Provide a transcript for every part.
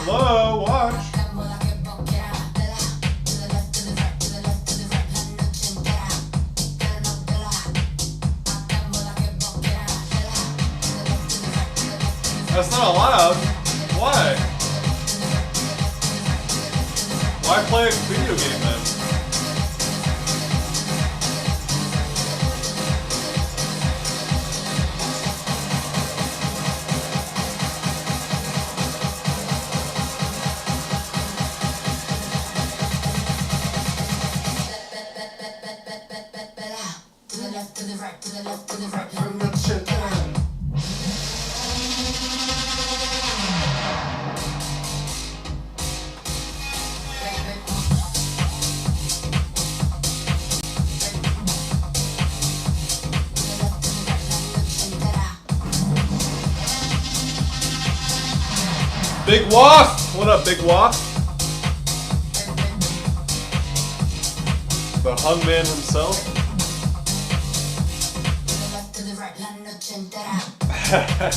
Hello, watch. That's not allowed. Why? Why play a video game then? Big Waff! What up, Big Waff? The hungman himself.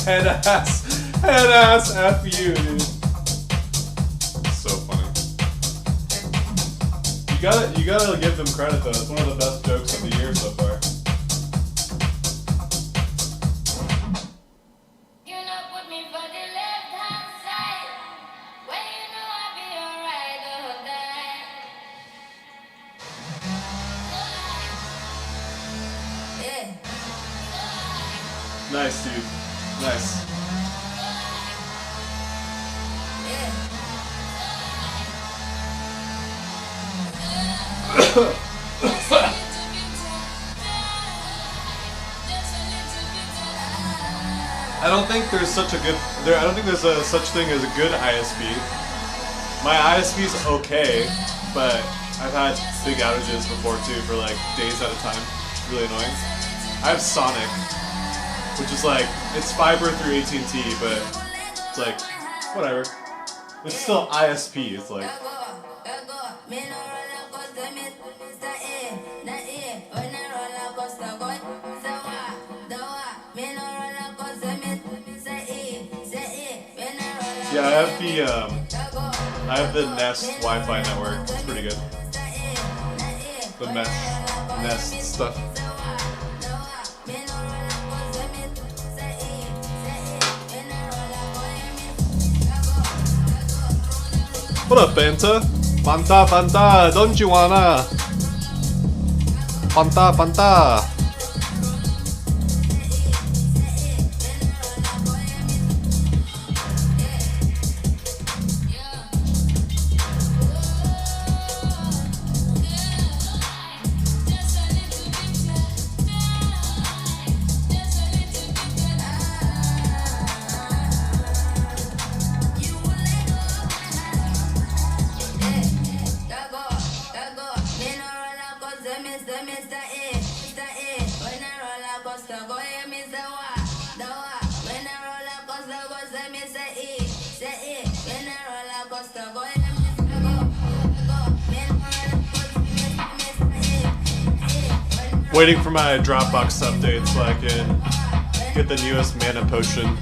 Head ass, F you, dude. So funny. You gotta give them credit though. It's one of the best jokes of the year so far. Nice, dude. Nice. I don't think there's such a good. I don't think there's a such thing as a good ISP. My ISP's okay, but I've had big outages before too for like days at a time. It's really annoying. I have Sonic, which is like, it's fiber through AT&T, but it's like, whatever. It's still ISP, it's like. Yeah, I have the Nest Wi-Fi network. It's pretty good. The mesh Nest stuff. What up, Banta? Banta, don't you wanna? Banta. Waiting for my Dropbox update so I can get the newest mana potion.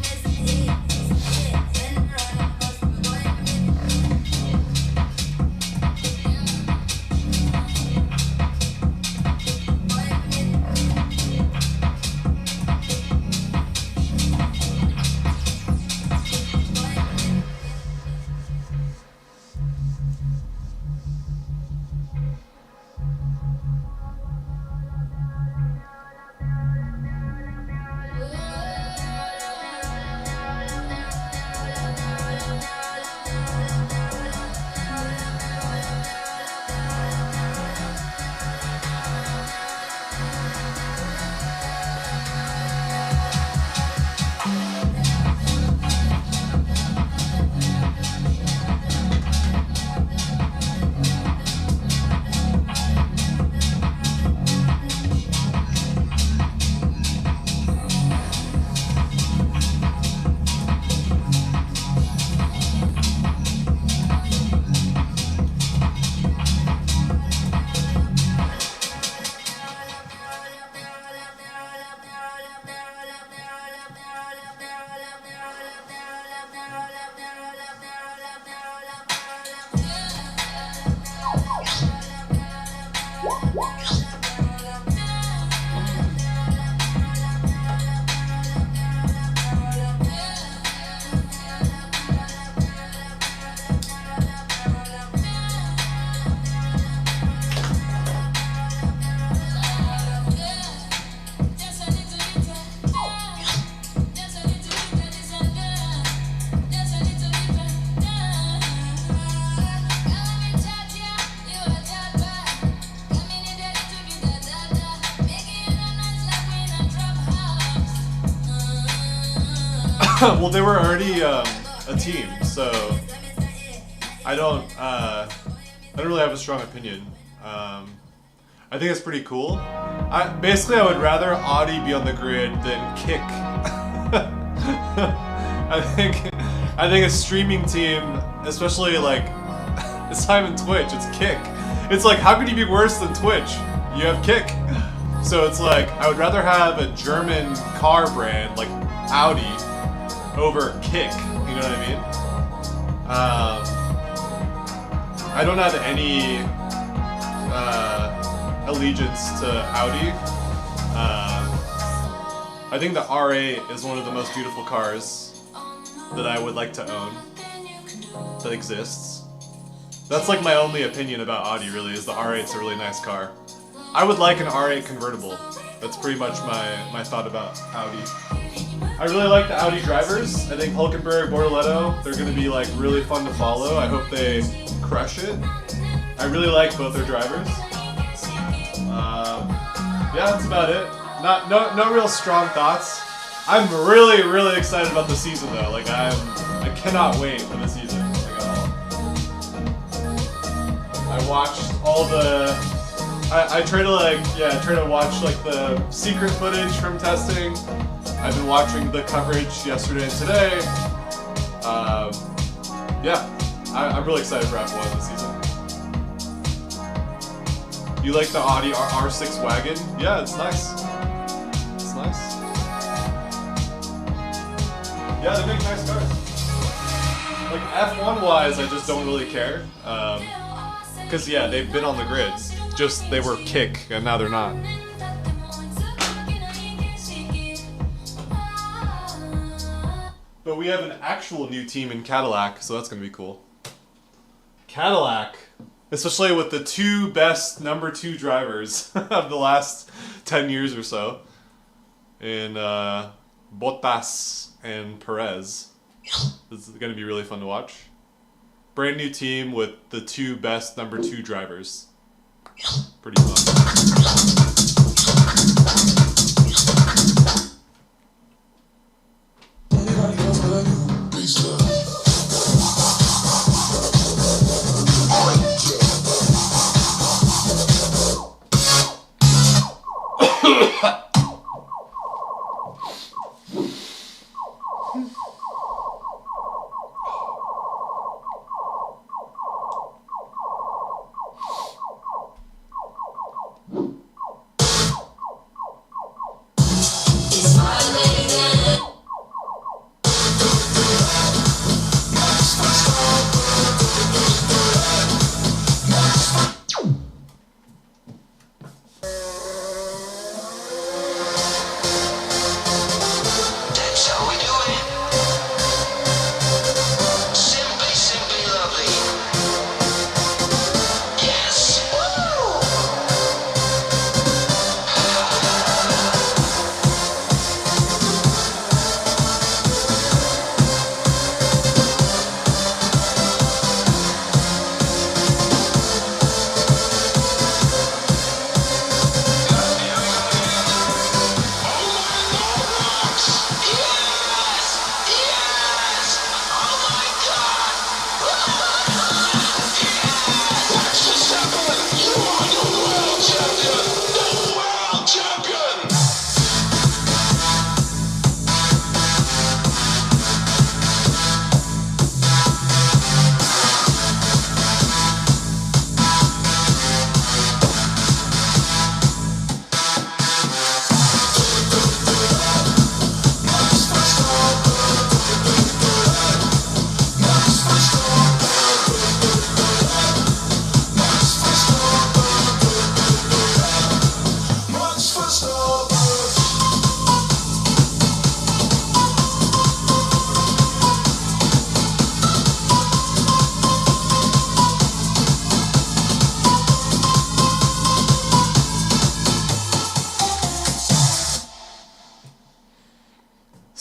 Well, they were already a team, so I don't really have a strong opinion. I think it's pretty cool. Basically, I would rather Audi be on the grid than Kick. I think a streaming team, especially like it's not even Twitch, it's Kick. It's like, how could you be worse than Twitch? You have Kick. So it's like, I would rather have a German car brand like Audi over Kick, you know what I mean? I don't have any allegiance to Audi. I think the R8 is one of the most beautiful cars that I would like to own that exists. That's like my only opinion about Audi, really, is the R8's a really nice car. I would like an R8 convertible. That's pretty much my thought about Audi. I really like the Audi drivers. I think Hulkenberg, Bortoletto, they're going to be like really fun to follow. I hope they crush it. I really like both their drivers. Yeah, that's about it. No real strong thoughts. I'm really, really excited about the season though. Like I cannot wait for the season. Like, I watched all the. I try to watch like the secret footage from testing. I've been watching the coverage yesterday and today. Yeah, I'm really excited for F1 this season. You like the Audi R6 wagon? Yeah, it's nice. It's nice. Yeah, they make nice cars. Like F1 wise, I just don't really care. Cause yeah, they've been on the grids. Just they were Kick and now they're not. But we have an actual new team in Cadillac, so that's gonna be cool. Cadillac, especially with the two best number 2 drivers of the last 10 years or so, in Bottas and Perez. This is gonna be really fun to watch. Brand new team with the two best number 2 drivers. Pretty fun.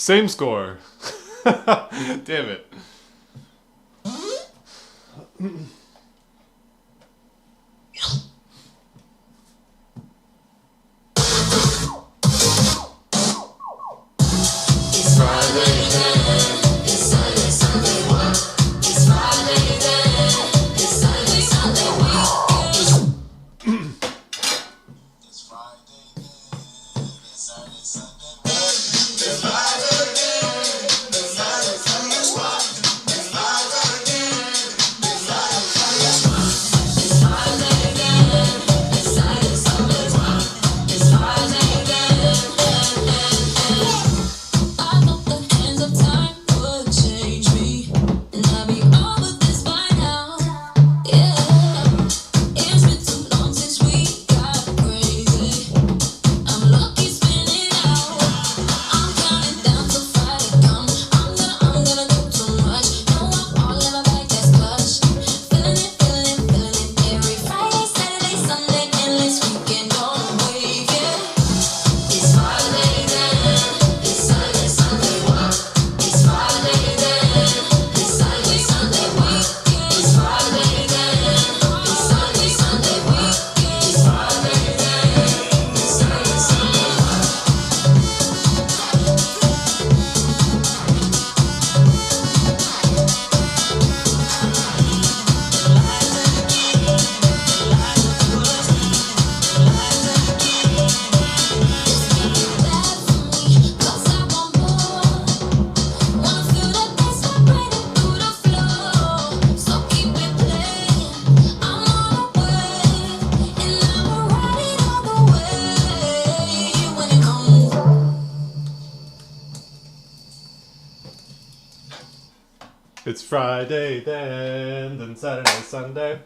Same score. Damn it. It's Friday then Saturday, Sunday.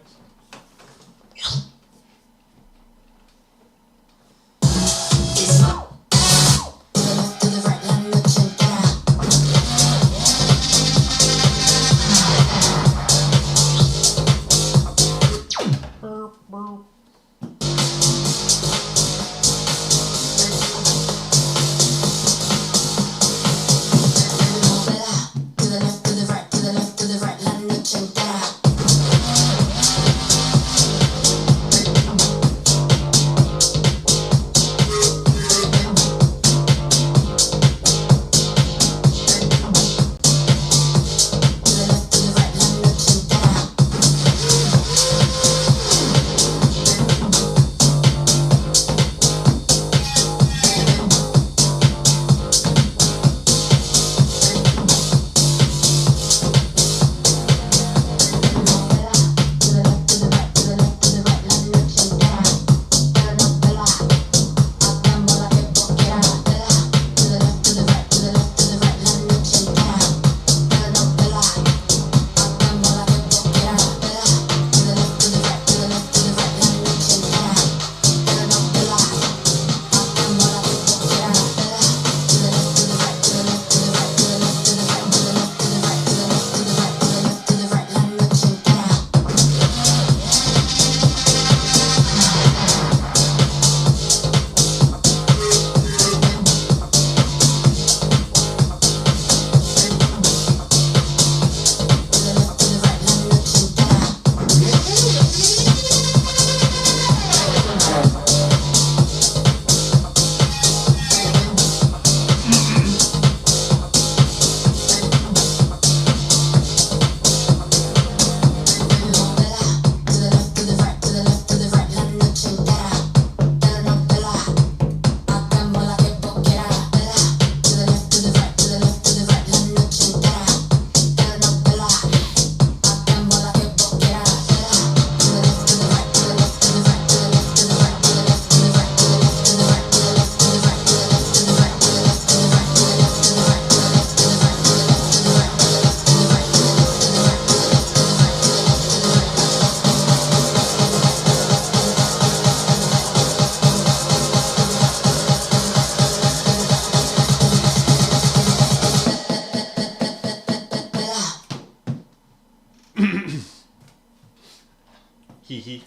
Hee hee.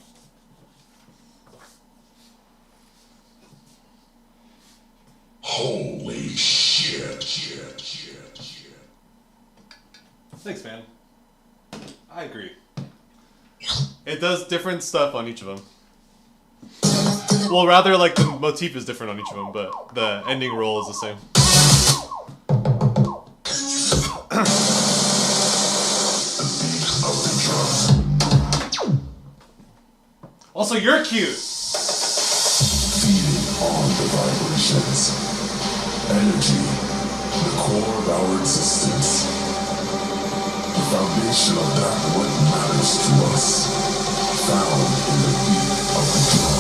Holy shit. Thanks, man. I agree. It does different stuff on each of them. Well, rather, like, the motif is different on each of them, but the ending roll is the same. Also, you're cute! Feeding on the vibrations. Energy, the core of our existence. The foundation of that what matters to us. Found in the beat of the drum.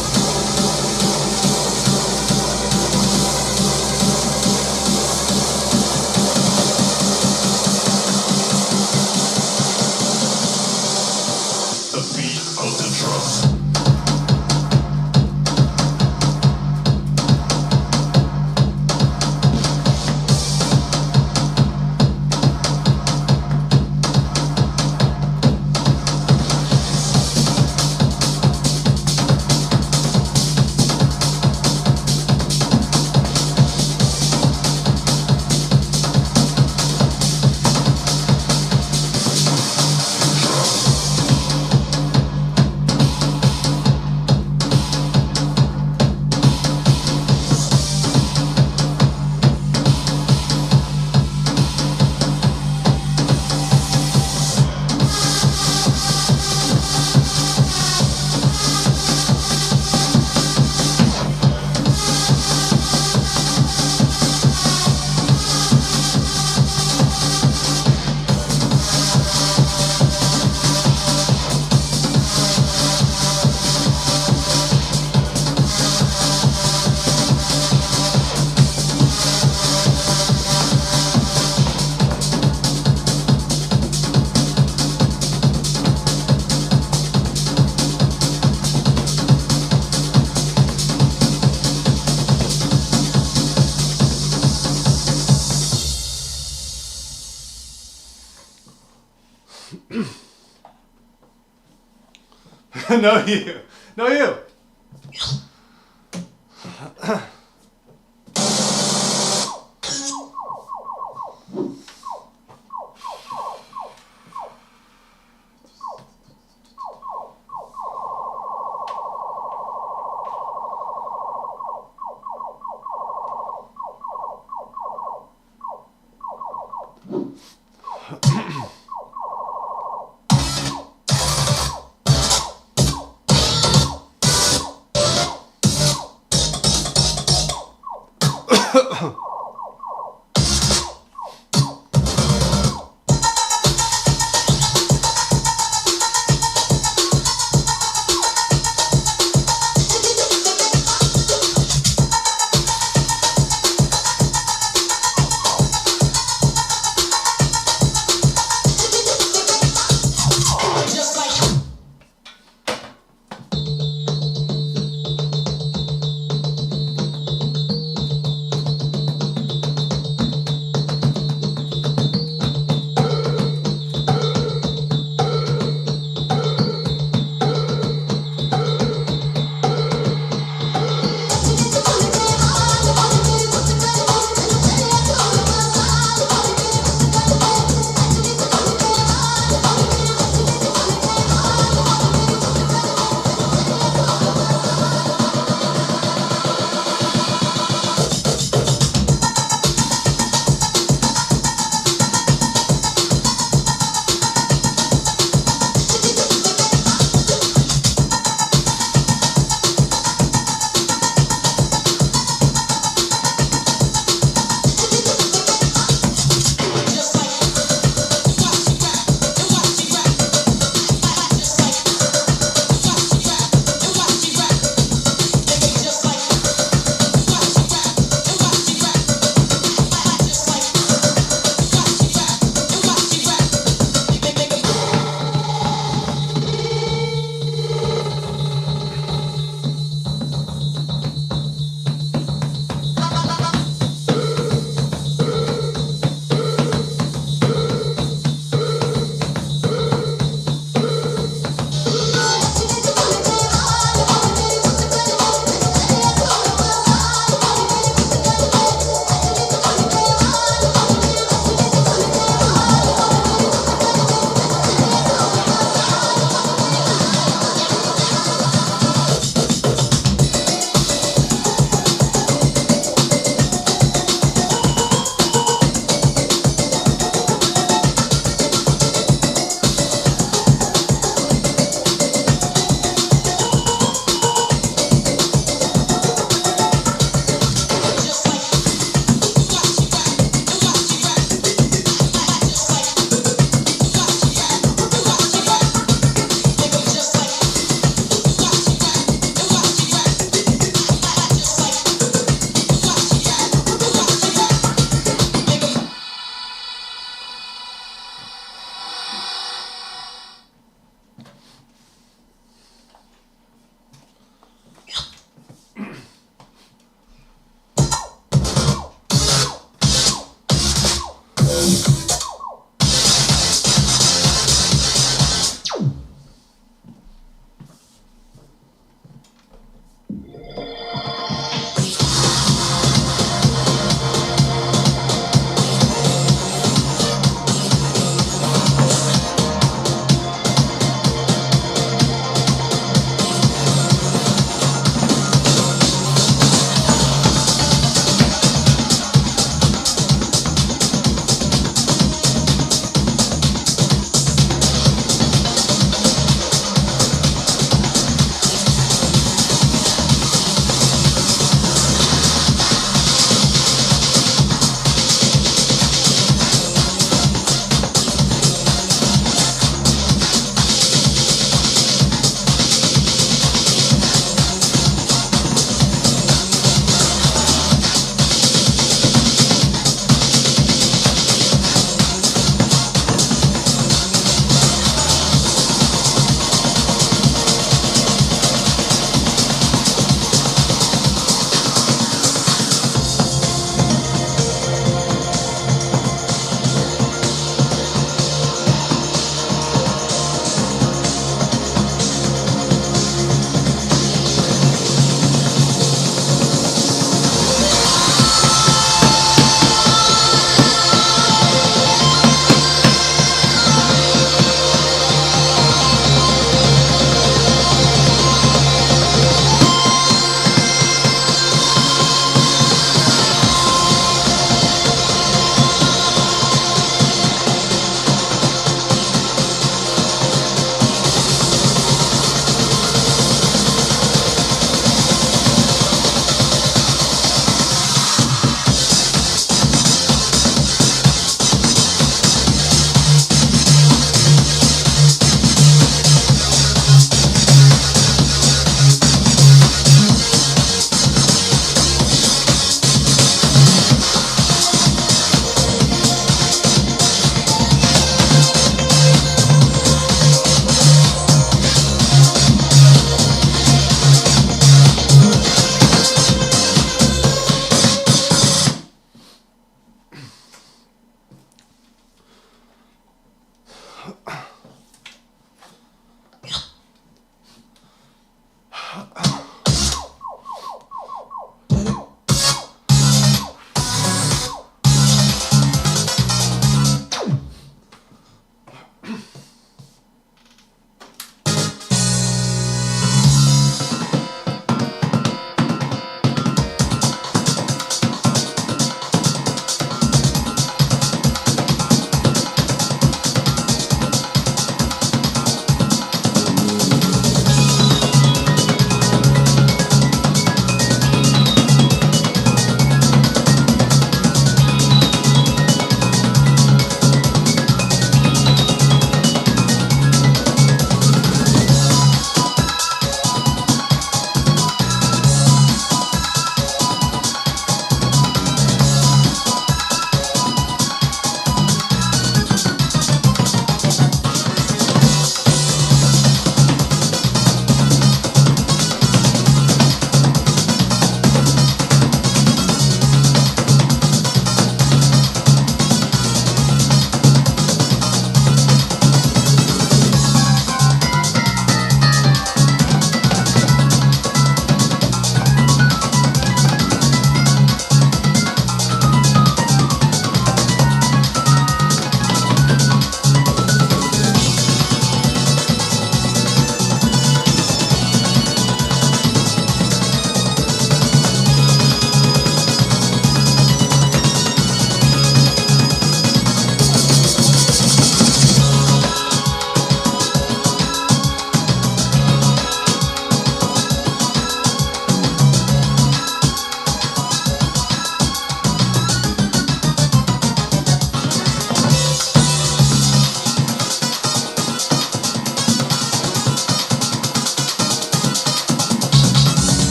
The beat of the drum. No, you. No, you.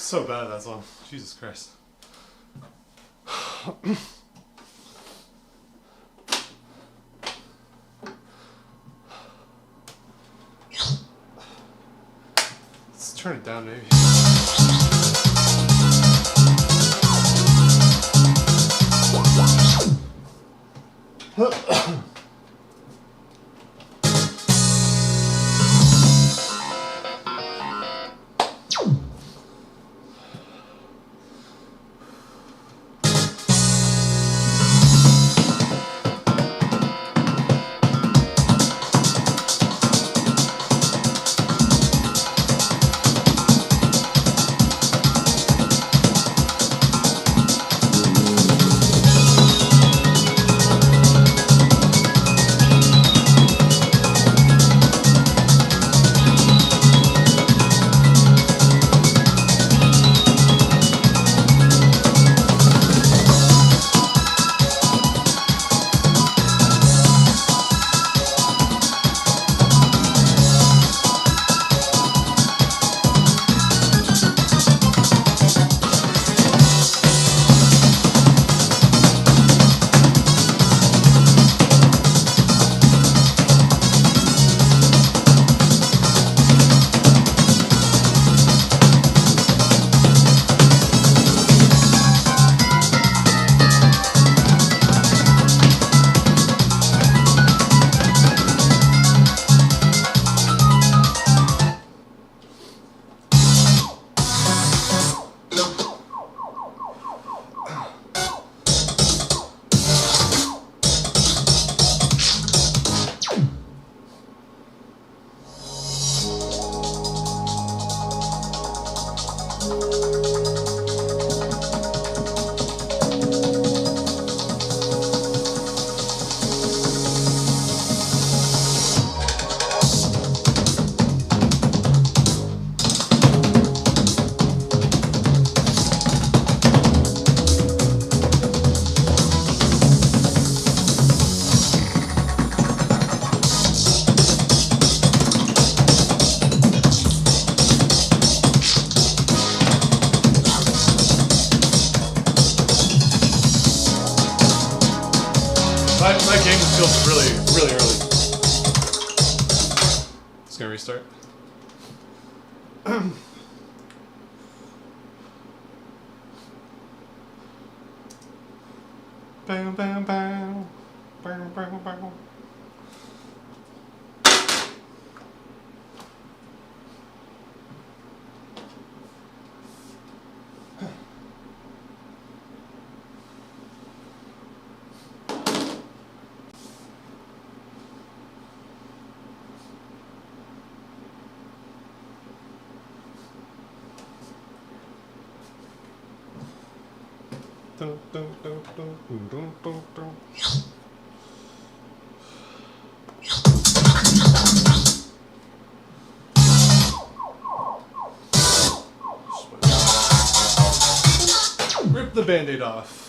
So bad, that song. Jesus Christ. Let's turn it down, maybe. My game feels really early. Just gonna restart. Bam, bam, bam. Bam, bam, bam. Dun, dun, dun, dun, dun, dun, dun, dun. Rip the band-aid off.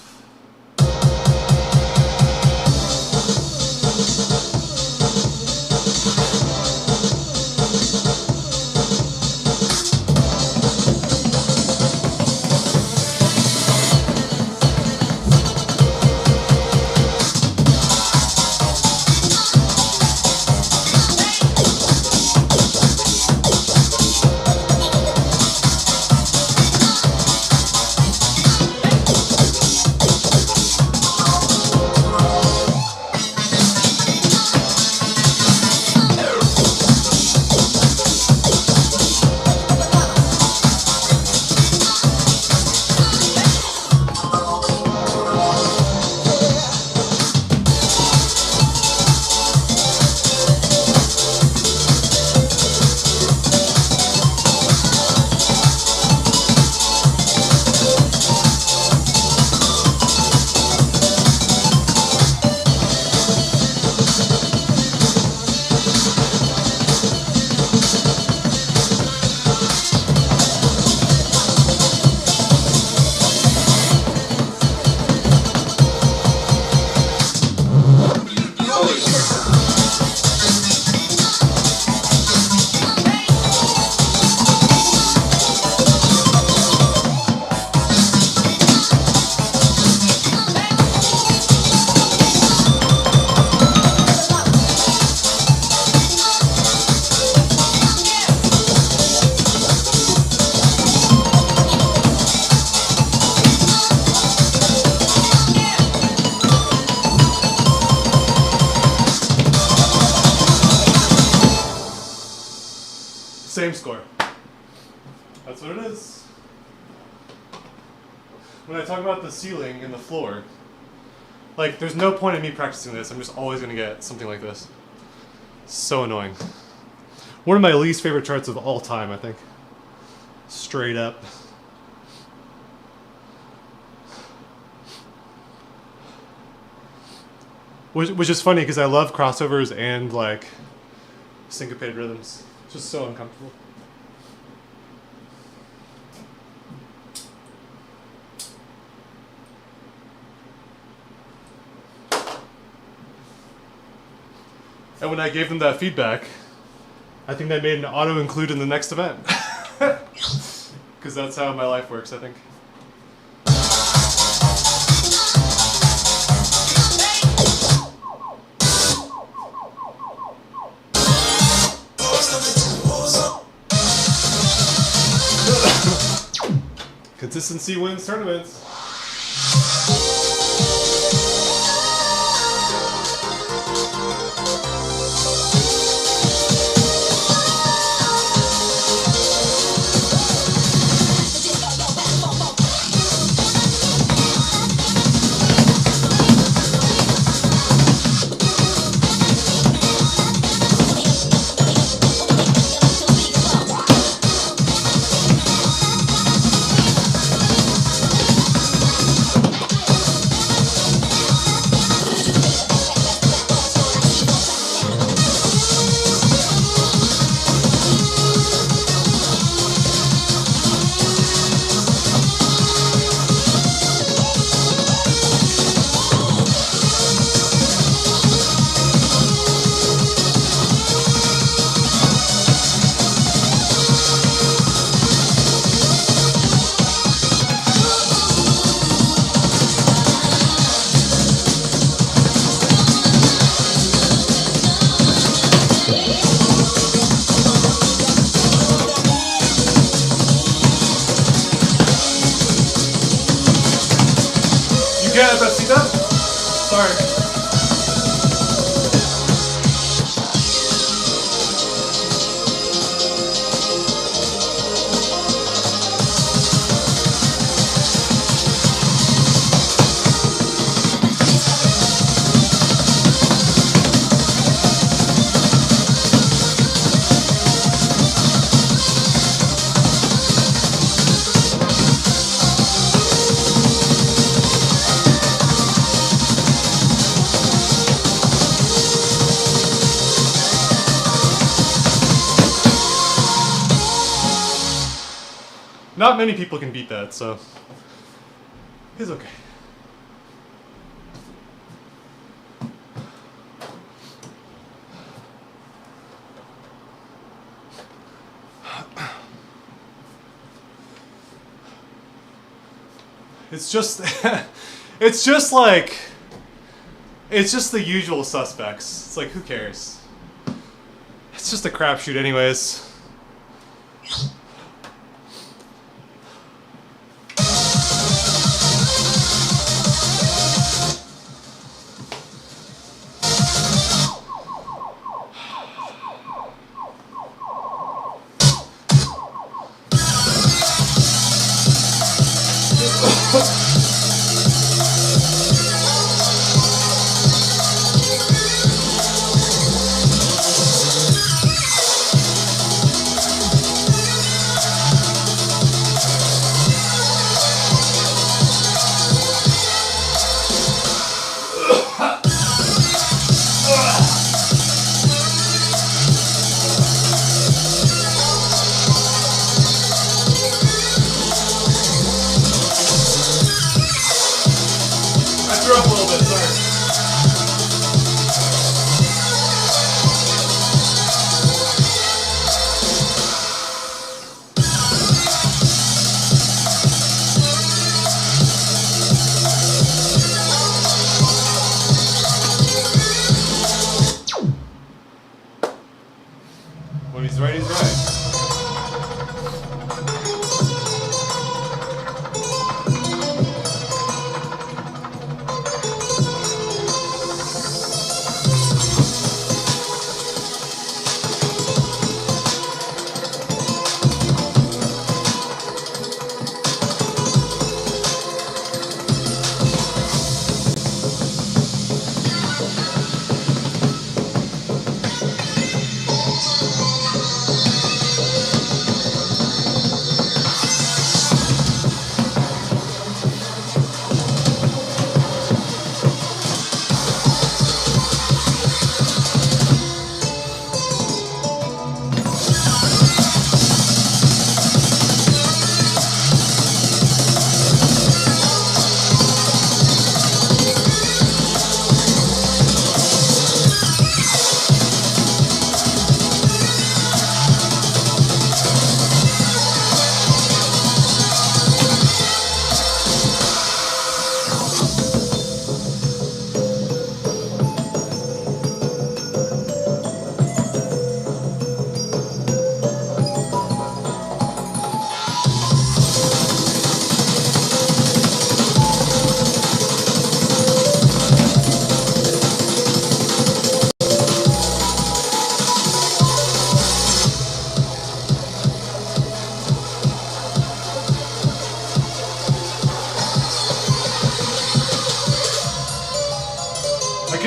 same score. That's what it is. When I talk about the ceiling and the floor, like, there's no point in me practicing this. I'm just always going to get something like this. So annoying. One of my least favorite charts of all time, I think. Straight up. Which is funny because I love crossovers and like syncopated rhythms. It's just so uncomfortable. And when I gave them that feedback, I think they made an auto include in the next event. Because that's how my life works, I think. Consistency wins tournaments. Yeah, that's see that? Sorry. Not many people can beat that, so it's okay. It's just, it's just like, it's just the usual suspects. It's like, who cares? It's just a crapshoot anyways.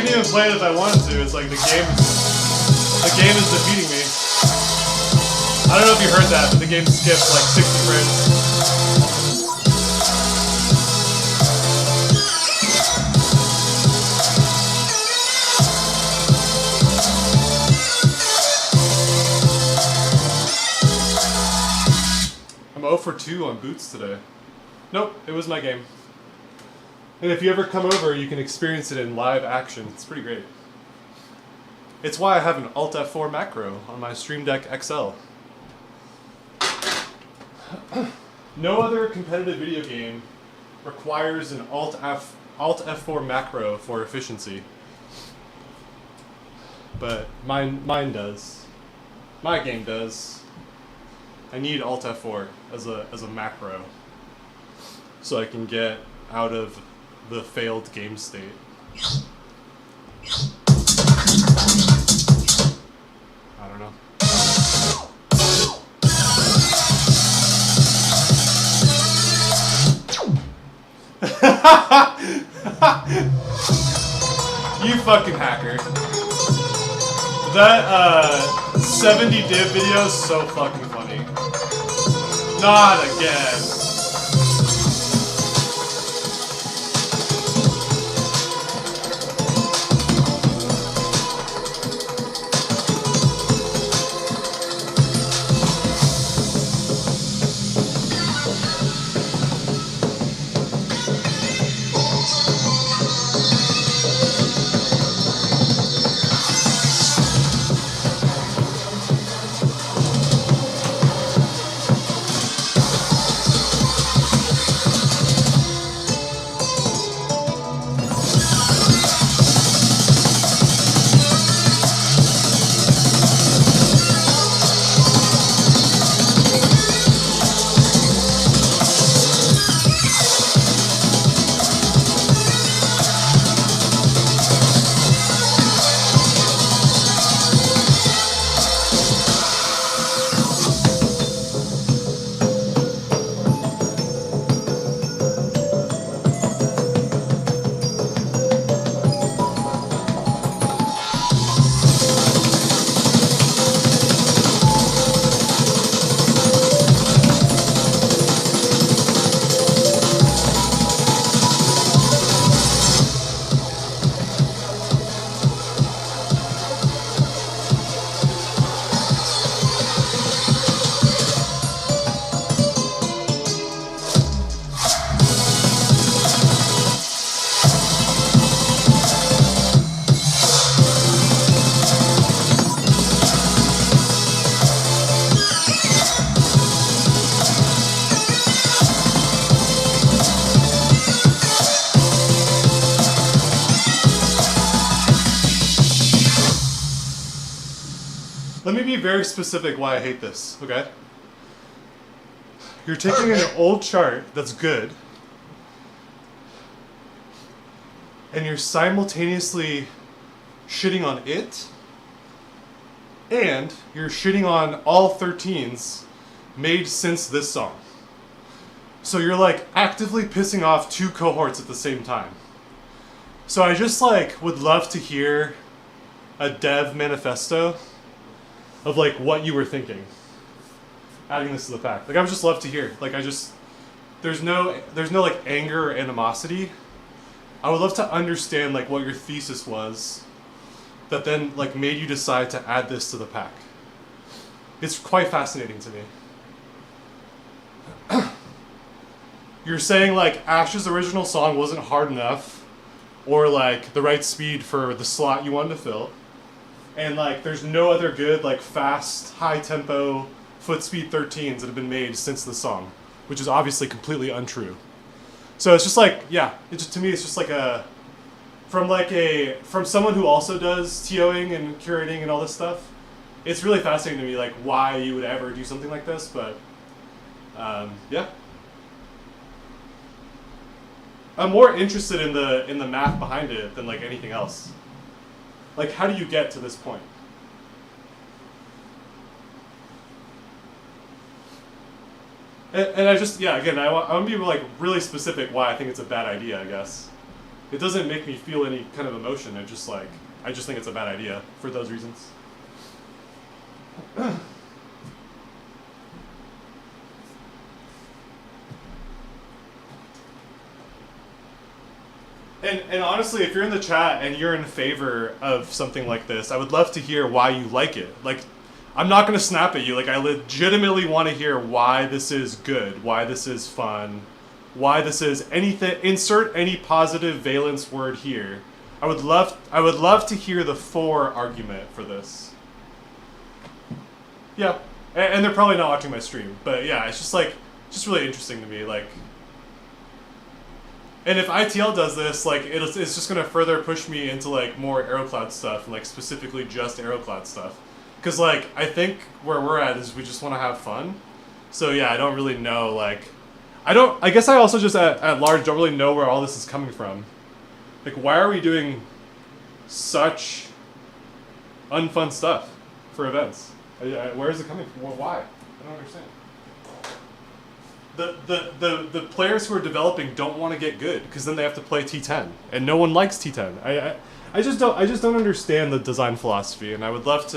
couldn't even play it if I wanted to. It's like the game is defeating me. I don't know if you heard that, but the game skipped like 60 frames. I'm 0 for 2 on boots today. Nope, it was my game. And if you ever come over, you can experience it in live action. It's pretty great. It's why I have an Alt F4 macro on my Stream Deck XL. No other competitive video game requires an Alt F4 macro for efficiency. But mine does. My game does. I need Alt F4 as a macro so I can get out of the failed game state. I don't know. You fucking hacker. That 70 div video is so fucking funny. Not again. Let me be very specific why I hate this, okay? You're taking an old chart that's good, and you're simultaneously shitting on it, and you're shitting on all 13s made since this song. So you're like actively pissing off two cohorts at the same time. So I just like would love to hear a dev manifesto of like what you were thinking adding this to the pack. Like I would just love to hear. Like there's no like anger or animosity. I would love to understand like what your thesis was that then like made you decide to add this to the pack. It's quite fascinating to me. You're saying like Ash's original song wasn't hard enough or like the right speed for the slot you wanted to fill. And like there's no other good like fast, high tempo, foot speed 13s that have been made since the song, which is obviously completely untrue. So it's just like, yeah, it just, to me it's just like from someone who also does TOing and curating and all this stuff, it's really fascinating to me like why you would ever do something like this, but yeah. I'm more interested in the math behind it than like anything else. Like, how do you get to this point? And I just, yeah, again, I want to be like really specific why I think it's a bad idea, I guess. It doesn't make me feel any kind of emotion. I just think it's a bad idea for those reasons. And honestly, if you're in the chat and you're in favor of something like this, I would love to hear why you like it. Like, I'm not going to snap at you. Like, I legitimately want to hear why this is good, why this is fun, why this is anything. Insert any positive valence word here. I would love to hear the for argument for this. Yeah, and they're probably not watching my stream, but yeah, it's just really interesting to me. Like, and if ITL does this, like, it's just gonna further push me into like more AeroCloud stuff and like specifically just AeroCloud stuff. Because like I think where we're at is we just want to have fun. So yeah, I don't really know. Like, I guess I also just at large don't really know where all this is coming from. Like, why are we doing such unfun stuff for events? Where is it coming from? Why? I don't understand. The players who are developing don't want to get good because then they have to play T10, and no one likes T10. I just don't understand the design philosophy, and I would love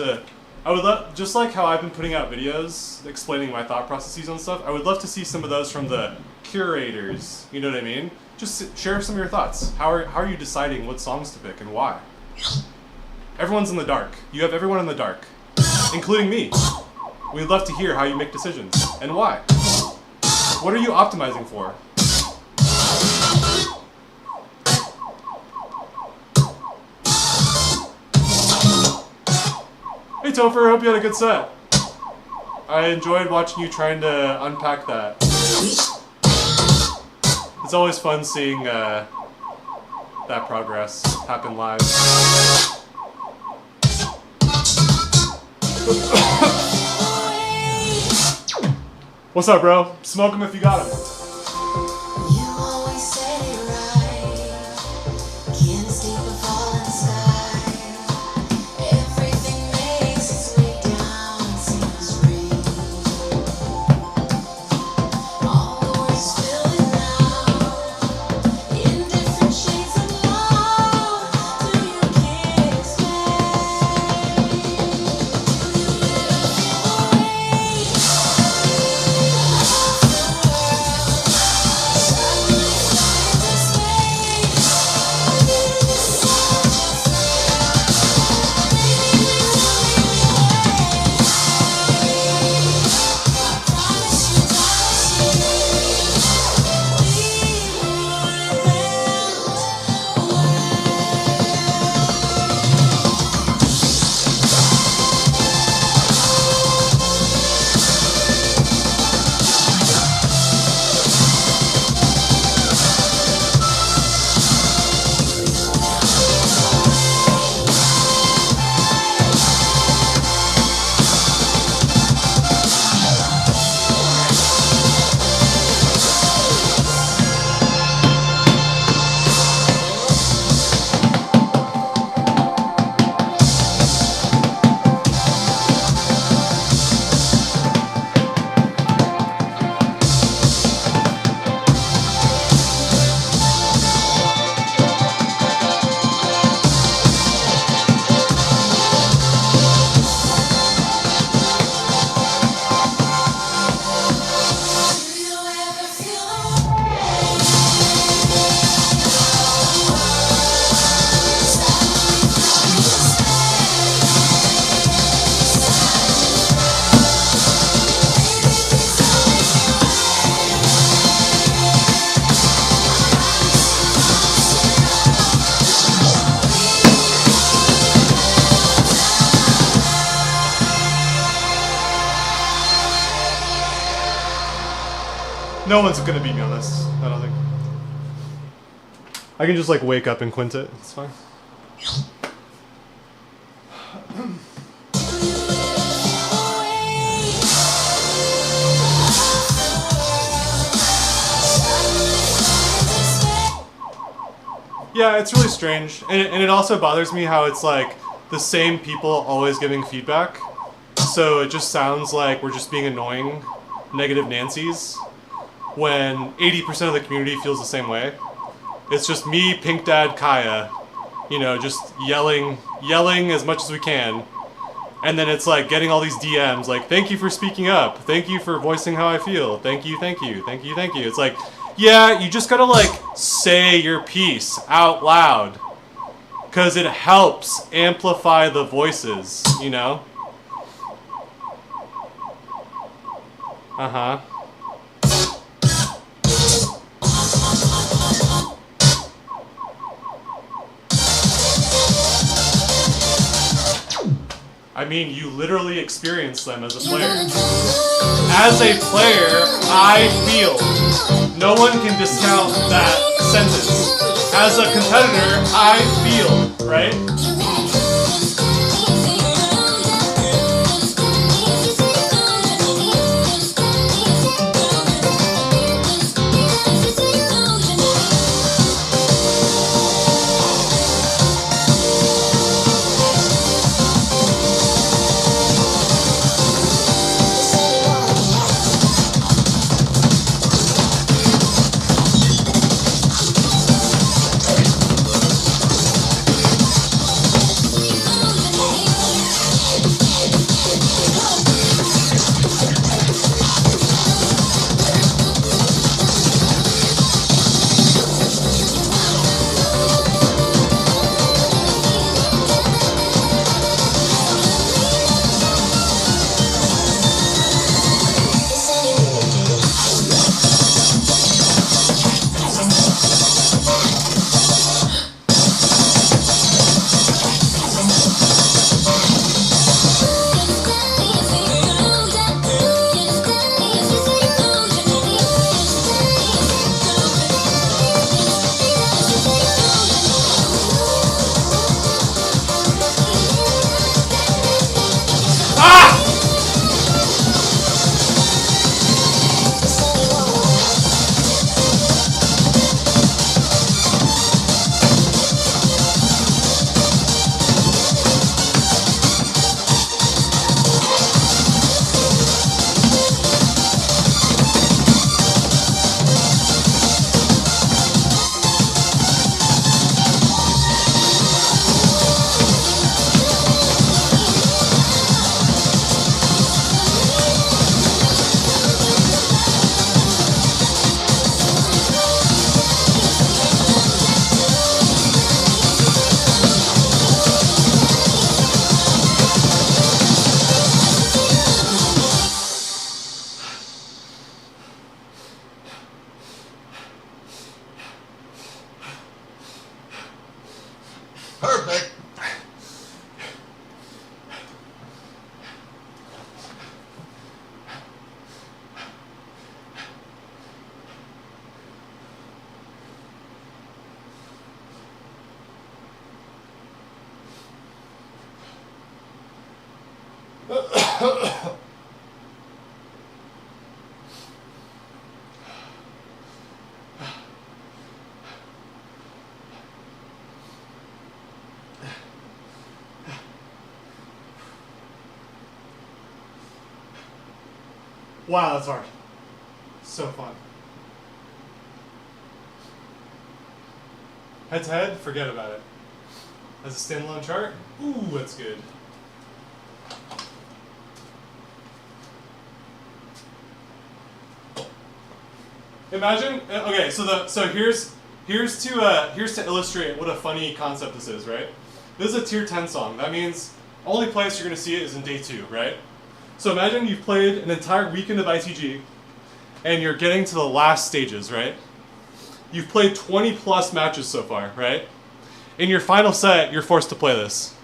just like how I've been putting out videos explaining my thought processes on stuff. I would love to see some of those from the curators. You know what I mean? Just share some of your thoughts. How are you deciding what songs to pick and why? Everyone's in the dark. You have everyone in the dark, including me. We'd love to hear how you make decisions and why. What are you optimizing for? Hey Topher, hope you had a good set. I enjoyed watching you trying to unpack that. It's always fun seeing that progress happen live. What's up, bro? Smoke them if you got them. No one's gonna beat me on this, I don't think. I can just like wake up and quint it, it's fine. Yeah, it's really strange. And it also bothers me how it's like the same people always giving feedback. So it just sounds like we're just being annoying negative Nancys when 80% of the community feels the same way. It's just me, Pink Dad, Kaya, you know, just yelling as much as we can. And then it's like getting all these DMs like, thank you for speaking up. Thank you for voicing how I feel. Thank you, thank you, thank you, thank you. It's like, yeah, you just gotta like say your piece out loud. Because it helps amplify the voices, you know? Uh-huh. I mean, you literally experience them as a player. As a player, I feel. No one can discount that sentence. As a competitor, I feel, right? Perfect. Wow, that's hard. So fun. Head to head, forget about it. As a standalone chart, ooh, that's good. Imagine, okay, so here's to illustrate what a funny concept this is, right? This is a tier 10 song. That means only place you're gonna see it is in day 2, right? So imagine you've played an entire weekend of ITG and you're getting to the last stages, right? You've played 20 plus matches so far, right? In your final set, you're forced to play this.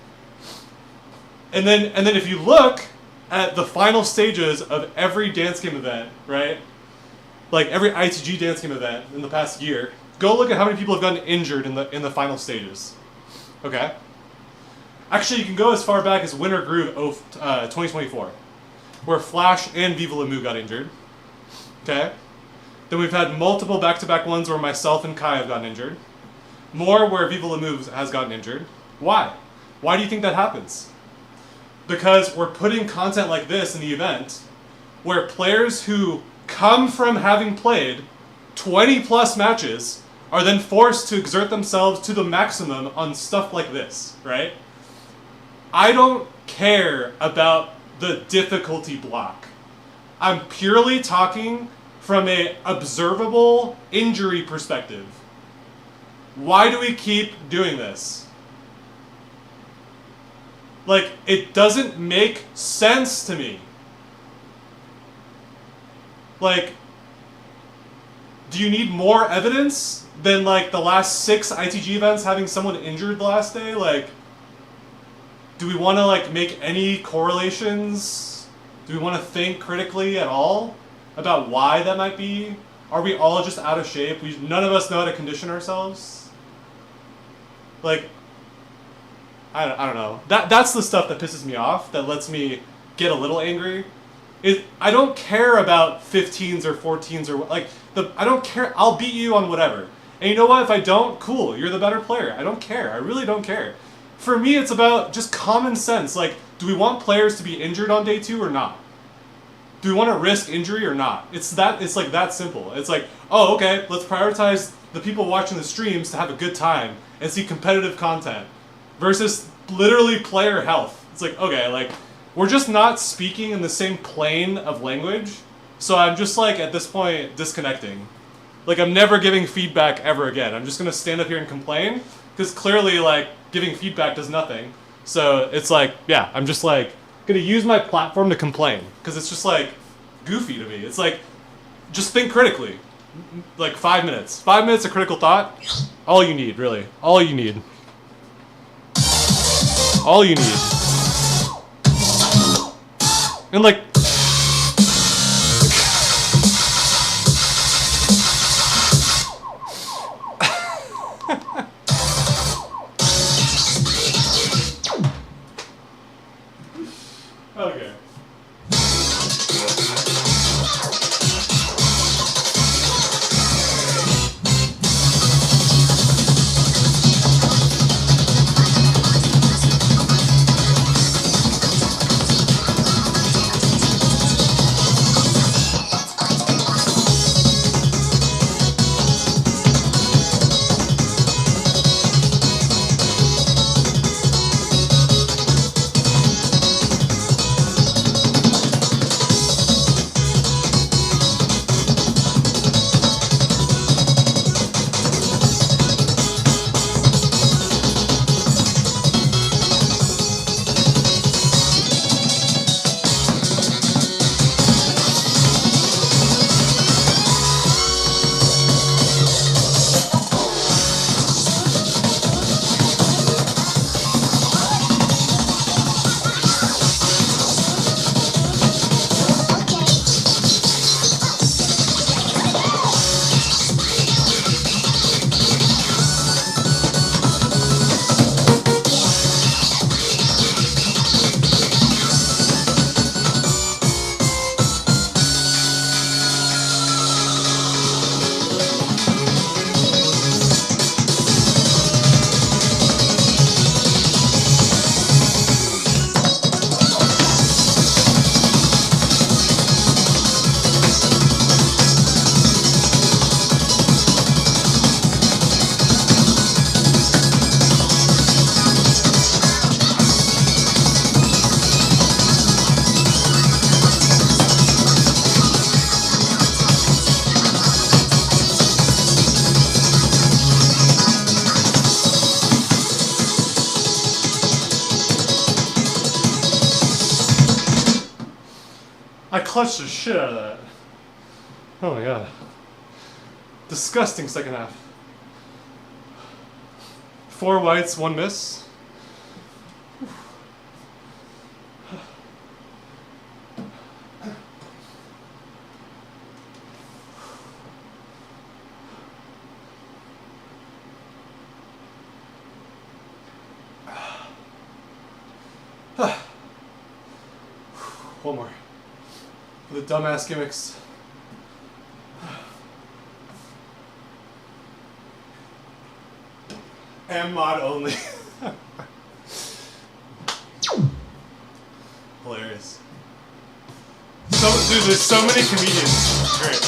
And then if you look at the final stages of every dance game event, right? Like every ITG dance game event in the past year, go look at how many people have gotten injured in the final stages. Okay? Actually, you can go as far back as Winter Groove 2024. Where Flash and Viva La Mu got injured. Okay? Then we've had multiple back-to-back ones where myself and Kai have gotten injured. More where Viva La Mu has gotten injured. Why? Why do you think that happens? Because we're putting content like this in the event where players who come from having played 20 plus matches are then forced to exert themselves to the maximum on stuff like this, right? I don't care about the difficulty block. I'm purely talking from a observable injury perspective. Why do we keep doing this? Like, it doesn't make sense to me. Like, do you need more evidence than, like, the last 6 ITG events having someone injured the last day? Like, do we want to, like, make any correlations? Do we want to think critically at all about why that might be? Are we all just out of shape? None of us know how to condition ourselves? Like, I don't know. That's the stuff that pisses me off, that lets me get a little angry. I don't care about 15s or 14s or, like, I don't care. I'll beat you on whatever. And you know what? If I don't, cool. You're the better player. I don't care. I really don't care. For me, it's about just common sense. Like, do we want players to be injured on day 2 or not? Do we want to risk injury or not? It's like that simple. It's like, oh, okay, let's prioritize the people watching the streams to have a good time and see competitive content versus literally player health. It's like, okay, like, we're just not speaking in the same plane of language. So I'm just, like, at this point, disconnecting. Like, I'm never giving feedback ever again. I'm just going to stand up here and complain because clearly, like, giving feedback does nothing. So it's like, yeah, I'm just, like, going to use my platform to complain because it's just, like, goofy to me. It's like, just think critically. Like, 5 minutes. 5 minutes of critical thought. All you need, really. All you need. All you need. And, like, okay. I clutched the shit out of that. Oh my god. Disgusting second half. 4 whites, 1 miss. One more. The dumbass gimmicks. M mod only. Hilarious. Dude, there's so many comedians. Great.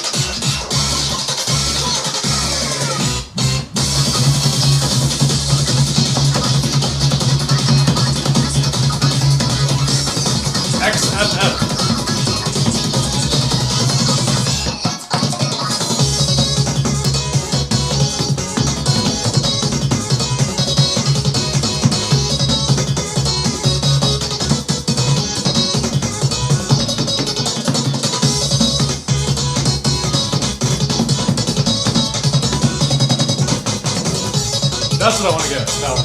That's what I want to get. That one.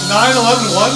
Nine, 11, 1.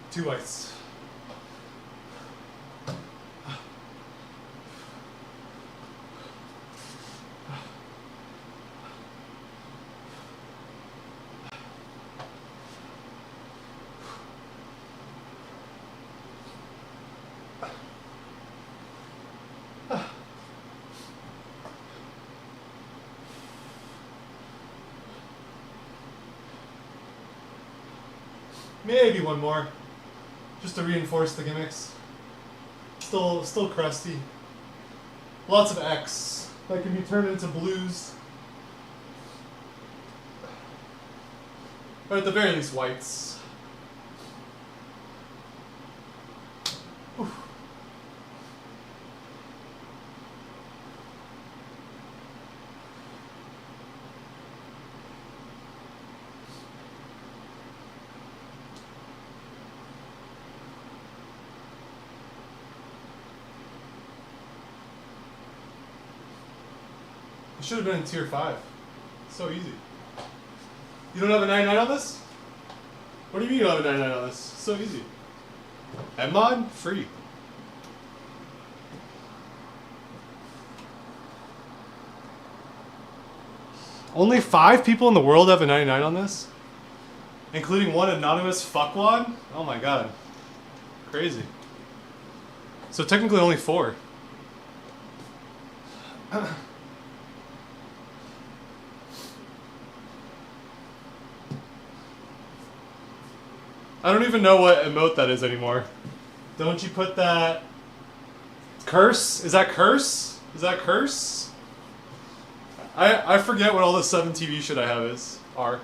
Two whites. Maybe one more, just to reinforce the gimmicks. Still crusty. Lots of X that can be turned into blues, or at the very least whites. Oof. It should have been in tier 5. So easy. You don't have a 99 on this? What do you mean you don't have a 99 on this? So easy. Mod free. Only 5 people in the world have a 99 on this? Including one anonymous fuckwad? Oh my god. Crazy. So technically only 4. I don't even know what emote that is anymore. Don't you put that... Curse? Is that curse? Is that curse? I forget what all the 7 TV shit I have are.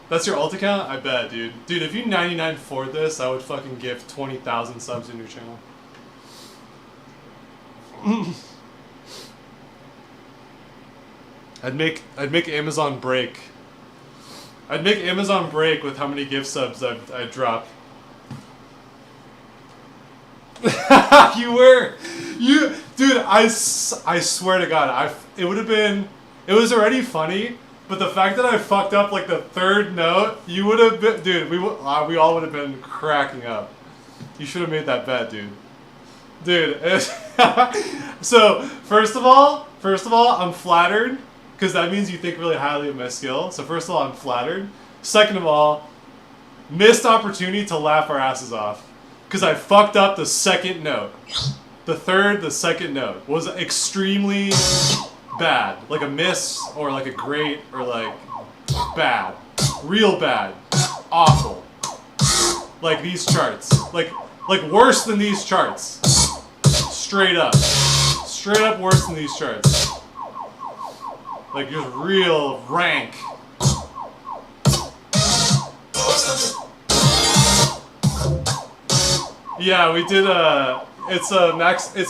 That's your alt account? I bet, dude. Dude, if you 99 for this, I would fucking give 20,000 subs in your channel. I'd make Amazon break. I'd make Amazon break with how many gift subs I'd drop. Dude, I swear to God, it was already funny, but the fact that I fucked up like the 3rd note, you would have been, dude, we all would have been cracking up. You should have made that bet, dude. Dude, so first of all, I'm flattered, because that means you think really highly of my skill. So first of all, I'm flattered. Second of all, missed opportunity to laugh our asses off. Because I fucked up the second note. The second note was extremely bad. Like a miss, or like a great, or like bad. Real bad. Awful. Like these charts. Like worse than these charts. Straight up. Straight up worse than these charts. Like just real rank. Yeah, we did it's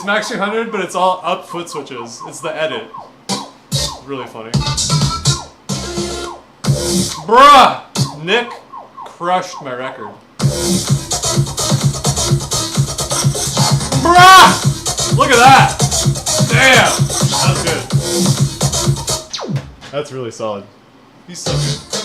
max 300, but it's all up foot switches. It's the edit. Really funny. Bruh! Nick crushed my record. Bruh! Look at that! Damn! That's good. That's really solid. He's so good.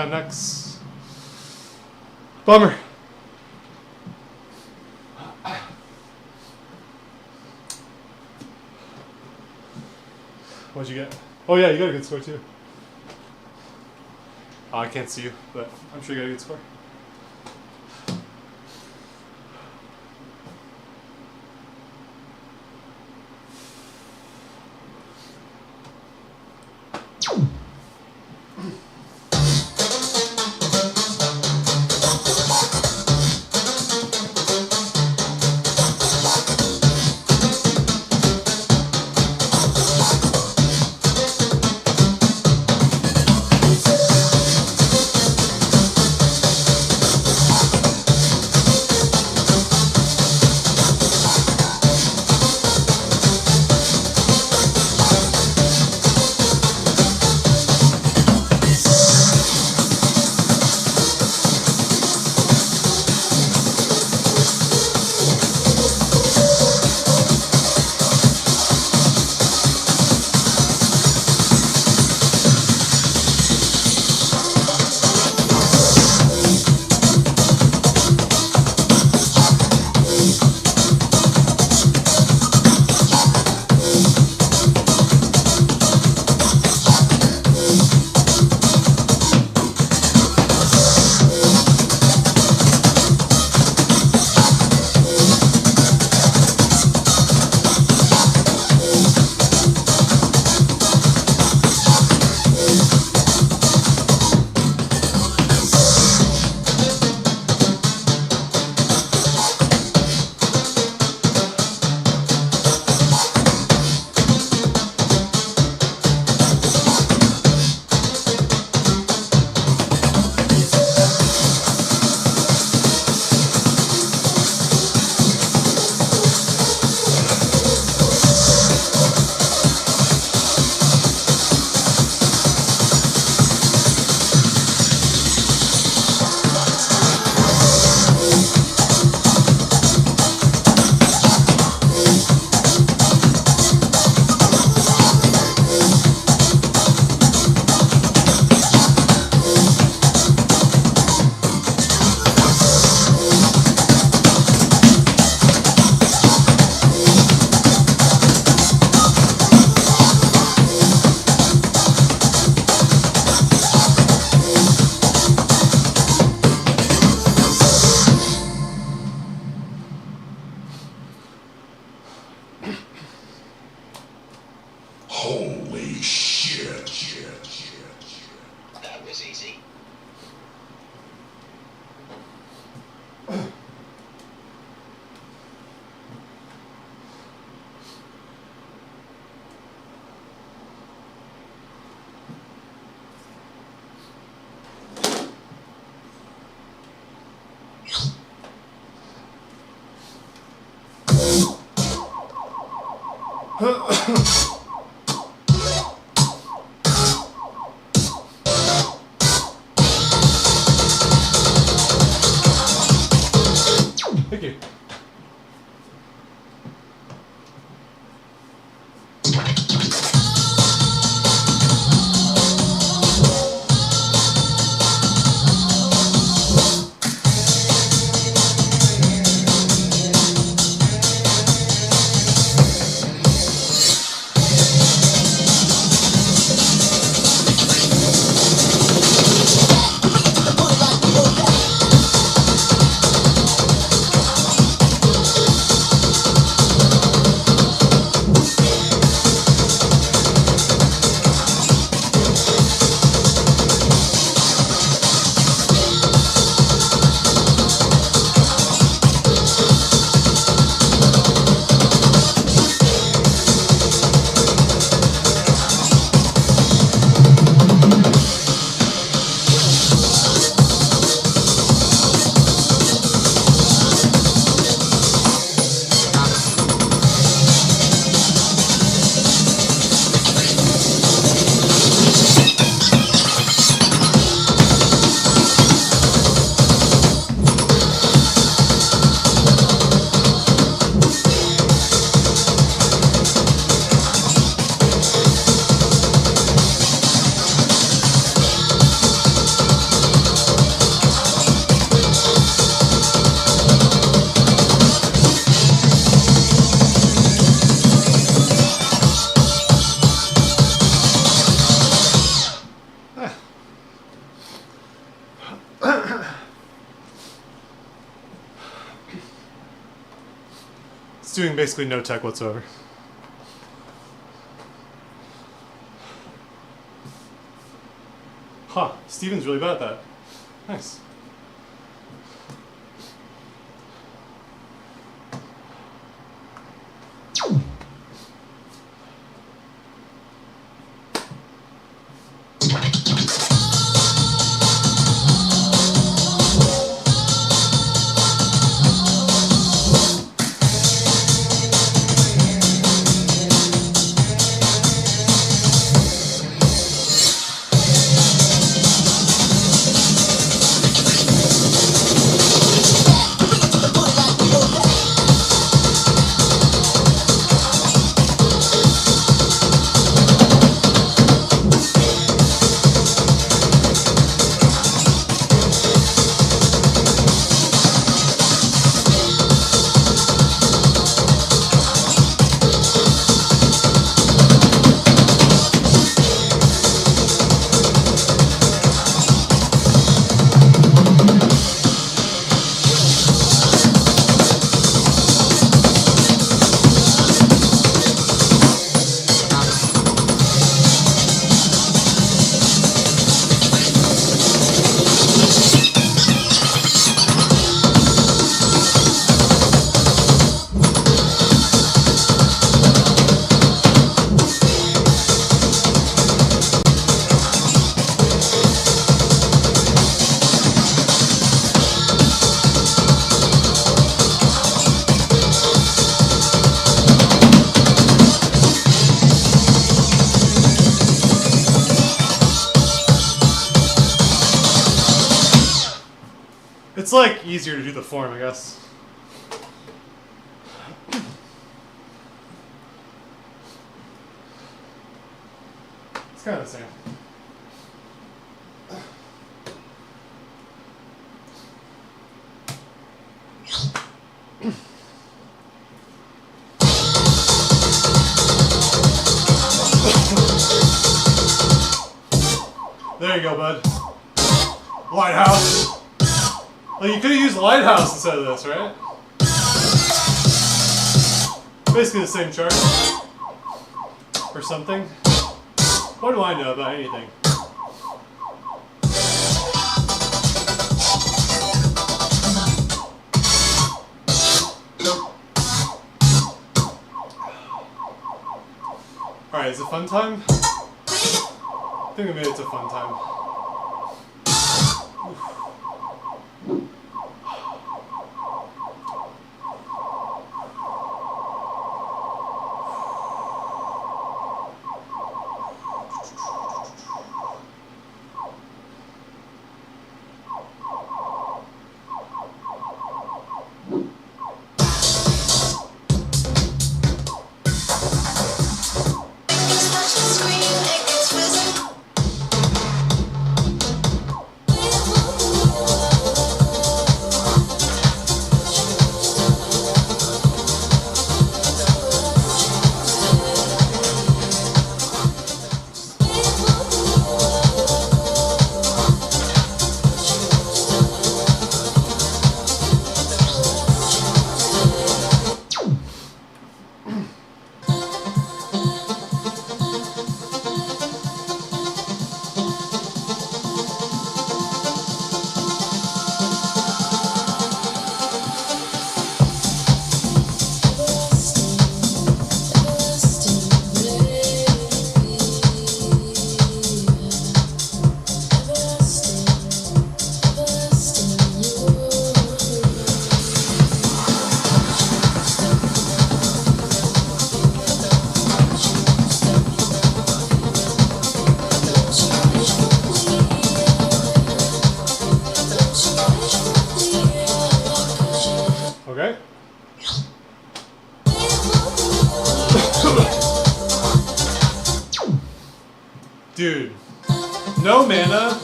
Next. Bummer. What'd you get? Oh yeah, you got a good score too. Oh, I can't see you, but I'm sure you got a good score. Holy shit. That was easy. Thank you. It's doing basically no tech whatsoever. Huh, Steven's really bad at that. Nice. It's like easier to do the form, I guess. It's kind of the same. There you go, bud. Lighthouse. Like, you could have used Lighthouse instead of this, right? Basically the same chart. or something. What do I know about anything? Alright, is it fun time? I think maybe it's a fun time. Okay. Dude, No Mana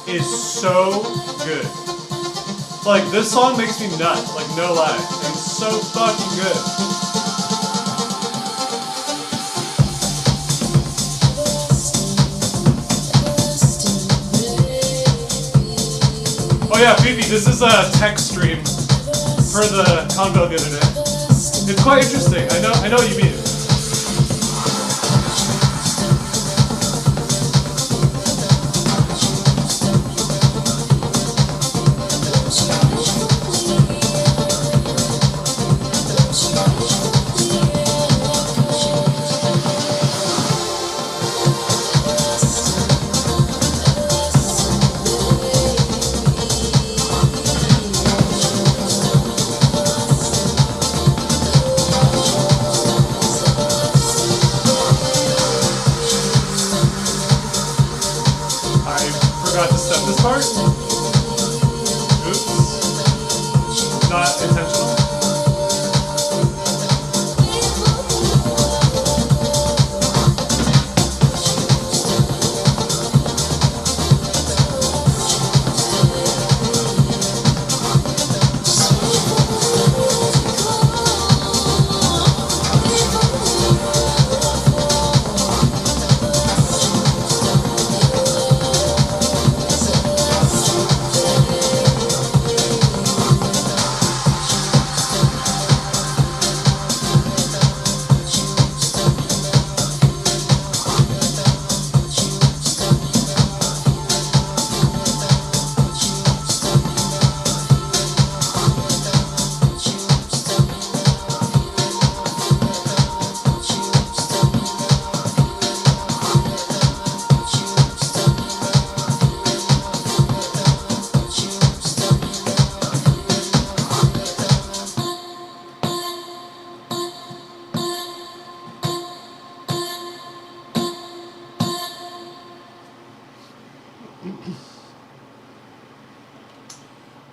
is so good. Like, this song makes me nuts, like, no lie. It's so fucking good. Oh yeah, Fifi, this is a tech stream for the convo the other day. It's quite interesting. I know what you mean. Forgot to step this part. Oops. Not intentional.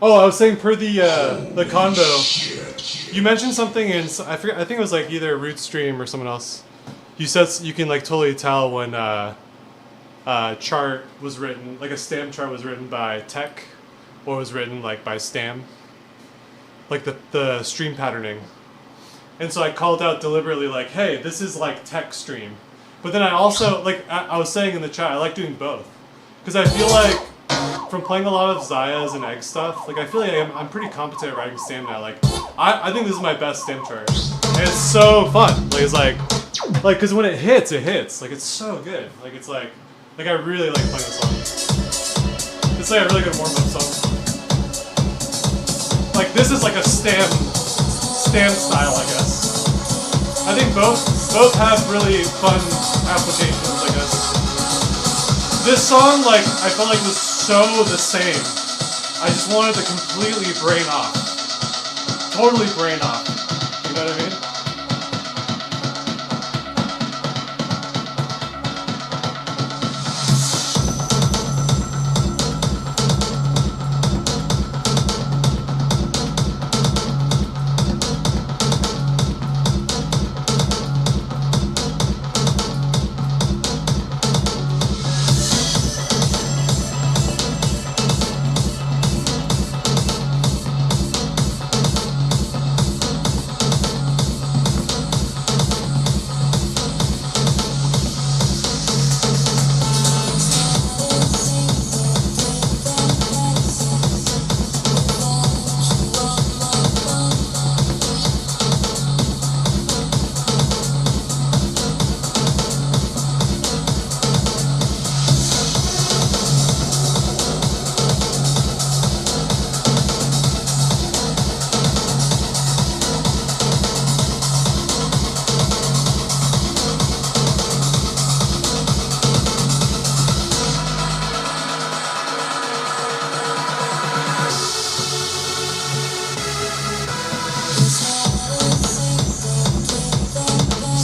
Oh, I was saying per the convo, you mentioned something in I forget. I think it was like either Root Stream or someone else. You said you can like totally tell when chart was written, like a stam chart was written by tech, or was written like by stam, like the stream patterning. And so I called out deliberately like, hey, this is like tech stream. But then I also like I was saying in the chat, I like doing both because I feel like. From playing a lot of Zaya's and Egg stuff, like I feel like I'm pretty competent at writing stam now. Like I think this is my best stam chart. And it's so fun. Like it's like Like, cause when it hits, like it's so good. Like it's like I really like playing this song. It's like a really good warm-up song. Like this is like a stand style, I guess. I think both have really fun applications, I guess. This song, like, I felt like was so the same. I just wanted to completely brain off. Totally brain off. You know what I mean?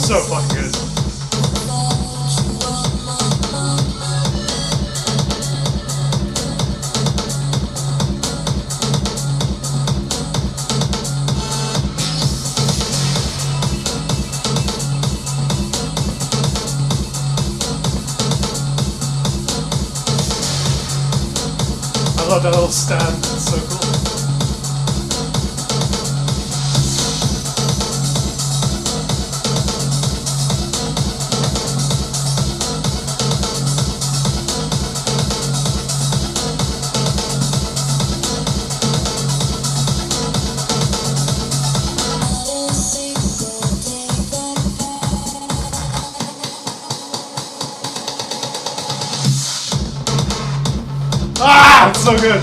So fucking good. I love that little stab. It's so cool. Ah, it's so good.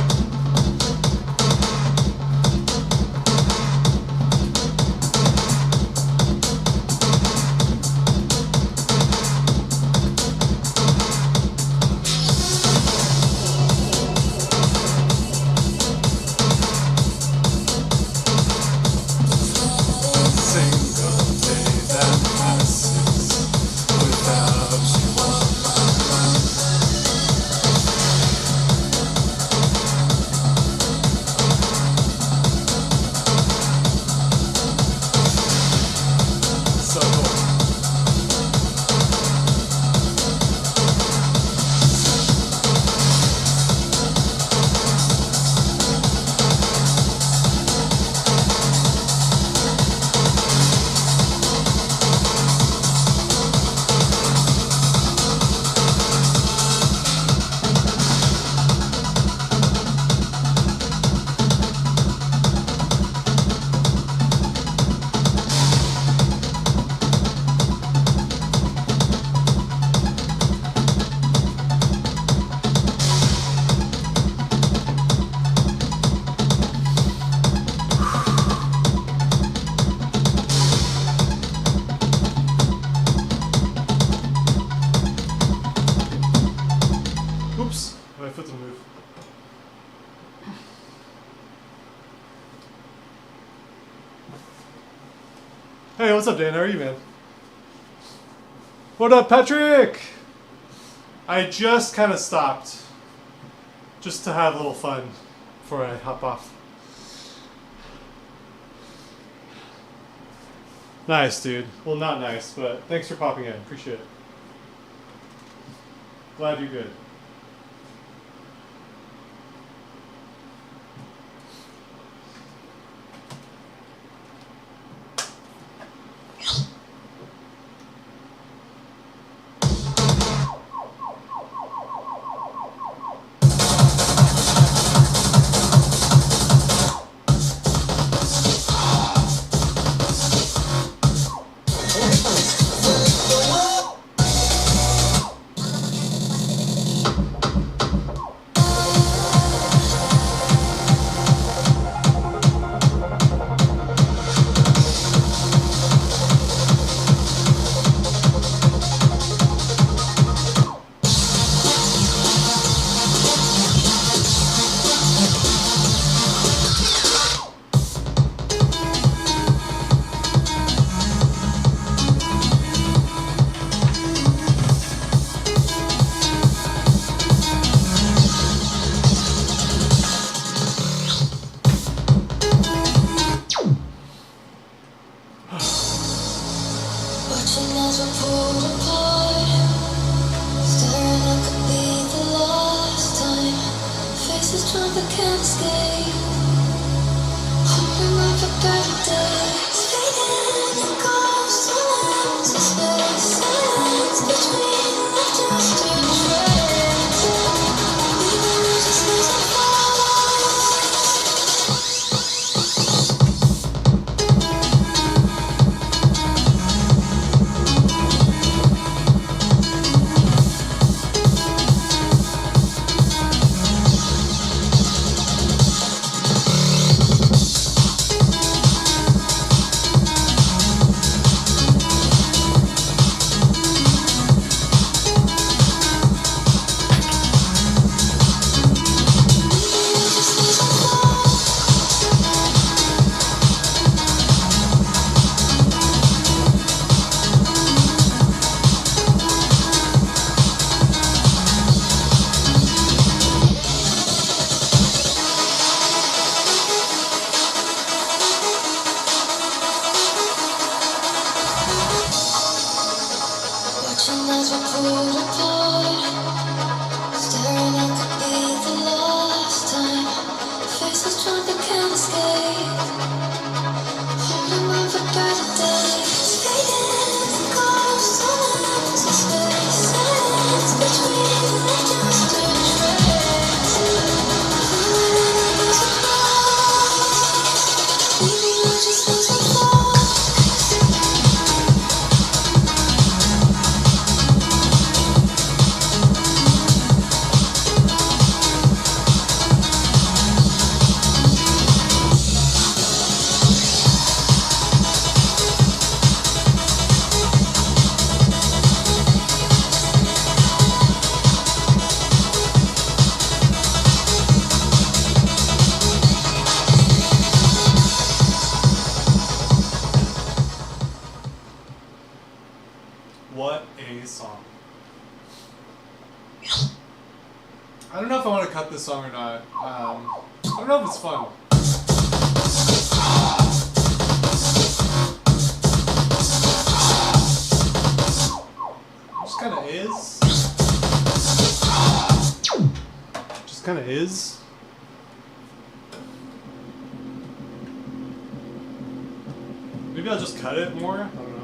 Oops, my foot didn't move. Hey, what's up, Dan? How are you, man? What up, Patrick? I just kind of stopped. Just to have a little fun before I hop off. Nice, dude. Well, not nice, but thanks for popping in. Appreciate it. Glad you're good. What a song. I don't know if I want to cut this song or not. I don't know if it's fun. Just kind of is. Just kind of is. Maybe I'll just cut it more. I don't know.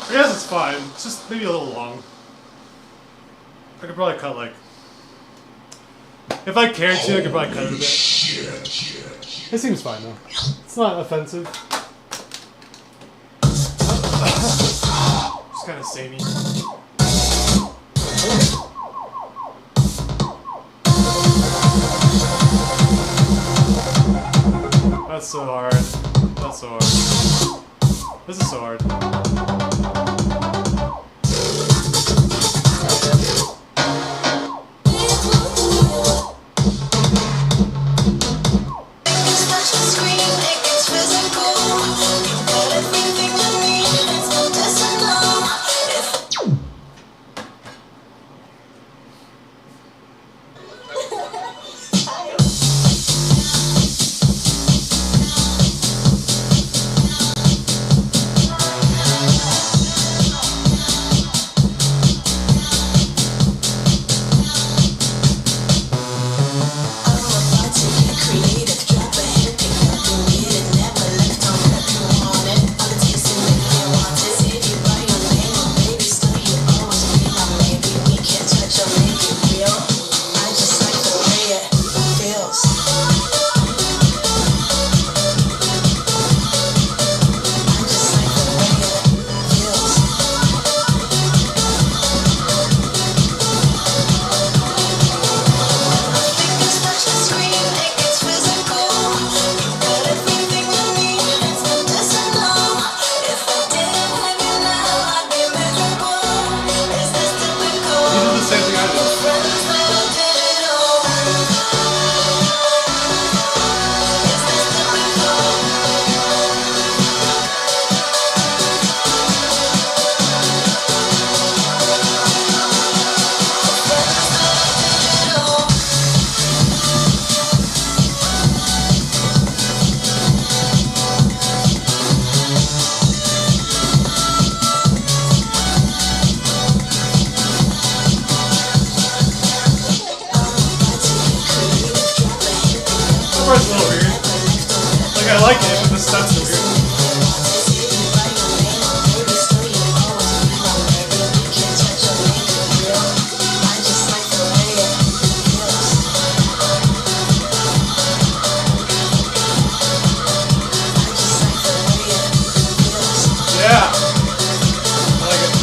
I guess it's fine. It's just maybe a little long. I could probably cut like... If I cared to, I could probably cut it a bit. It seems fine though. It's not offensive. Just kind of samey. That's so hard. That's so hard. This is so hard. sense to me. Yeah. I like it.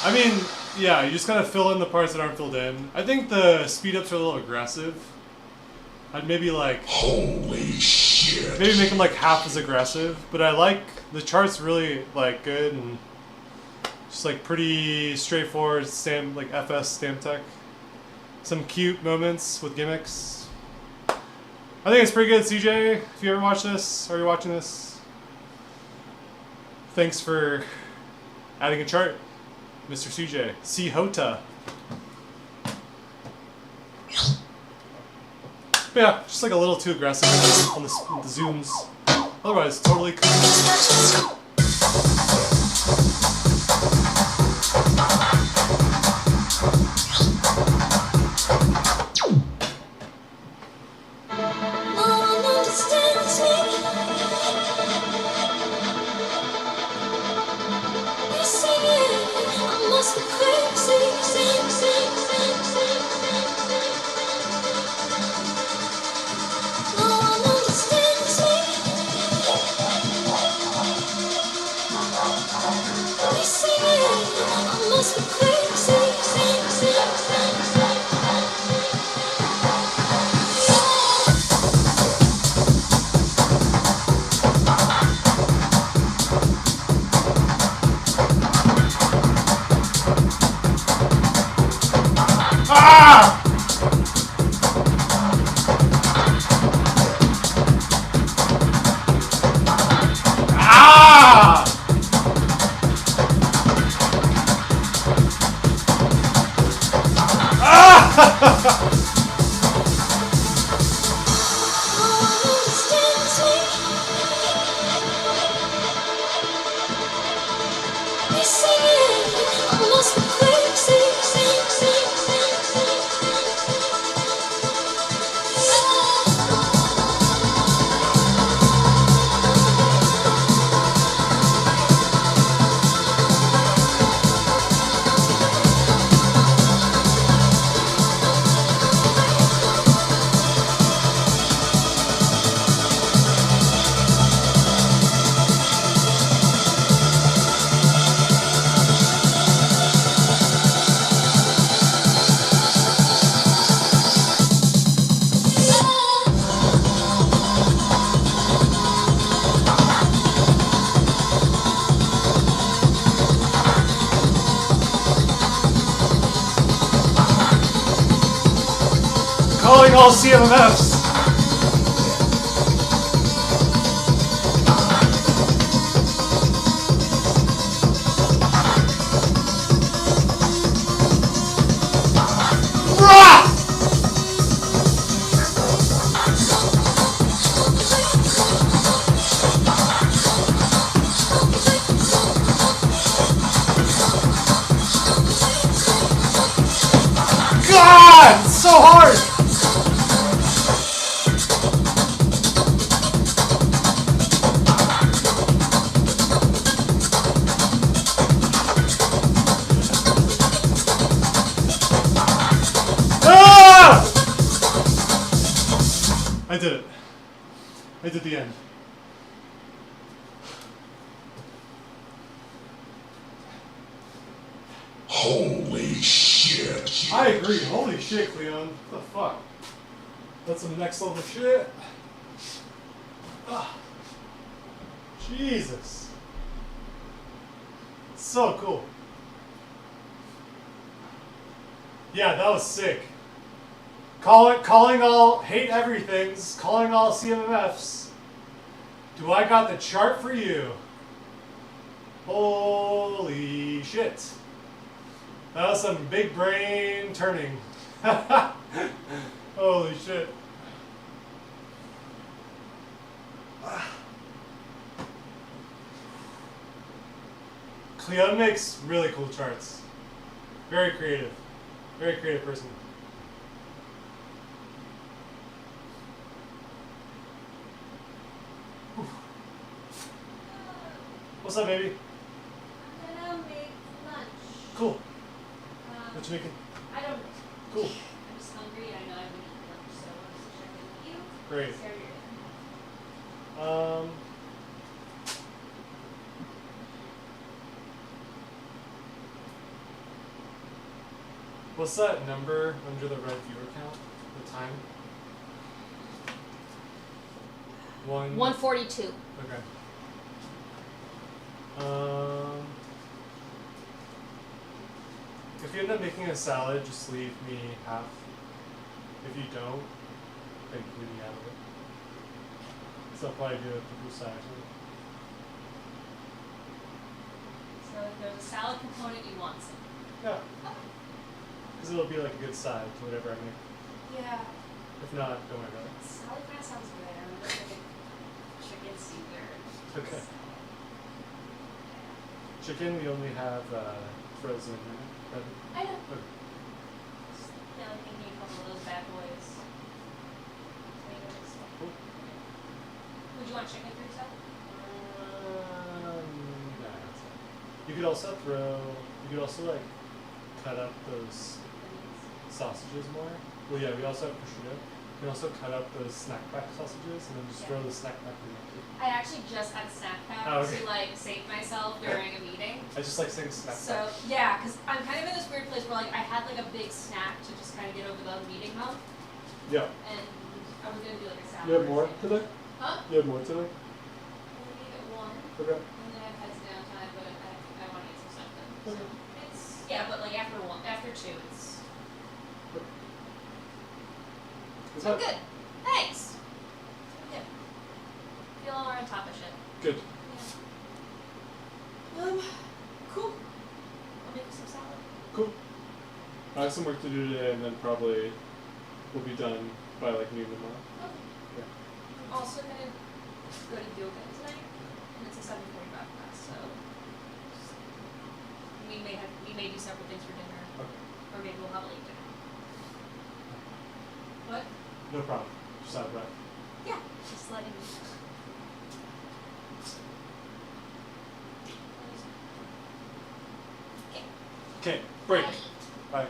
I mean, yeah, you just gotta fill in the parts that aren't filled in. I think the speed ups are a little aggressive. I'd maybe like Holy shit. maybe make them like half as aggressive, but I like the chart's really like good and just like pretty straightforward stamp like FS stamp tech. Some cute moments with gimmicks. I think it's pretty good, CJ. If you ever watch this, or you're watching this, thanks for adding a chart, Mr. CJ. C Hota. But yeah, just like a little too aggressive on the zooms. Otherwise, totally cool. Calling all CMMFs. God, it's so hard. I did it. I did the end. Holy shit. I agree. Holy shit, Cleon. What the fuck? That's some next level shit. Ah. Jesus. So cool. Yeah, that was sick. Calling all hate everythings, calling all CMMFs. Do I got the chart for you? Holy shit. That was some big brain turning. Holy shit. Cleon makes really cool charts. Very creative. Very creative person. What's up, baby? I'm gonna make lunch. Cool. What you making? I don't know. Cool. I'm just hungry. I know I haven't eaten lunch, so I wanted to check in with you. Great. See how you're doing. What's that number under the red viewer count? The time? 142. Okay. If you end up making a salad, just leave me half. If you don't, then leave me out of it. So I'll probably do it the blue side. So if there's a salad component, you want some. Yeah. Because it'll be like a good side to whatever I make. Yeah. If not, don't worry about it. Salad kind of sounds good. I remember like a chicken Caesar. Okay. Chicken, we only have frozen. Right? I know. Okay. Yeah, I think you need a couple of those bad boys. Tomatoes. Cool. Would you want chicken for yourself? Nah, that's fine. You could also like cut up those sausages more. Well, yeah, we also have prosciutto. You can also cut up those snack pack sausages and then just throw the snack pack in there. I actually just had a snack pack okay. to like save myself during a meeting. I just like saying snack So pack. yeah, because I'm kind of in this weird place where like I had like a big snack to just kind of get over the meeting hump, Yeah. and I was gonna do like a salad. You have more today? Huh? You have more today? I'm gonna get one, Okay. and then I have heads down time, but I want to get some stuff done. So Okay. it's but like after two, it's Is I'm that good. Thanks. I'm good. Feel more on top of shit. good? Yeah. Cool. I'll make some salad. Cool. I have some work to do today, and then probably we'll be done by like noon tomorrow. Okay. Yeah. I'm also gonna go to yoga tonight, and it's a 7:45 class, so we may do several things for dinner, Okay. or maybe we'll have a late dinner. What? No problem. Just out of breath. Yeah, just letting you know. Okay. Okay. Break. Bye. Bye.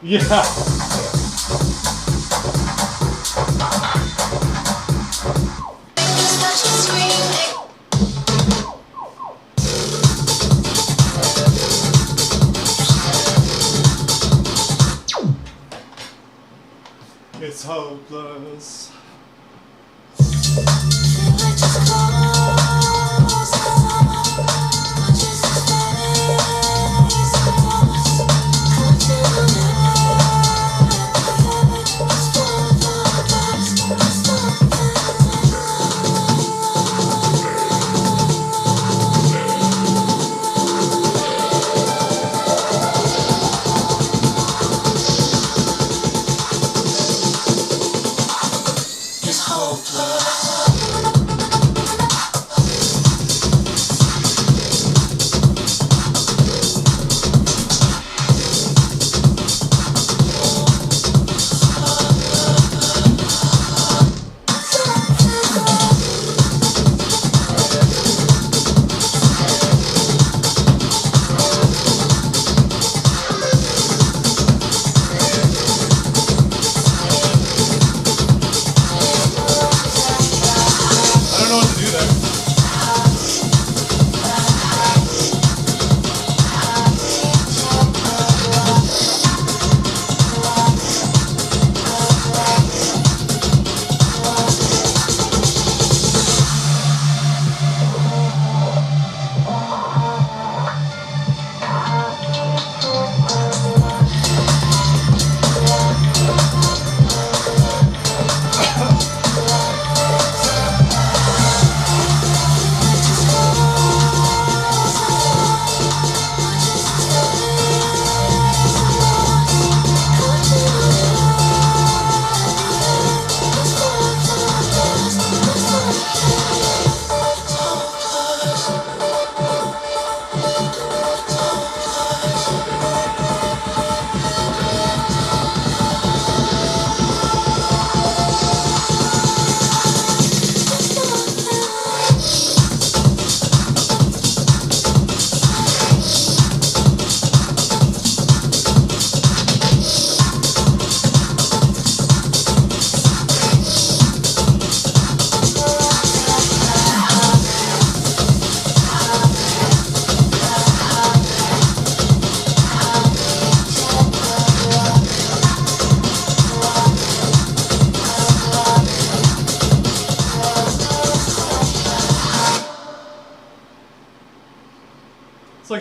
Yeah. It's hopeless.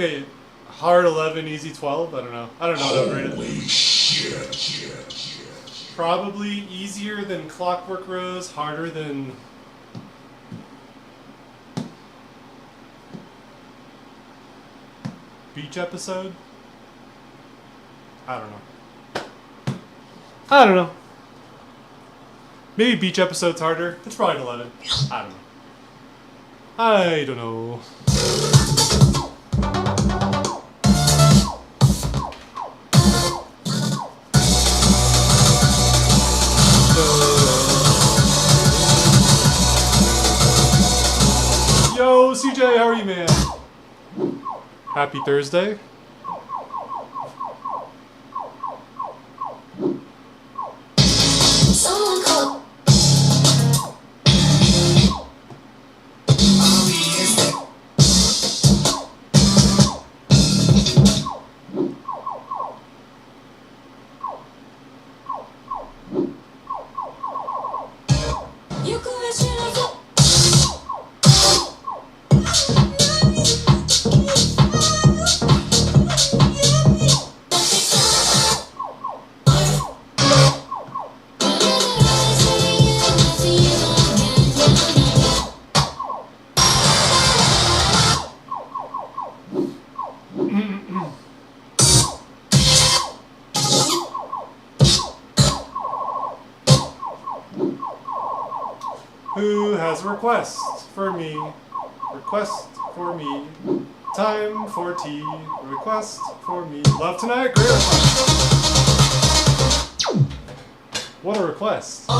a hard 11, easy 12. I don't know. I don't know what upgrade it. Holy shit. Probably easier than Clockwork Rose, harder than Beach Episode. I don't know. Maybe Beach Episode's harder. It's probably an 11. I don't know. Yo, CJ, how are you, man? Happy Thursday. Someone call. You can wish it on Who has a request for me? Request for me. Time for tea. Request for me. Love tonight? Great request. What a request.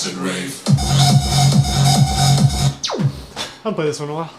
acid rave. I haven't played this one in a while.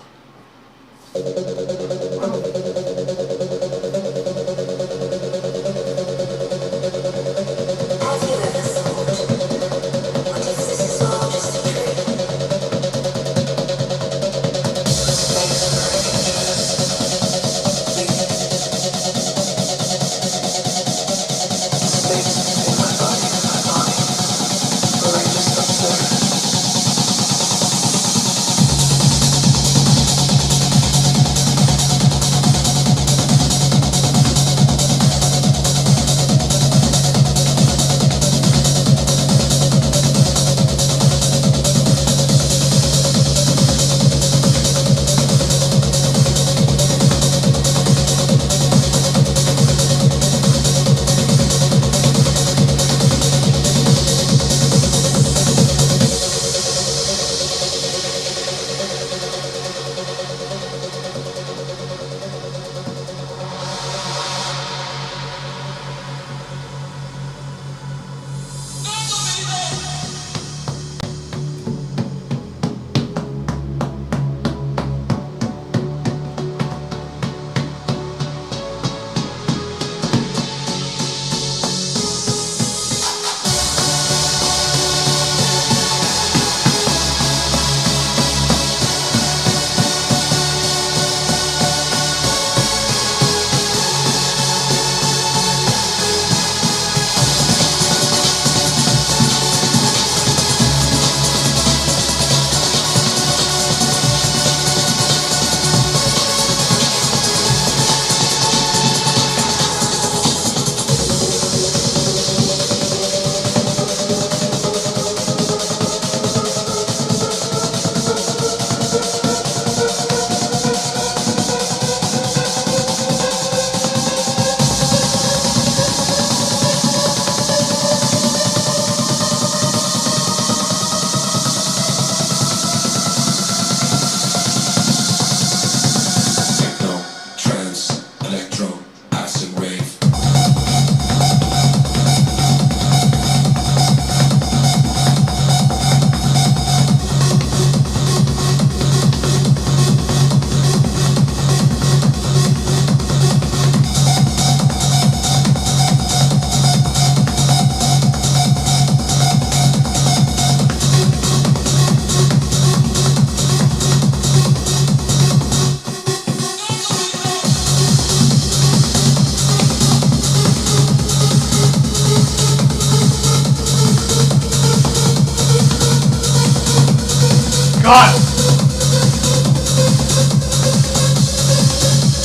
god!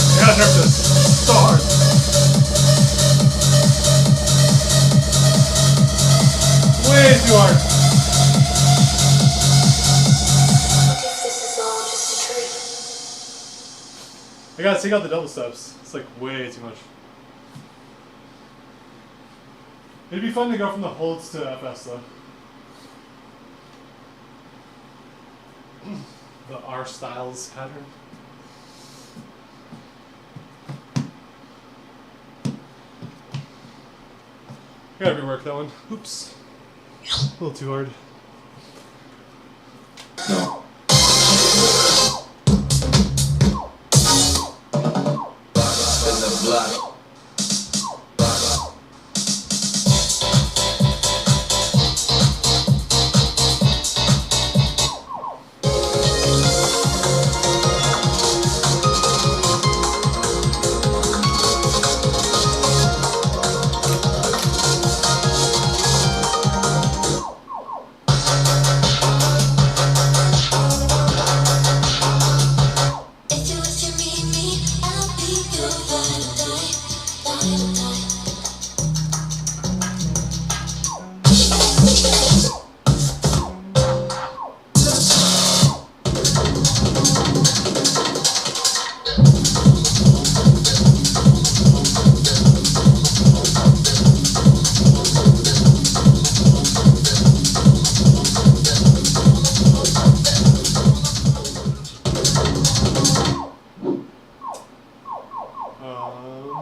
I gotta nerf this. So hard. Way too hard. I gotta take out the double steps. It's like way too much. It'd be fun to go from the holds to FS though. The R Styles pattern. Gotta rework that one. Oops. A little too hard. No. In the blood.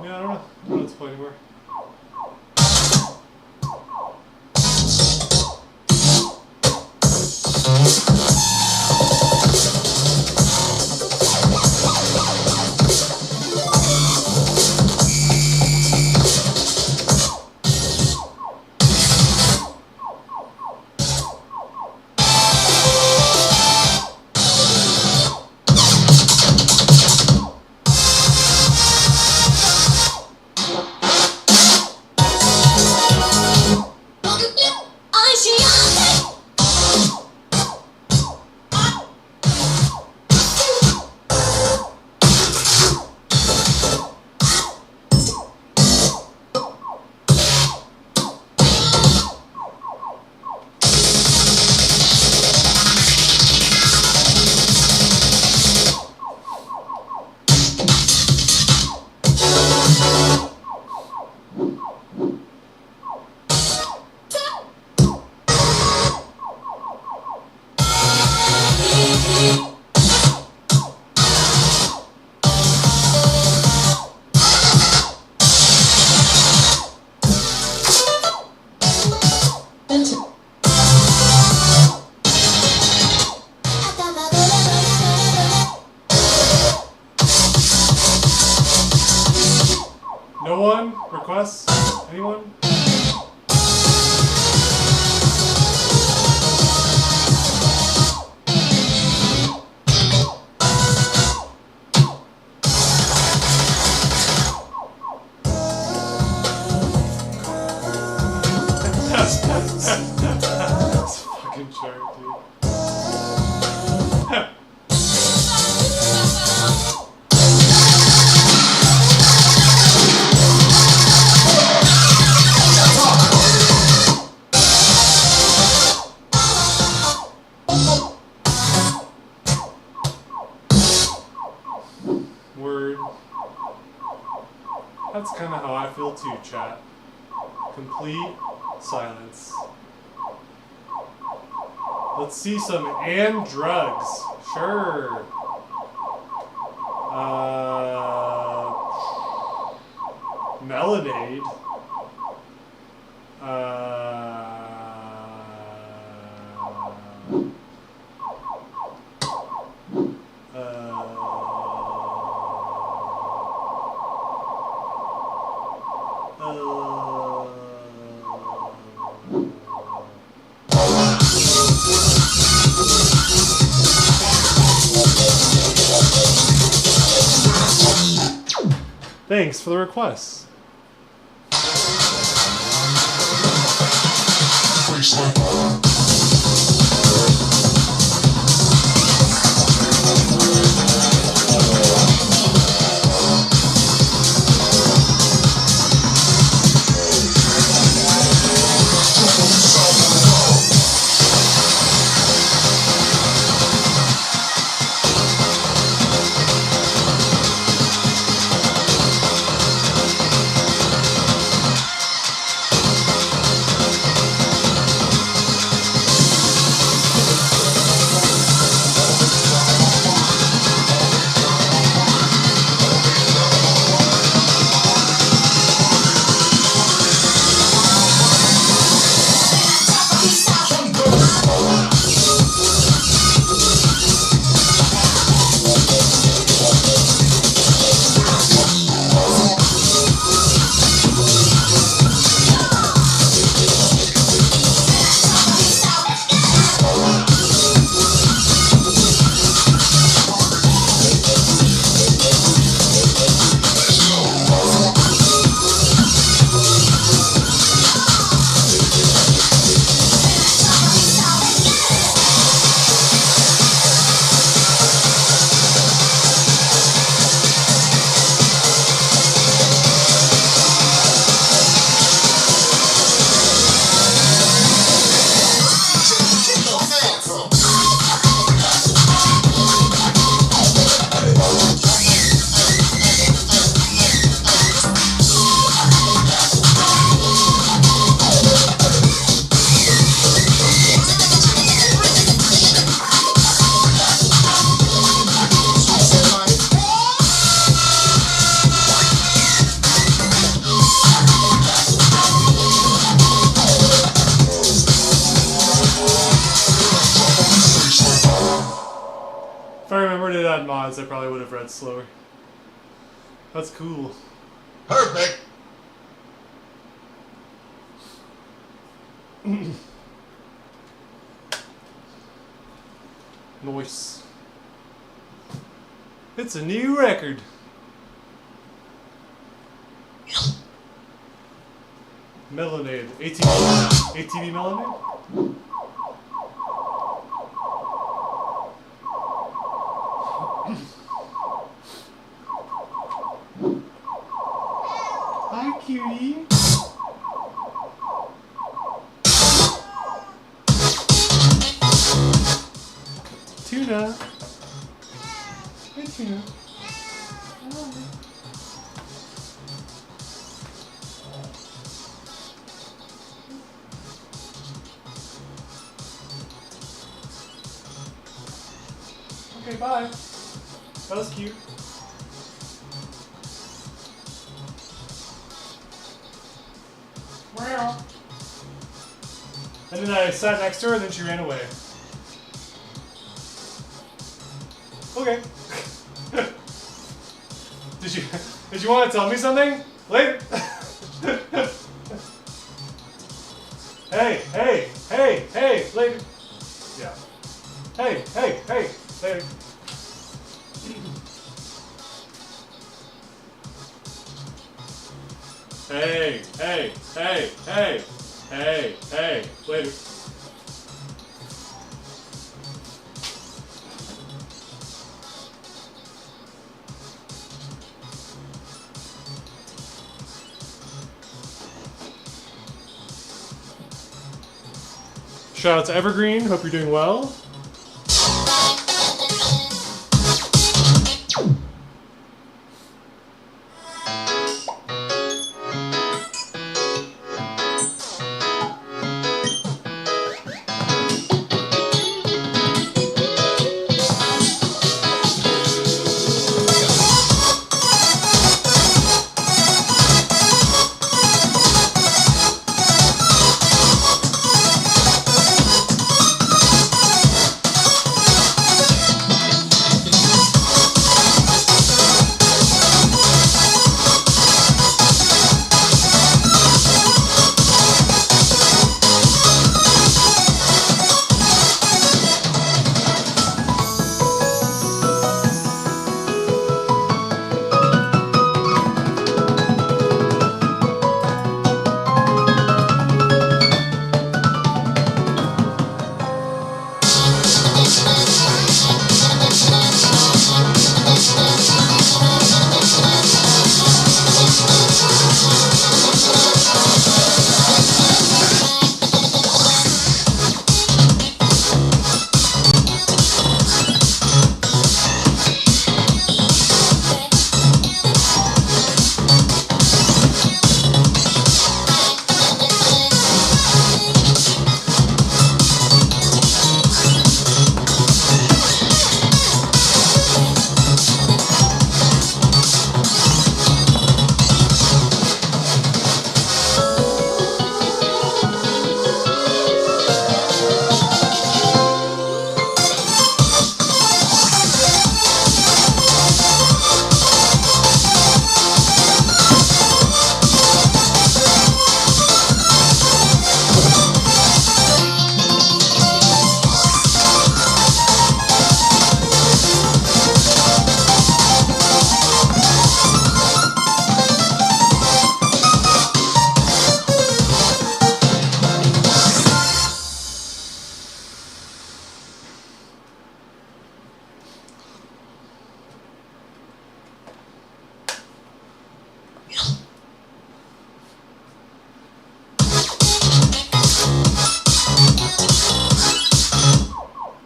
Yeah, I don't know. I don't know what to play anymore. No one? Requests? Anyone? That's fucking jerk, dude. Word. That's kind of how I feel too, chat. Complete silence. Let's see some and drugs. Sure. Melonade. Thanks for the request. word it on mods, I probably would have read slower. That's cool. Perfect. Nice. It's a new record. Melonade. ATV Melonade? Hi, cutie. Tuna. Hey, Tuna. Okay, bye. That was cute. Meow. And then I sat next to her, and then she ran away. Okay. Did you want to tell me something? Later. Hey, later. Yeah. Hey, later. Hey, later. Shout out to Evergreen. Hope you're doing well.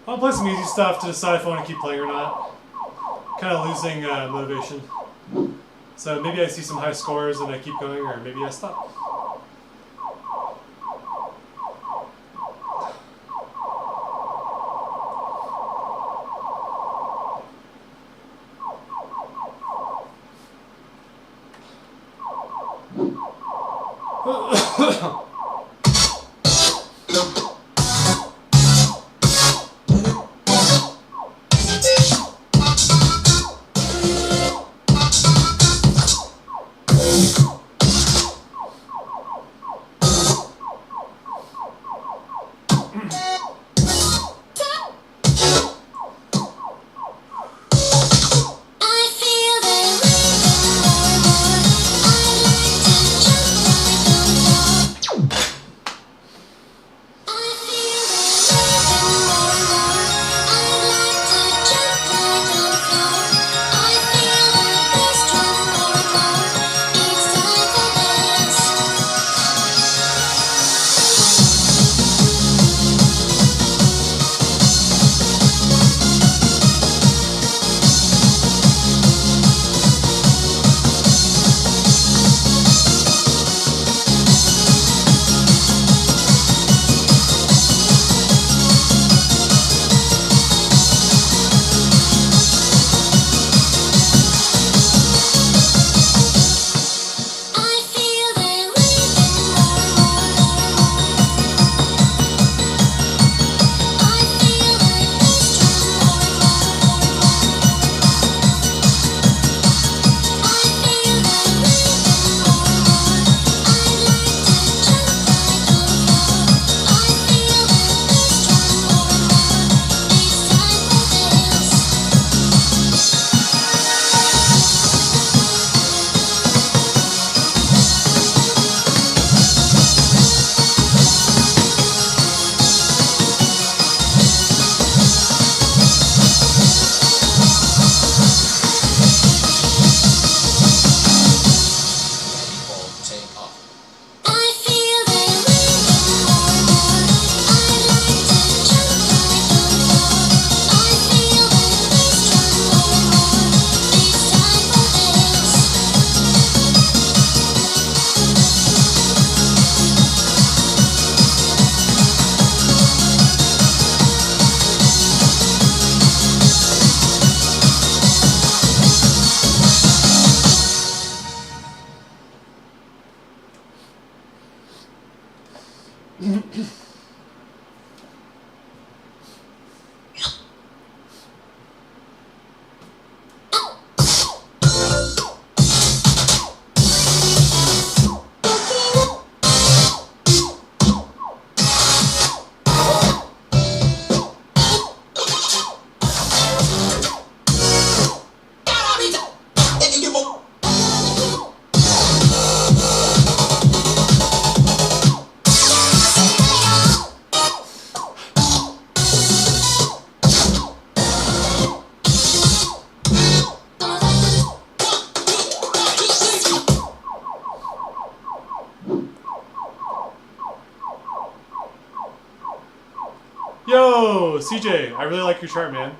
I'll play some easy stuff to decide if I want to keep playing or not. Kind of losing motivation. So maybe I see some high scores and I keep going, or maybe I stop. Yo, CJ, I really like your chart, man.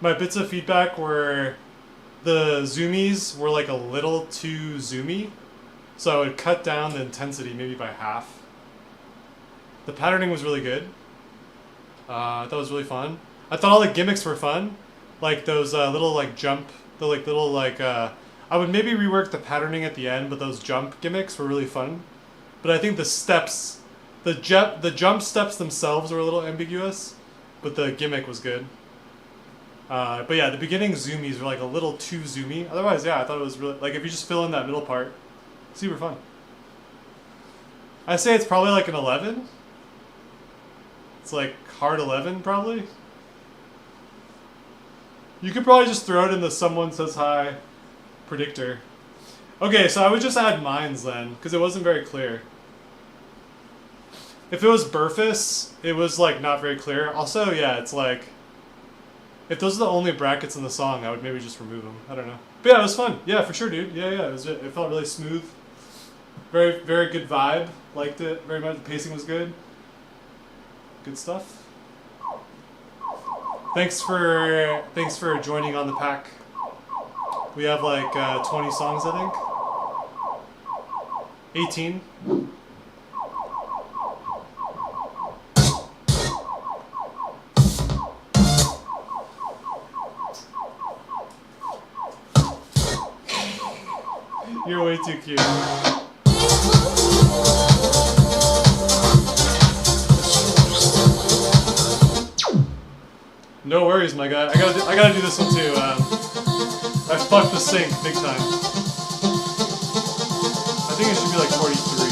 My bits of feedback were the zoomies were like a little too zoomy, so I would cut down the intensity maybe by half. The patterning was really good. I thought it was really fun. I thought all the gimmicks were fun, like those little like jump, the like little like. I would maybe rework the patterning at the end, but those jump gimmicks were really fun. But I think the steps, the jump steps themselves were a little ambiguous, but the gimmick was good. But yeah, the beginning zoomies were like a little too zoomy. Otherwise, yeah, I thought it was really like if you just fill in that middle part, super fun. I say it's probably like an 11. It's like hard 11 probably. You could probably just throw it in the someone says hi predictor. Okay, so I would just add mines then, because it wasn't very clear. If it was Burfus, it was like not very clear. Also, yeah, it's like if those are the only brackets in the song, I would maybe just remove them. I don't know. But yeah, it was fun. Yeah, for sure, dude. Yeah, it felt really smooth. Very, very good vibe. Liked it very much. The pacing was good. Good stuff. Thanks for joining on the pack. We have like 20 songs, I think. 18. You're way too cute. No worries, my guy. I gotta do this one too. I fucked the sync big time. I think it should be like 43.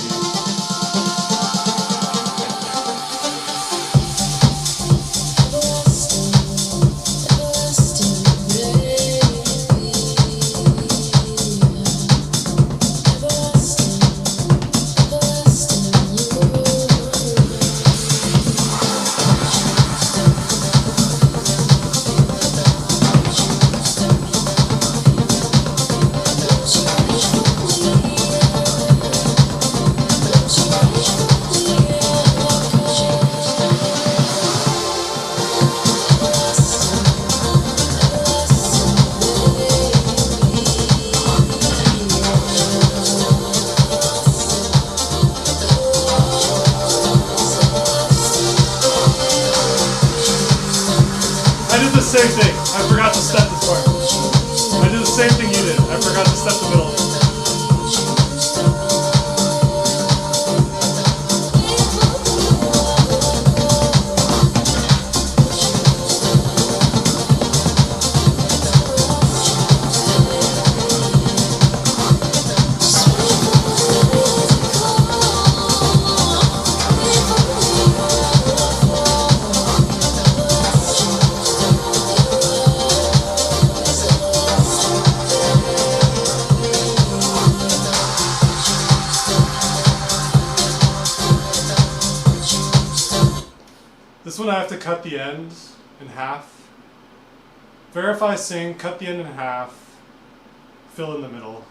Same thing. I forgot to step this part. I did the same thing you did. I forgot to step the middle. This one I have to cut the end in half. Verify sync, cut the end in half, fill in the middle.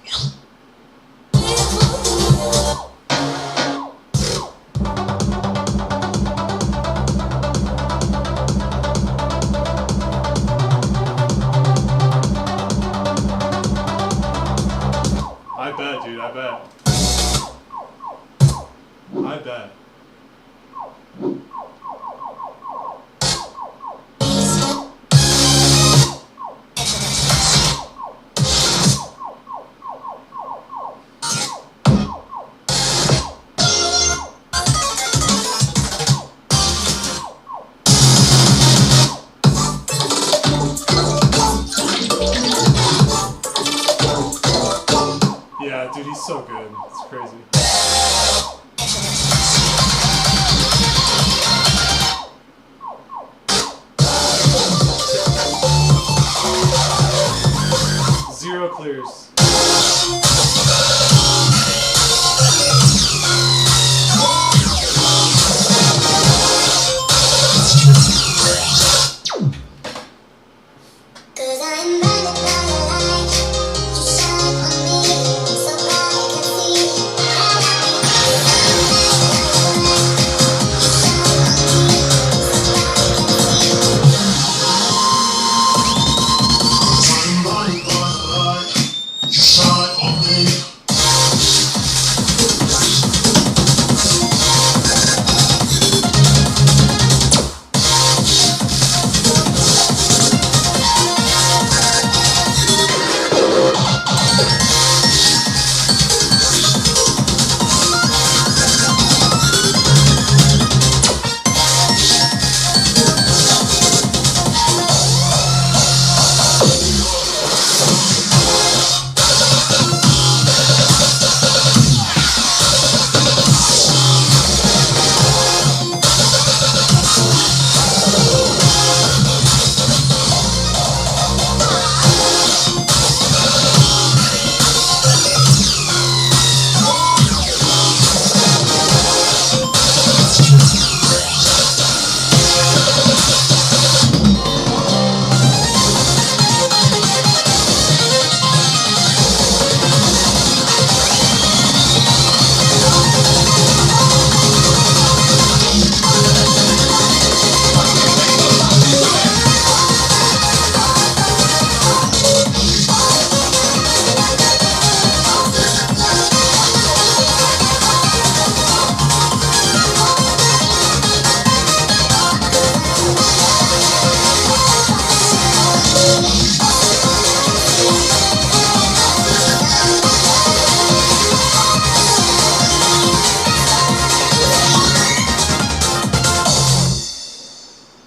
I bet, dude, I bet. I bet. Yeah, dude, he's so good. It's crazy. Zero clears.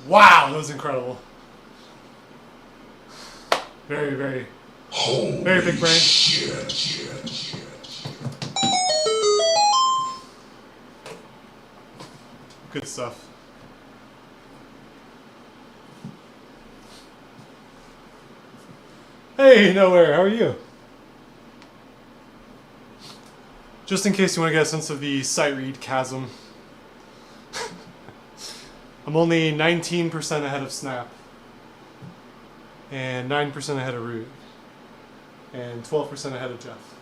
Wow, that was incredible. Very, very, very big brain. Good stuff. Hey, Nowhere, how are you? Just in case you want to get a sense of the sight read chasm, I'm only 19% ahead of Snap, and 9% ahead of Root, and 12% ahead of Jeff.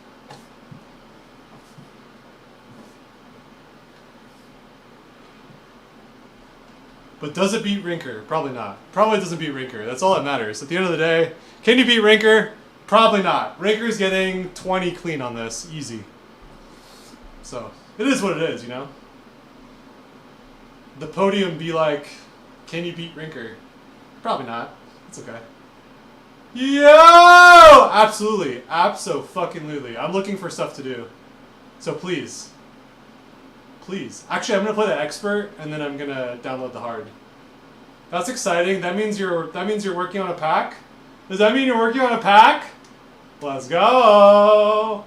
But does it beat Rinker? Probably not. Probably doesn't beat Rinker. That's all that matters. At the end of the day, can you beat Rinker? Probably not. Rinker's getting 20 clean on this. Easy. So, it is what it is, you know? The podium be like, can you beat Rinker? Probably not. It's okay. Yo! Absolutely. Abso-fucking-lutely. I'm looking for stuff to do. So please. Please. Actually, I'm going to play the expert, and then I'm going to download the hard. That's exciting. That means you're working on a pack? Does that mean you're working on a pack? Let's go!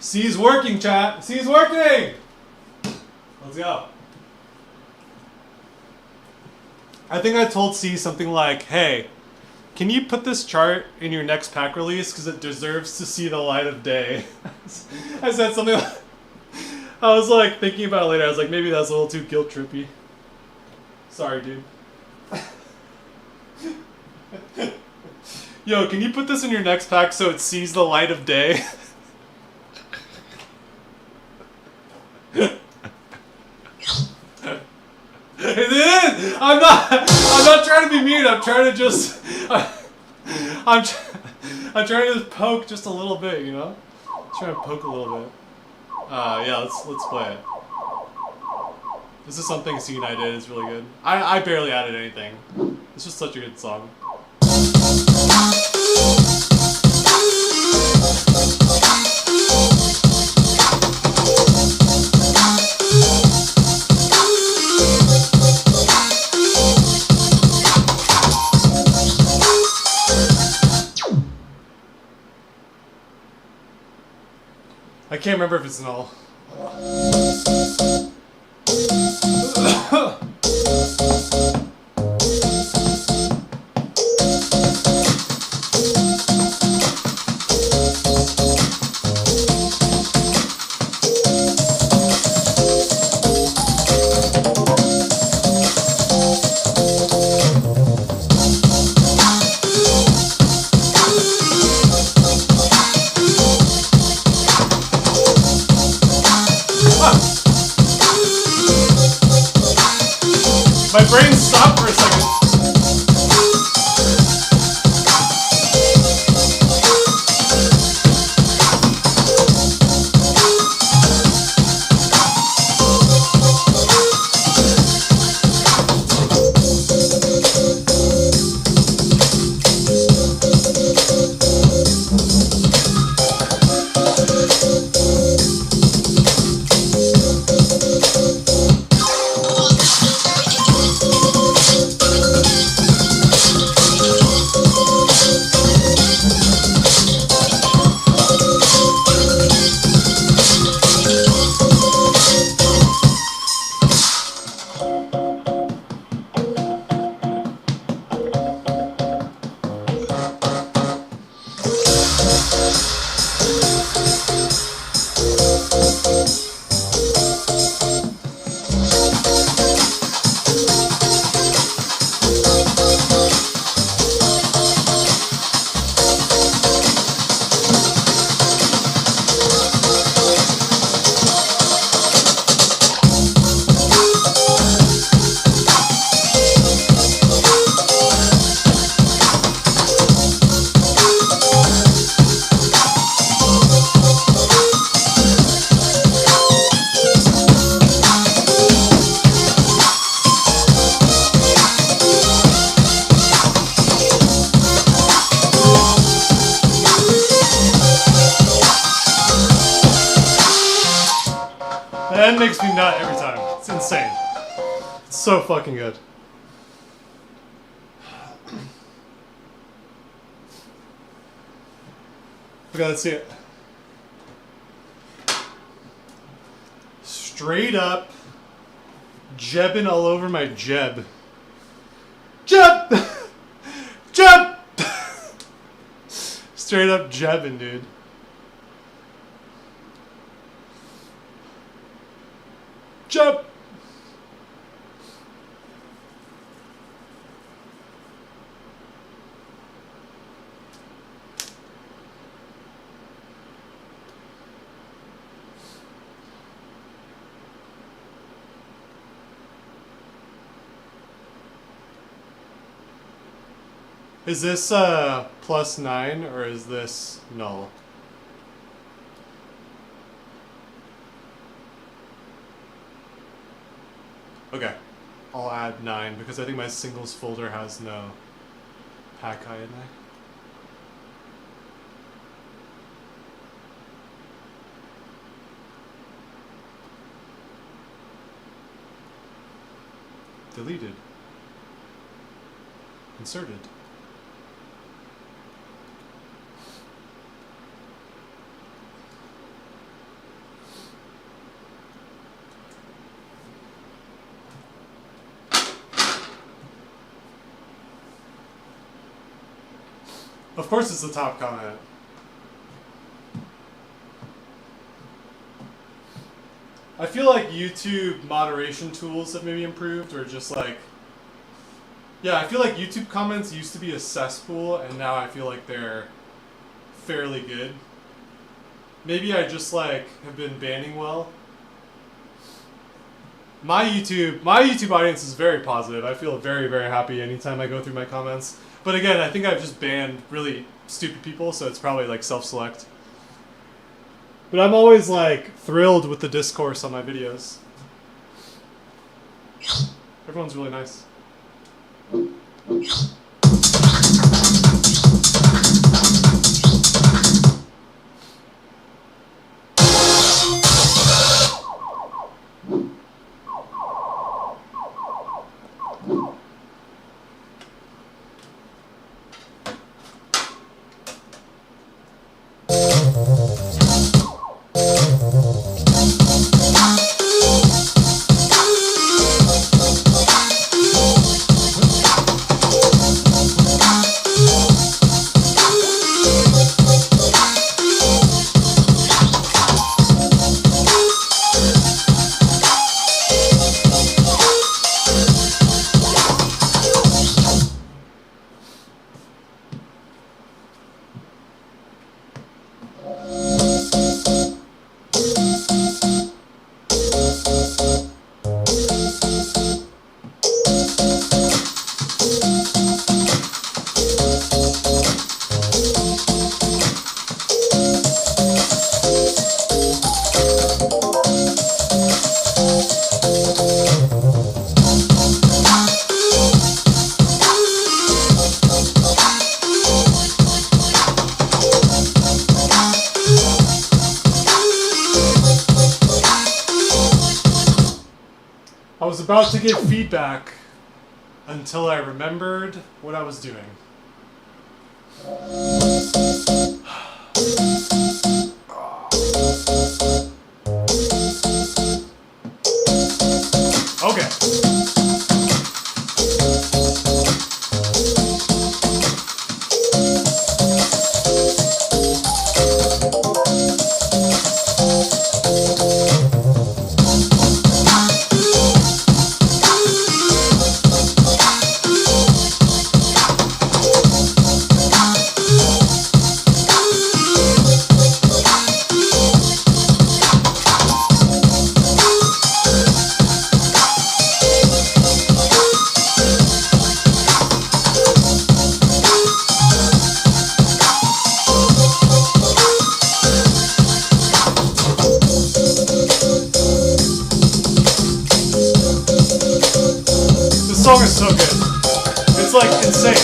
C's working, chat. C's working! Let's go. I think I told C something like, hey, can you put this chart in your next pack release because it deserves to see the light of day? I said something like, I was like thinking about it later. I was like, maybe that's a little too guilt trippy. Sorry, dude. Yo, can you put this in your next pack so it sees the light of day? It is! I'm not trying to be mean. I'm trying to just I'm trying to just poke just a little bit, you know? Trying to poke a little bit. Yeah, let's play it. This is something C and I did. It's really good. I barely added anything. It's just such a good song. I can't remember if it's an all. My brain stopped for a second. makes me nut every time. It's insane. It's so fucking good. Okay, let's see it. Straight up jebbing all over my jeb. Jeb! Jeb! Straight up jebbing, dude. Jeb! Is this +9 or is this null? Okay, I'll add 9 because I think my singles folder has no Hakai in there. Deleted. Inserted. Of course it's the top comment. I feel like YouTube moderation tools have maybe improved, or just like... Yeah, I feel like YouTube comments used to be a cesspool, and now I feel like they're fairly good. Maybe I just like have been banning well. My YouTube audience is very positive. I feel very, very happy anytime I go through my comments. But again, I think I've just banned really stupid people, so it's probably like self-select. But I'm always like thrilled with the discourse on my videos. Everyone's really nice. I was about to give feedback until I remembered what I was doing. Okay. This song is so good. It's like insane.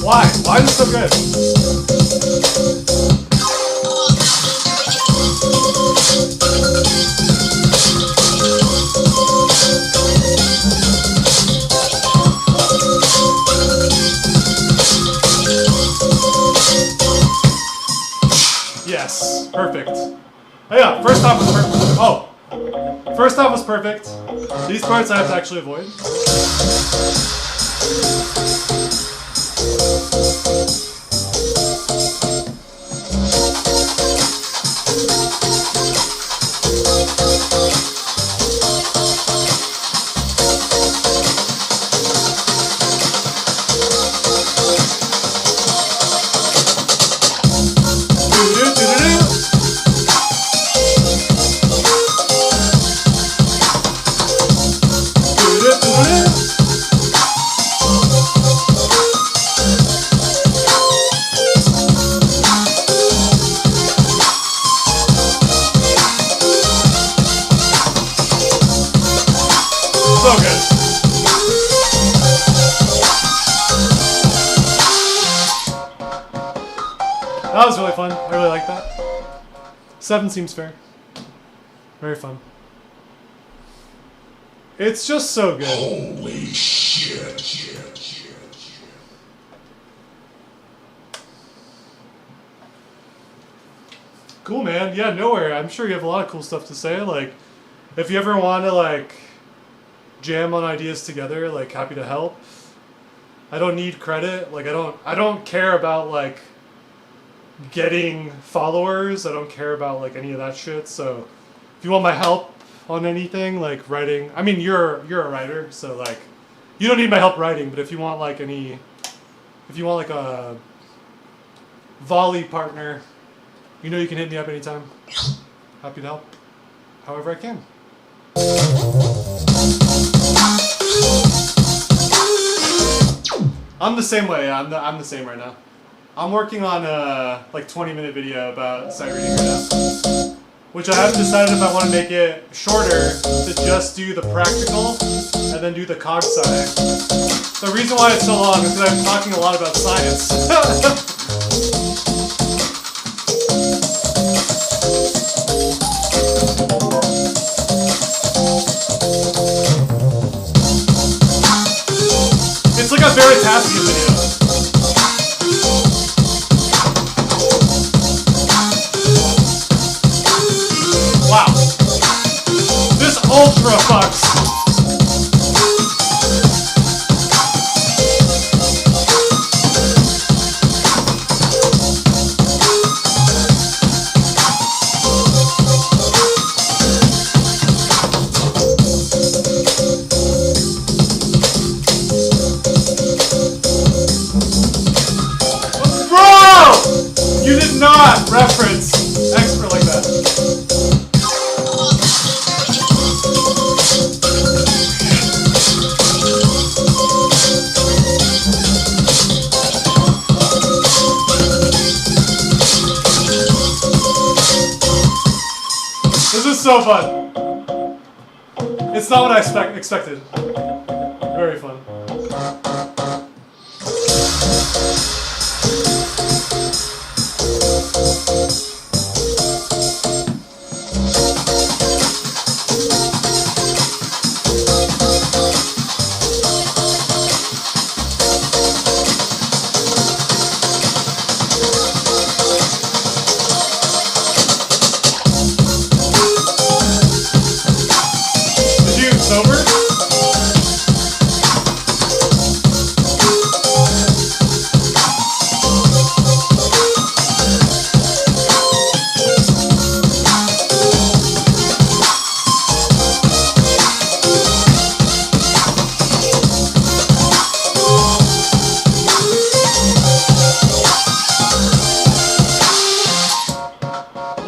Why? Why is it so good? Yes, perfect. Oh yeah, first off was perfect. Oh, first off was perfect. These parts I have to actually avoid. So good. That was really fun. I really like that. 7 seems fair. Very fun. It's just so good. Holy shit. Cool, man. Yeah, nowhere. I'm sure you have a lot of cool stuff to say. Like, if you ever want to, like, jam on ideas together, like, happy to help. I don't need credit. Like, I don't care about, like, getting followers. I don't care about, like, any of that shit. So, if you want my help on anything, like, writing, I mean, you're a writer, so, like, you don't need my help writing, but if you want, like, if you want, like, a volley partner, you know you can hit me up anytime. Happy to help however I can. I'm the same way. I'm the same right now. I'm working on a like 20-minute video about sight reading right now, which I haven't decided if I want to make it shorter to just do the practical and then do the cog side. The reason why it's so long is because I'm talking a lot about science. It's like a Veritasium video. Wow. This ultra fucks. You did not reference expert like that. This is so fun. It's not what I expected. Very fun.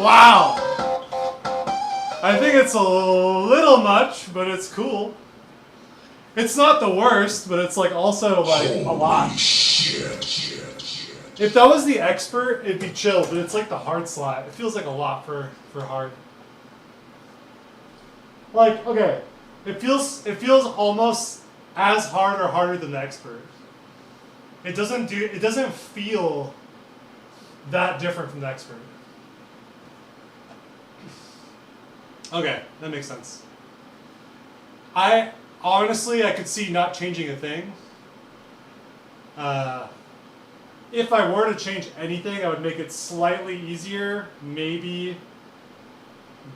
Wow! I think it's a little much, but it's cool. It's not the worst, but it's like also like a lot. If that was the expert, it'd be chill, but it's like the hard slot. It feels like a lot for hard. Like, okay, it feels almost as hard or harder than the expert. It doesn't feel that different from the expert. Okay, that makes sense. I honestly could see not changing a thing. if I were to change anything, I would make it slightly easier. Maybe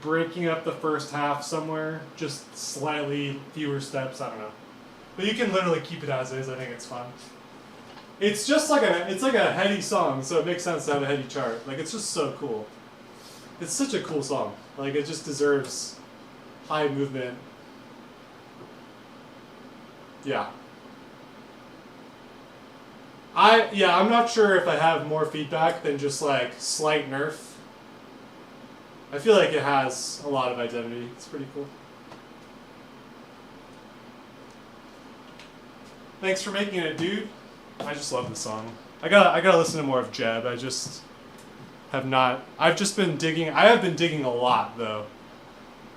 breaking up the first half somewhere, just slightly fewer steps. I don't know, but you can literally keep it as is. I think it's fun. It's just like a heady song, so it makes sense to have a heady chart. Like, it's just so cool. It's such a cool song. Like, it just deserves high movement. Yeah. I'm not sure if I have more feedback than just like slight nerf. I feel like it has a lot of identity. It's pretty cool. Thanks for making it, dude. I just love this song. I gotta listen to more of Jeb. I just have not. I've just been digging. I have been digging a lot though.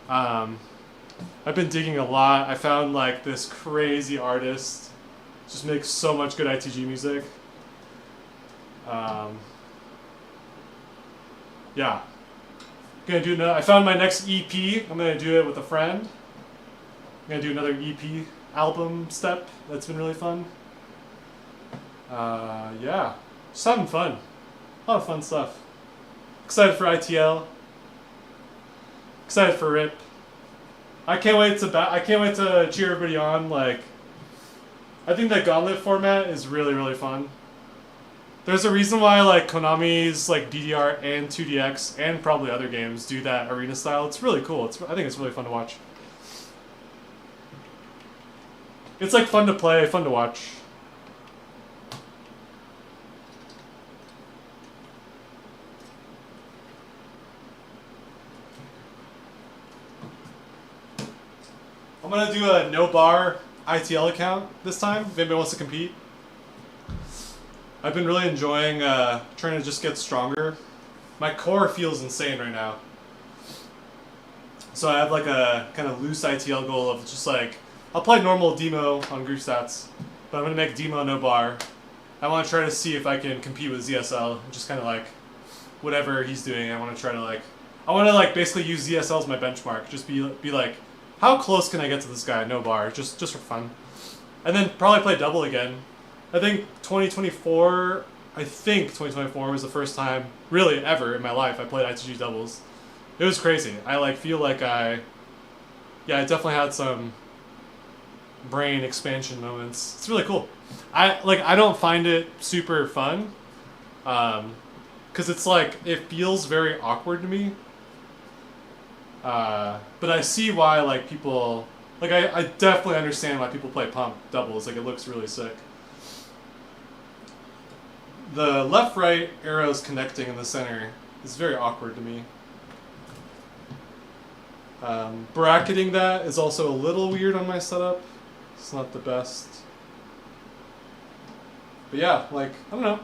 I've been digging a lot. I found like this crazy artist. Just makes so much good ITG music. Yeah. Gonna do another. I found my next EP. I'm gonna do it with a friend. I'm gonna do another EP album step. That's been really fun. Yeah, just having fun. A lot of fun stuff. Excited for ITL. Excited for RIP. I can't wait to cheer everybody on. Like, I think that gauntlet format is really, really fun. There's a reason why like Konami's like DDR and 2DX and probably other games do that arena style. It's really cool. I think it's really fun to watch. It's like fun to play, fun to watch. I'm gonna do a no bar ITL account this time, if anybody wants to compete. I've been really enjoying trying to just get stronger. My core feels insane right now. So I have like a kind of loose ITL goal of just like, I'll play normal demo on group stats, but I'm gonna make demo no bar. I wanna try to see if I can compete with ZSL, just kinda like, whatever he's doing, I wanna try to like, I wanna like basically use ZSL as my benchmark, just be like, how close can I get to this guy, no bar, just for fun. And then probably play double again. I think 2024 was the first time, really ever in my life, I played ITG doubles. It was crazy. I like feel like I definitely had some brain expansion moments. It's really cool. I don't find it super fun, because it's like, it feels very awkward to me. But I see why like people, like I definitely understand why people play pump doubles. Like, it looks really sick. The left-right arrows connecting in the center is very awkward to me. Bracketing that is also a little weird on my setup. It's not the best. But yeah, like, I don't know.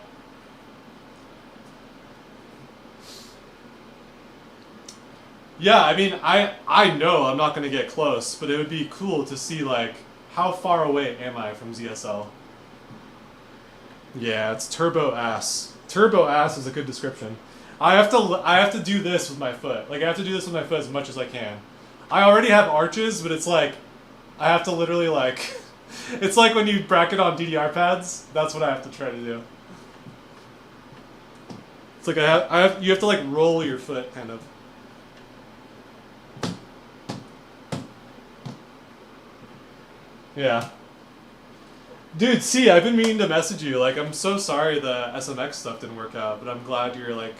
Yeah, I mean, I know I'm not going to get close, but it would be cool to see, like, how far away am I from ZSL? Yeah, it's turbo ass. Turbo ass is a good description. I have to do this with my foot. Like, I have to do this with my foot as much as I can. I already have arches, but it's like, I have to literally, like, it's like when you bracket on DDR pads, that's what I have to try to do. It's like you have to, like, roll your foot, kind of. Yeah. Dude, see, I've been meaning to message you. Like, I'm so sorry the SMX stuff didn't work out, but I'm glad you're, like,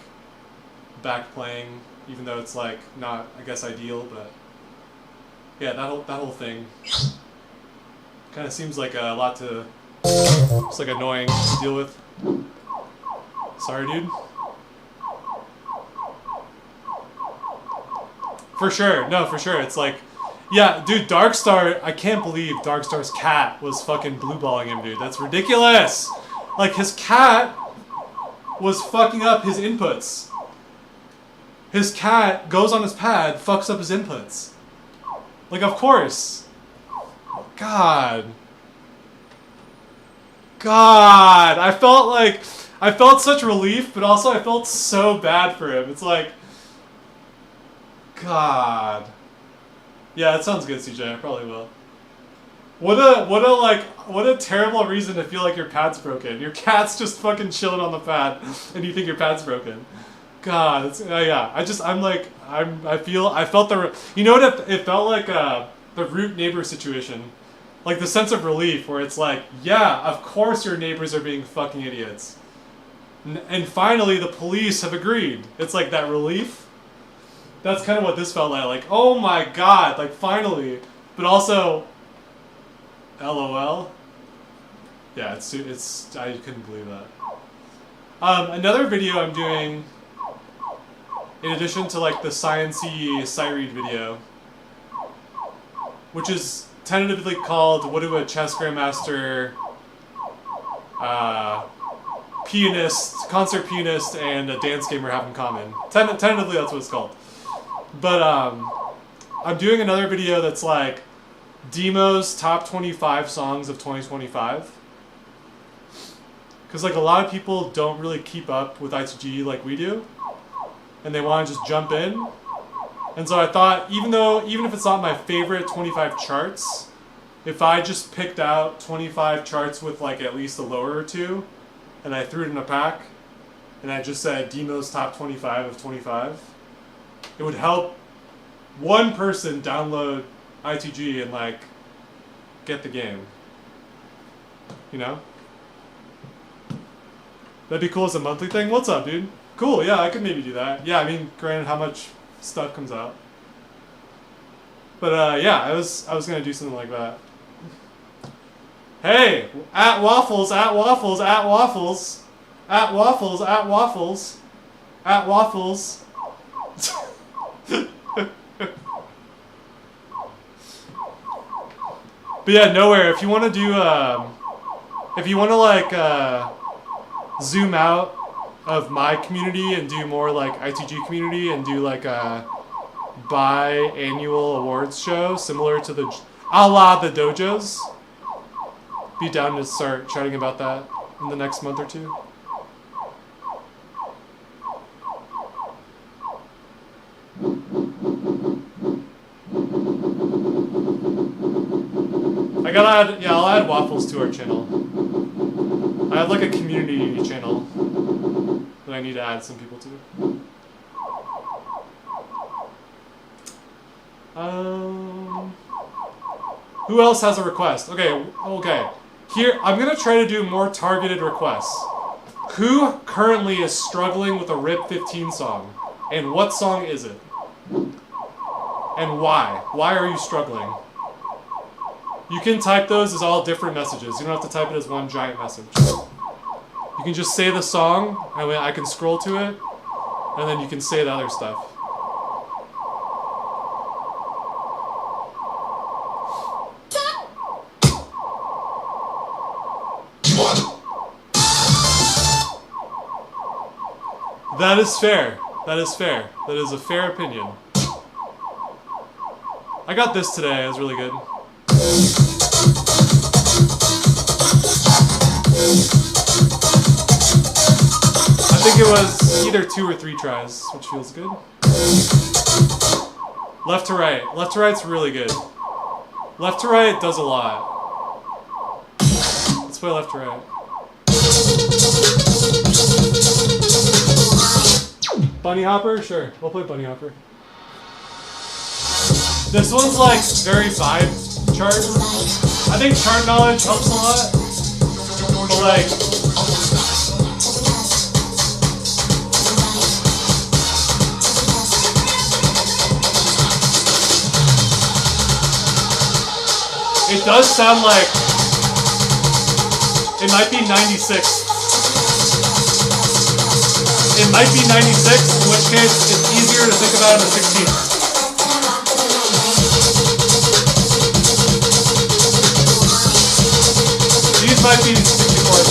back playing, even though it's, like, not, I guess, ideal, but... Yeah, that whole thing kind of seems like a lot to... It's, like, annoying to deal with. Sorry, dude. For sure. No, for sure. It's, like... Yeah, dude, Darkstar, I can't believe Darkstar's cat was fucking blue-balling him, dude. That's ridiculous! Like, his cat was fucking up his inputs. His cat goes on his pad, fucks up his inputs. Like, of course. God. God! I felt such relief, but also I felt so bad for him. It's like... God... Yeah, it sounds good, CJ. I probably will. What a terrible reason to feel like your pad's broken. Your cat's just fucking chilling on the pad, and you think your pad's broken. God, it's, yeah. I felt the, you know what? It felt like the root neighbor situation, like the sense of relief where it's like, yeah, of course your neighbors are being fucking idiots, and finally the police have agreed. It's like that relief. That's kind of what this felt like. Like, oh my god, like finally, but also. LOL. Yeah, it's I couldn't believe that. Another video I'm doing, in addition to like the sciencey sight read video, which is tentatively called "What do a chess grandmaster, pianist, concert pianist, and a dance gamer have in common?" Tentatively, that's what it's called. But I'm doing another video that's like Dimo's top 25 songs of 2025. Because like a lot of people don't really keep up with ITG like we do, and they want to just jump in. And so I thought, even if it's not my favorite 25 charts, if I just picked out 25 charts with like at least a lower or two, and I threw it in a pack, and I just said Dimo's top 25 of 25, it would help one person download ITG and like get the game, you know? That'd be cool as a monthly thing. What's up, dude? Cool, yeah, I could maybe do that. Yeah, I mean, granted, how much stuff comes out. But yeah, I was gonna do something like that. Hey, at waffles, at waffles, at waffles, at waffles, at waffles, at waffles. But yeah, nowhere. If you want to do, if you want to like zoom out of my community and do more like ITG community and do like a biannual awards show similar to the a la the dojos, be down to start chatting about that in the next month or two. I'll add waffles to our channel. I have like a community channel that I need to add some people to. Who else has a request? Okay. Here, I'm gonna try to do more targeted requests. Who currently is struggling with a RIP 15 song? And what song is it? And why? Why are you struggling? You can type those as all different messages. You don't have to type it as one giant message. You can just say the song, and I can scroll to it, and then you can say the other stuff. That is fair. That is fair. That is a fair opinion. I got this today. It was really good. I think it was either 2 or 3 tries, which feels good. Left to right. Left to right's really good. Left to right does a lot. Let's play left to right. Bunny Hopper? Sure. We'll play Bunny Hopper. This one's like very vibe chart. I think chart knowledge helps a lot. But like, it does sound like it might be 96. It might be 96, in which case it's easier to think about it as 16. These might be 64.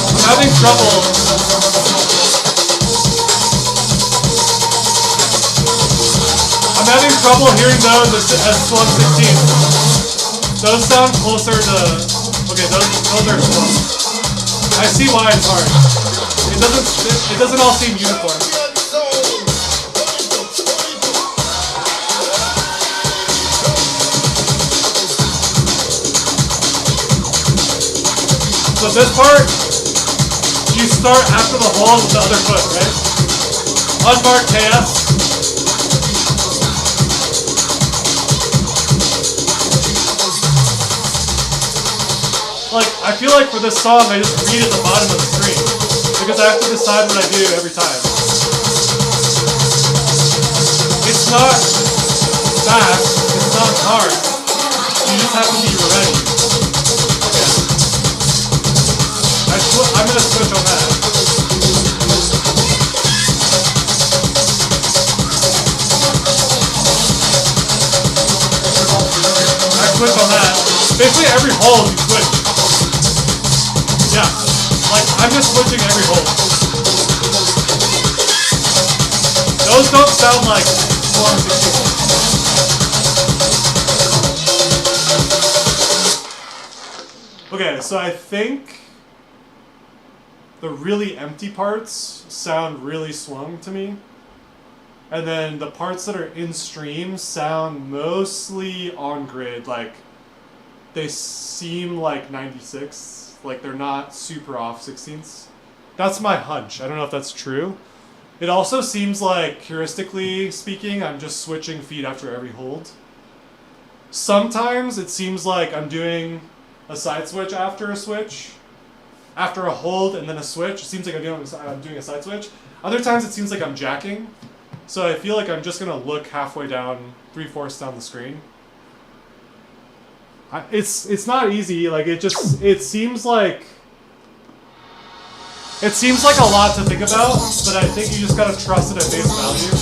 I'm having trouble. I'm having trouble hearing those as 12-16. Those sound closer to... Okay, those are slow. I see why it's hard. It doesn't all seem uniform. So this part, you start after the hold with the other foot, right? Unmarked KS. Like, I feel like for this song, I just read at the bottom of the screen. Because I have to decide what I do every time. It's not fast, it's not hard. You just have to be ready. Okay. I'm gonna switch on that. I switch on that. Basically every hold you switch. Yeah. Like, I'm just switching every hold. Those don't sound like long 16. Okay, so I think the really empty parts sound really swung to me. And then the parts that are in stream sound mostly on grid, like they seem like 96, like they're not super off 16ths. That's my hunch. I don't know if that's true. It also seems like, heuristically speaking, I'm just switching feet after every hold. Sometimes it seems like I'm doing a side switch after a switch, after a hold and then a switch. It seems like I'm doing a side switch. Other times it seems like I'm jacking. So I feel like I'm just gonna look halfway down, 3/4 down the screen. It's not easy. Like it seems like a lot to think about, but I think you just gotta trust it at face value.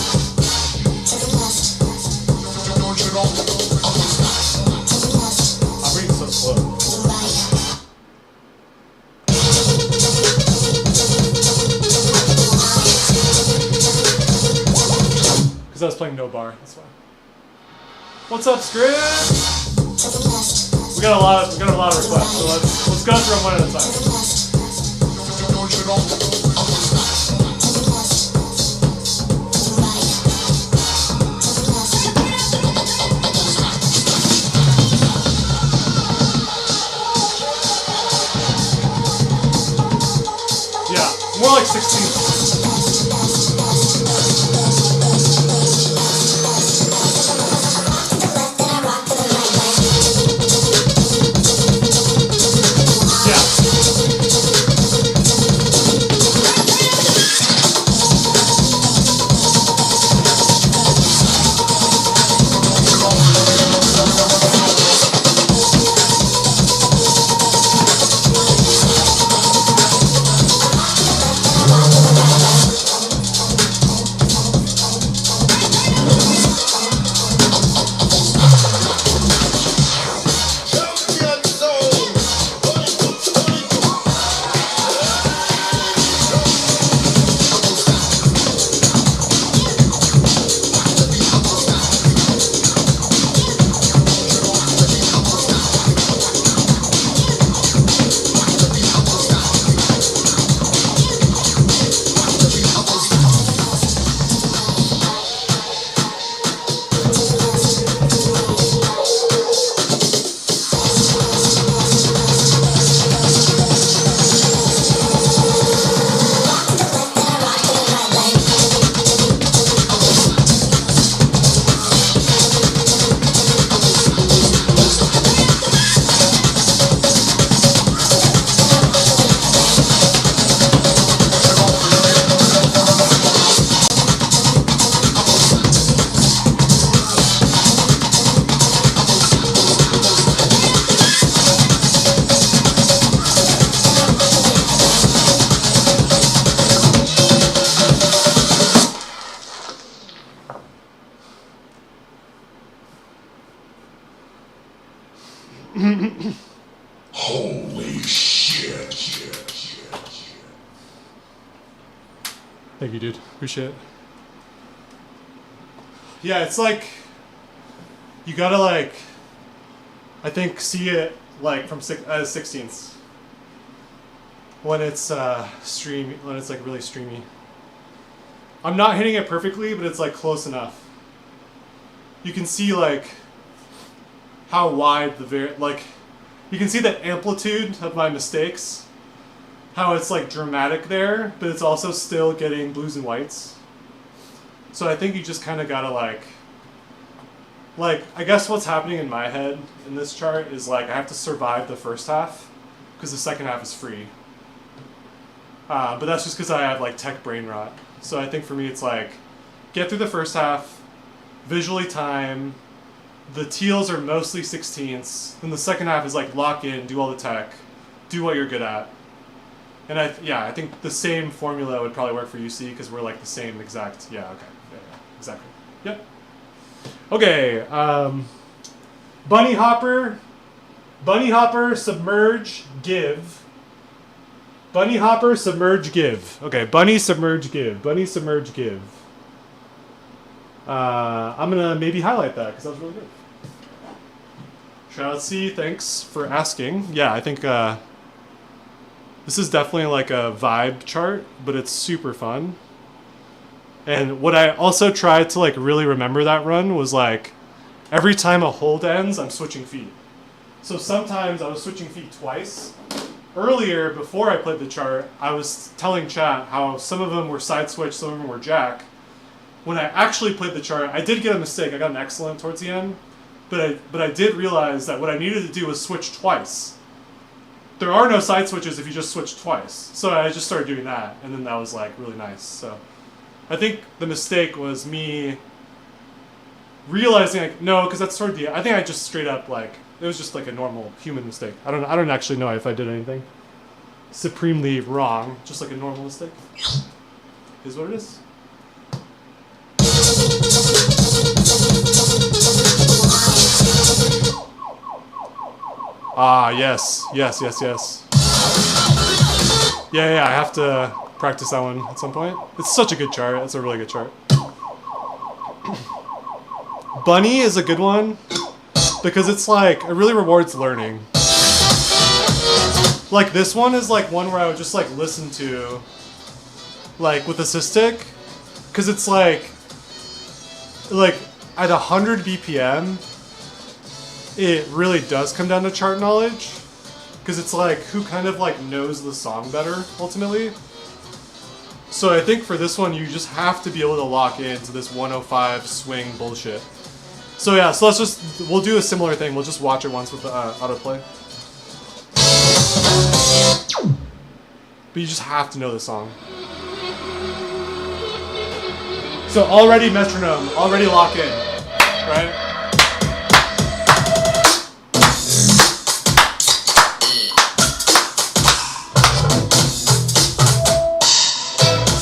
I'm reading so slow. Because I was playing no bar. That's why. What's up, Script? We got a lot of requests, so let's go through them one at a time. Yeah, more like 16. Holy shit. Thank you, dude. Appreciate it. Yeah, it's like you gotta like, I think see it like from 16ths when it's when it's like really streamy. I'm not hitting it perfectly, but it's like close enough. You can see like how wide the you can see the amplitude of my mistakes how it's like dramatic there, but it's also still getting blues and whites. So I think you just kind of gotta like I guess what's happening in my head in this chart is like I have to survive the first half because the second half is free. But that's just because I have like tech brain rot. So I think for me it's like get through the first half, visually time. The teals are mostly 16ths. Then the second half is like lock in, do all the tech, do what you're good at. And I think the same formula would probably work for UC because we're like the same exact. Yeah, okay, yeah, exactly. Yep. Okay. Bunny hopper, submerge, give. Bunny hopper, submerge, give. Okay, bunny, submerge, give. Bunny, submerge, give. I'm gonna maybe highlight that because that was really good. Shout out C, thanks for asking. Yeah, I think this is definitely like a vibe chart, but it's super fun. And what I also tried to like really remember that run was like every time a hold ends, I'm switching feet. So sometimes I was switching feet twice. Earlier, before I played the chart, I was telling chat how some of them were side switch, some of them were jack. When I actually played the chart, I did get a mistake. I got an excellent towards the end, but I did realize that what I needed to do was switch twice. There are no side switches if you just switch twice. So I just started doing that, and then that was like really nice. So I think the mistake was me realizing like no, because that's sort of the. I think I just straight up like it was just like a normal human mistake. I don't actually know if I did anything supremely wrong. Just like a normal mistake. Is what it is. Ah, yes. Yeah, I have to practice that one at some point. It's such a good chart. It's a really good chart. Bunny is a good one because it's like, it really rewards learning. Like this one is like one where I would just like listen to like with Assistic because it's like at 100 BPM, it really does come down to chart knowledge because it's like who kind of like knows the song better ultimately. So I think for this one you just have to be able to lock into this 105 swing bullshit. So yeah, so we'll do a similar thing. We'll just watch it once with the autoplay. But you just have to know the song. So already metronome, already lock in, right?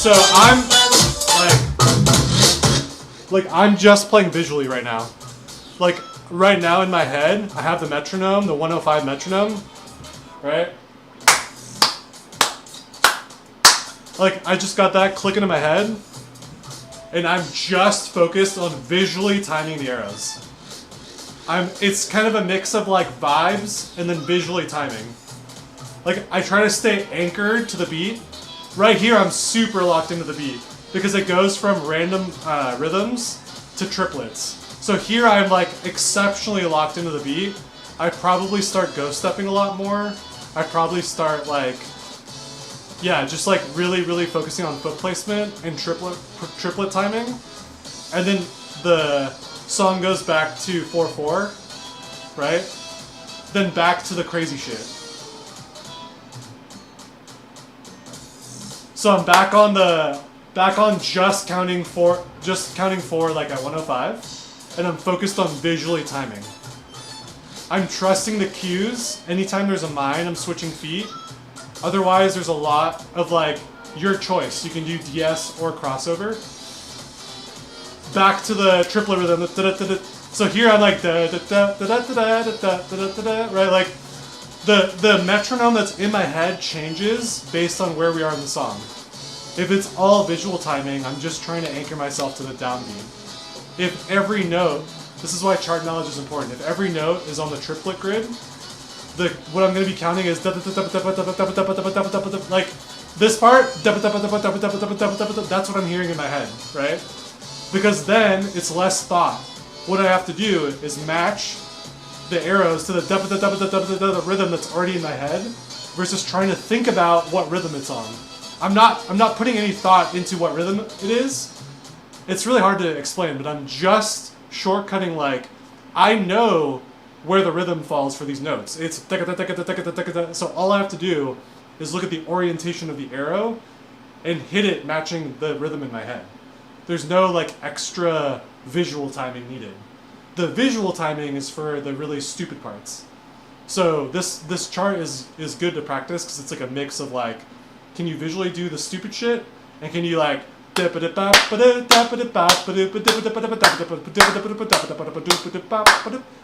So I'm I'm just playing visually right now. Like right now in my head, I have the metronome, the 105 metronome, right? Like I just got that clicking in my head, and I'm just focused on visually timing the arrows. It's kind of a mix of like vibes and then visually timing. Like I try to stay anchored to the beat. Right here, I'm super locked into the beat because it goes from random rhythms to triplets. So here, I'm like exceptionally locked into the beat. I probably start ghost stepping a lot more. I probably start like, yeah, just like really, really focusing on foot placement and triplet timing. And then the song goes back to 4/4, right? Then back to the crazy shit. So I'm back on just counting four like at 105, and I'm focused on visually timing. I'm trusting the cues. Anytime there's a mine, I'm switching feet. Otherwise, there's a lot of like your choice. You can do DS or crossover. Back to the triplet rhythm. So here I'm like right, like the metronome that's in my head changes based on where we are in the song. If it's all visual timing, I'm just trying to anchor myself to the downbeat. If every note, this is why chart knowledge is important. If every note is on the triplet grid, what I'm going to be counting is like this part, that's what I'm hearing in my head, right? Because then it's less thought. What I have to do is match the arrows to the rhythm that's already in my head, versus trying to think about what rhythm it's on. I'm not putting any thought into what rhythm it is. It's really hard to explain, but I'm just shortcutting, like, I know where the rhythm falls for these notes. It's so all I have to do is look at the orientation of the arrow and hit it matching the rhythm in my head. There's no like extra visual timing needed. The visual timing is for the really stupid parts. So this chart is good to practice because it's like a mix of like, can you visually do the stupid shit, and can you like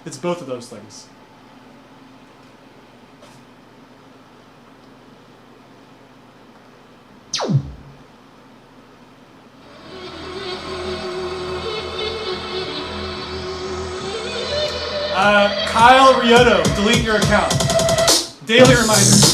it's both of those things. Kyle Riotto, delete your account. Daily reminder.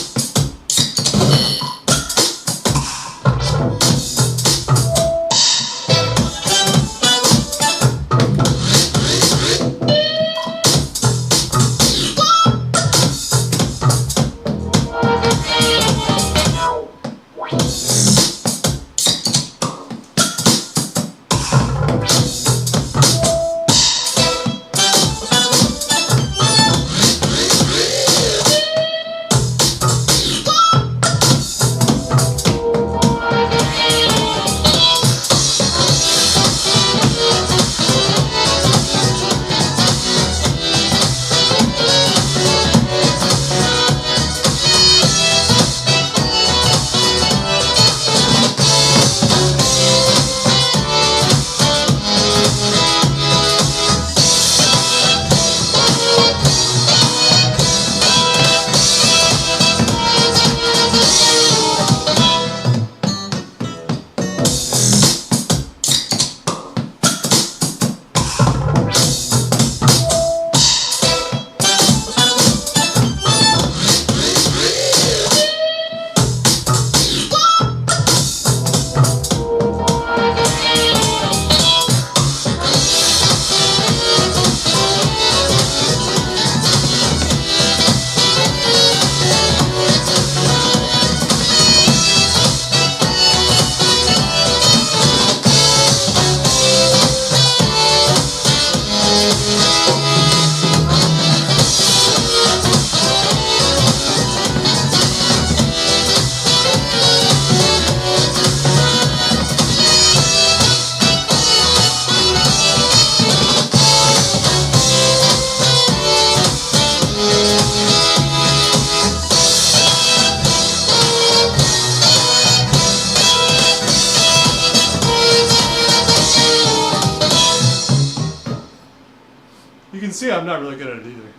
See, I'm not really good at it either.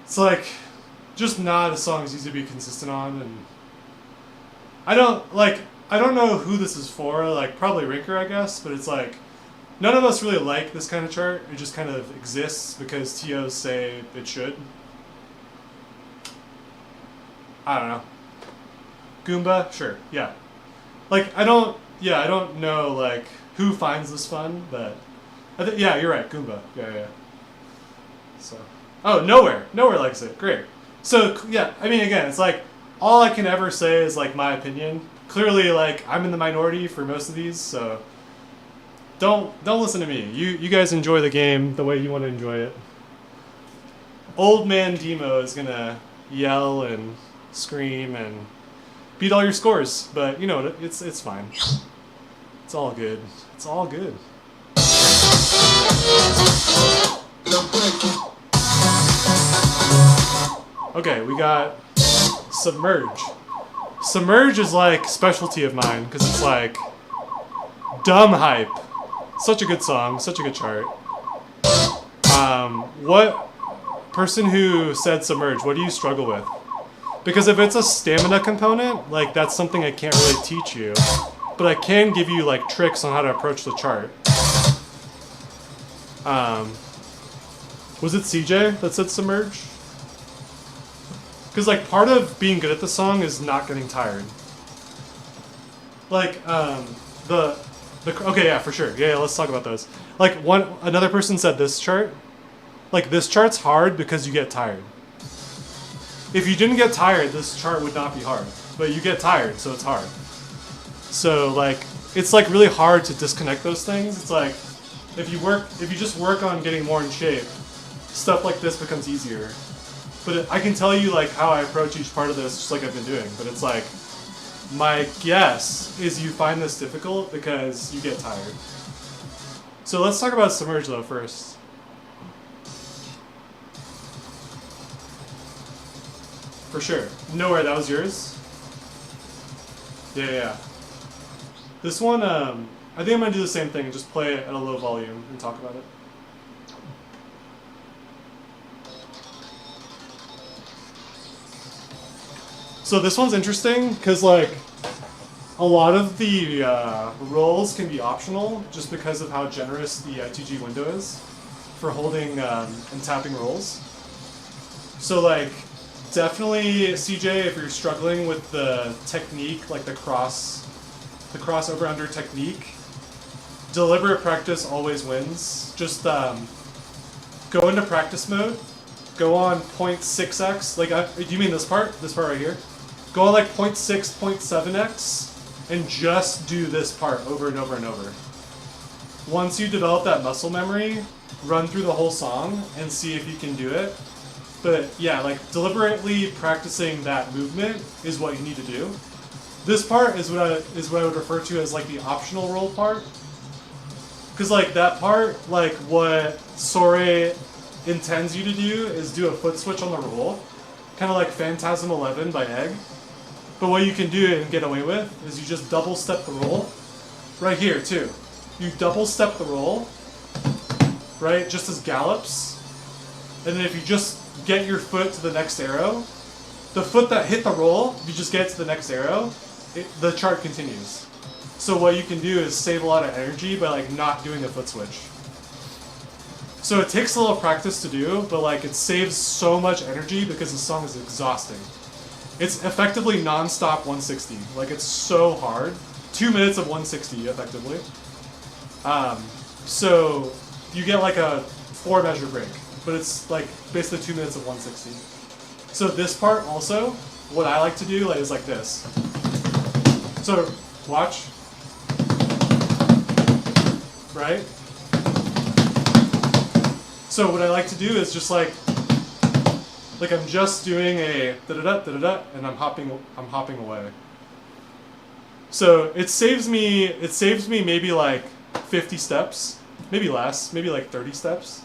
It's like, just not a song is easy to be consistent on, and I don't know who this is for, like probably Rinker, I guess, but it's like, none of us really like this kind of chart. It just kind of exists because TOs say it should. I don't know. Goomba? Sure, yeah. Like, I don't know, like, who finds this fun, but yeah, you're right, Goomba. Yeah. So, oh, Nowhere likes it. Great. So, yeah, I mean, again, it's like, all I can ever say is, like, my opinion. Clearly, like, I'm in the minority for most of these, so don't listen to me. You guys enjoy the game the way you want to enjoy it. Old man Demo is gonna yell and scream and beat all your scores, but you know, it's fine. It's all good. It's all good. Okay, we got Submerge. Submerge is like specialty of mine because it's like dumb hype. Such a good song, such a good chart. What person who said Submerge, what do you struggle with? Because if it's a stamina component, like that's something I can't really teach you, but I can give you like tricks on how to approach the chart. Was it CJ that said Submerge? Because like part of being good at the song is not getting tired. Like okay, yeah, for sure. Yeah, let's talk about those. Like another person said this chart. Like this chart's hard because you get tired. if you didn't get tired, this chart would not be hard. But you get tired, so it's hard. So like, it's like really hard to disconnect those things. It's like, if you just work on getting more in shape, stuff like this becomes easier. But I can tell you like how I approach each part of this, just like I've been doing. But it's like, my guess is you find this difficult because you get tired. So let's talk about submerge though first. For sure. Nowhere, that was yours? Yeah. This one, I think I'm gonna do the same thing, just play it at a low volume and talk about it. So this one's interesting because like a lot of the rolls can be optional just because of how generous the ITG window is for holding and tapping rolls. So like definitely CJ, if you're struggling with the technique, like the cross over under technique, deliberate practice always wins. Just go into practice mode, go on 0.6x, like do you mean this part right here? Go on like 0.6, 0.7x, and just do this part over and over and over. Once you develop that muscle memory, run through the whole song and see if you can do it. But yeah, like deliberately practicing that movement is what you need to do. This part is what I would refer to as like the optional roll part. Because like that part, like what Sore intends you to do is do a foot switch on the roll. Kind of like Phantasm 11 by Egg. But what you can do and get away with is you just double step the roll. Right here too. You double step the roll, right, just as gallops. And then if you just get your foot to the next arrow, the foot that hit the roll, you just get to the next arrow, the chart continues. So what you can do is save a lot of energy by like not doing a foot switch. So it takes a little practice to do, but like it saves so much energy because the song is exhausting. It's effectively non-stop 160. Like it's so hard. 2 minutes of 160 effectively. So you get like a 4 measure break, but it's like basically 2 minutes of 160. So this part also, what I like to do is like this. So watch. Right? So what I like to do is just like I'm just doing a da-da-da, da-da-da, and I'm hopping away. So it saves me maybe like 50 steps, maybe less, maybe like 30 steps.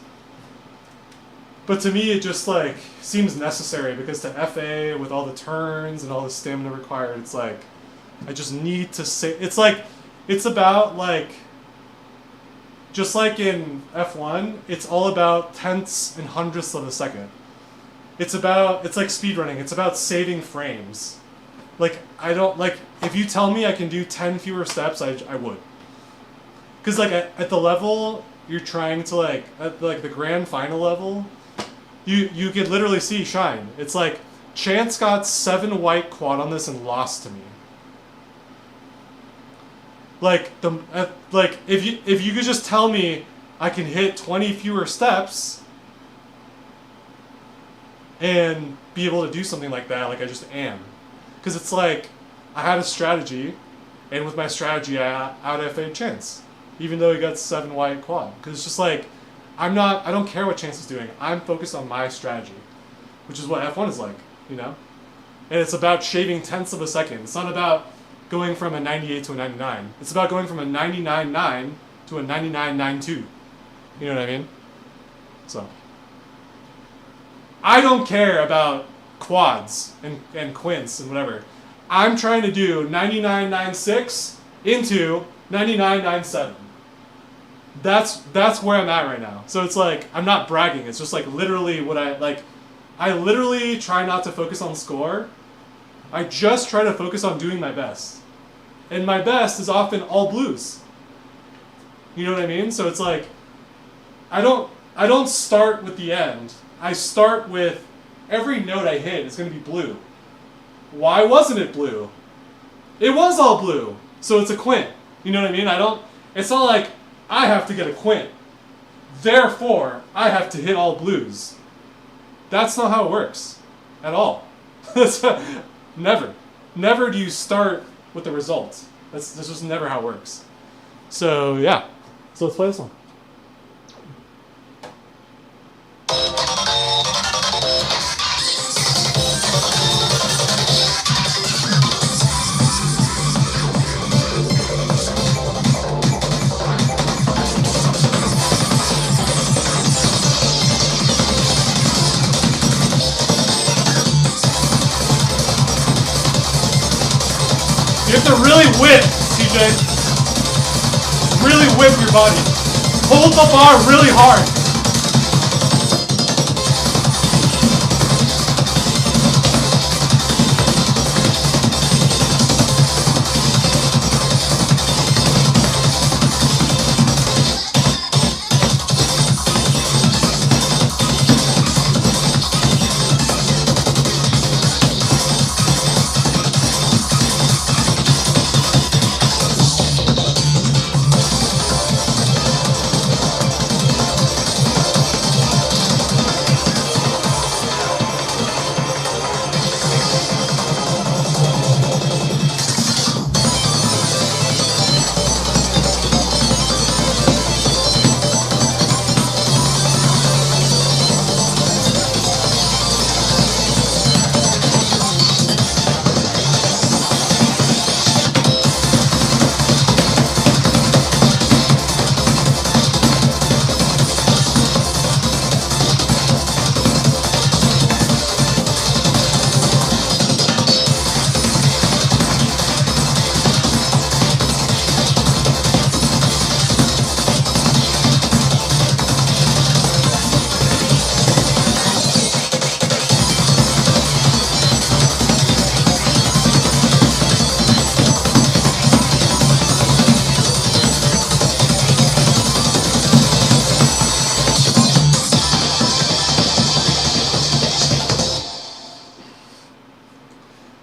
But to me, it just like seems necessary because to FA with all the turns and all the stamina required, it's like I just need to say. It's about like, just like in F1, it's all about tenths and hundredths of a second. It's like speedrunning. It's about saving frames. Like if you tell me I can do 10 fewer steps, I would. Because like at the level you're trying to like, at like the grand final level, you could literally see Shine. It's like Chance got 7 white quad on this and lost to me. Like if you could just tell me I can hit 20 fewer steps and be able to do something like that, like I just am. Because it's like, I had a strategy, and with my strategy I out-FA'd Chance. Even though he got 7 white quad. Because it's just like, I don't care what Chance is doing, I'm focused on my strategy. Which is what F1 is like, you know? And it's about shaving tenths of a second. It's not about going from a 98 to a 99. It's about going from a 99.9 to a 99.92. You know what I mean? So I don't care about quads and quints and whatever. I'm trying to do 99.96 into 99.97. That's where I'm at right now. So it's like, I'm not bragging. It's just like literally what I literally try not to focus on score. I just try to focus on doing my best. And my best is often all blues. You know what I mean? So it's like, I don't start with the end. I start with every note I hit is going to be blue. Why wasn't it blue? It was all blue. So it's a quint. You know what I mean? It's not like I have to get a quint. Therefore, I have to hit all blues. That's not how it works at all. Never. Never do you start with the results. That's just never how it works. So yeah. So let's play this one. You have to really whip, CJ. Really whip your body. Hold the bar really hard.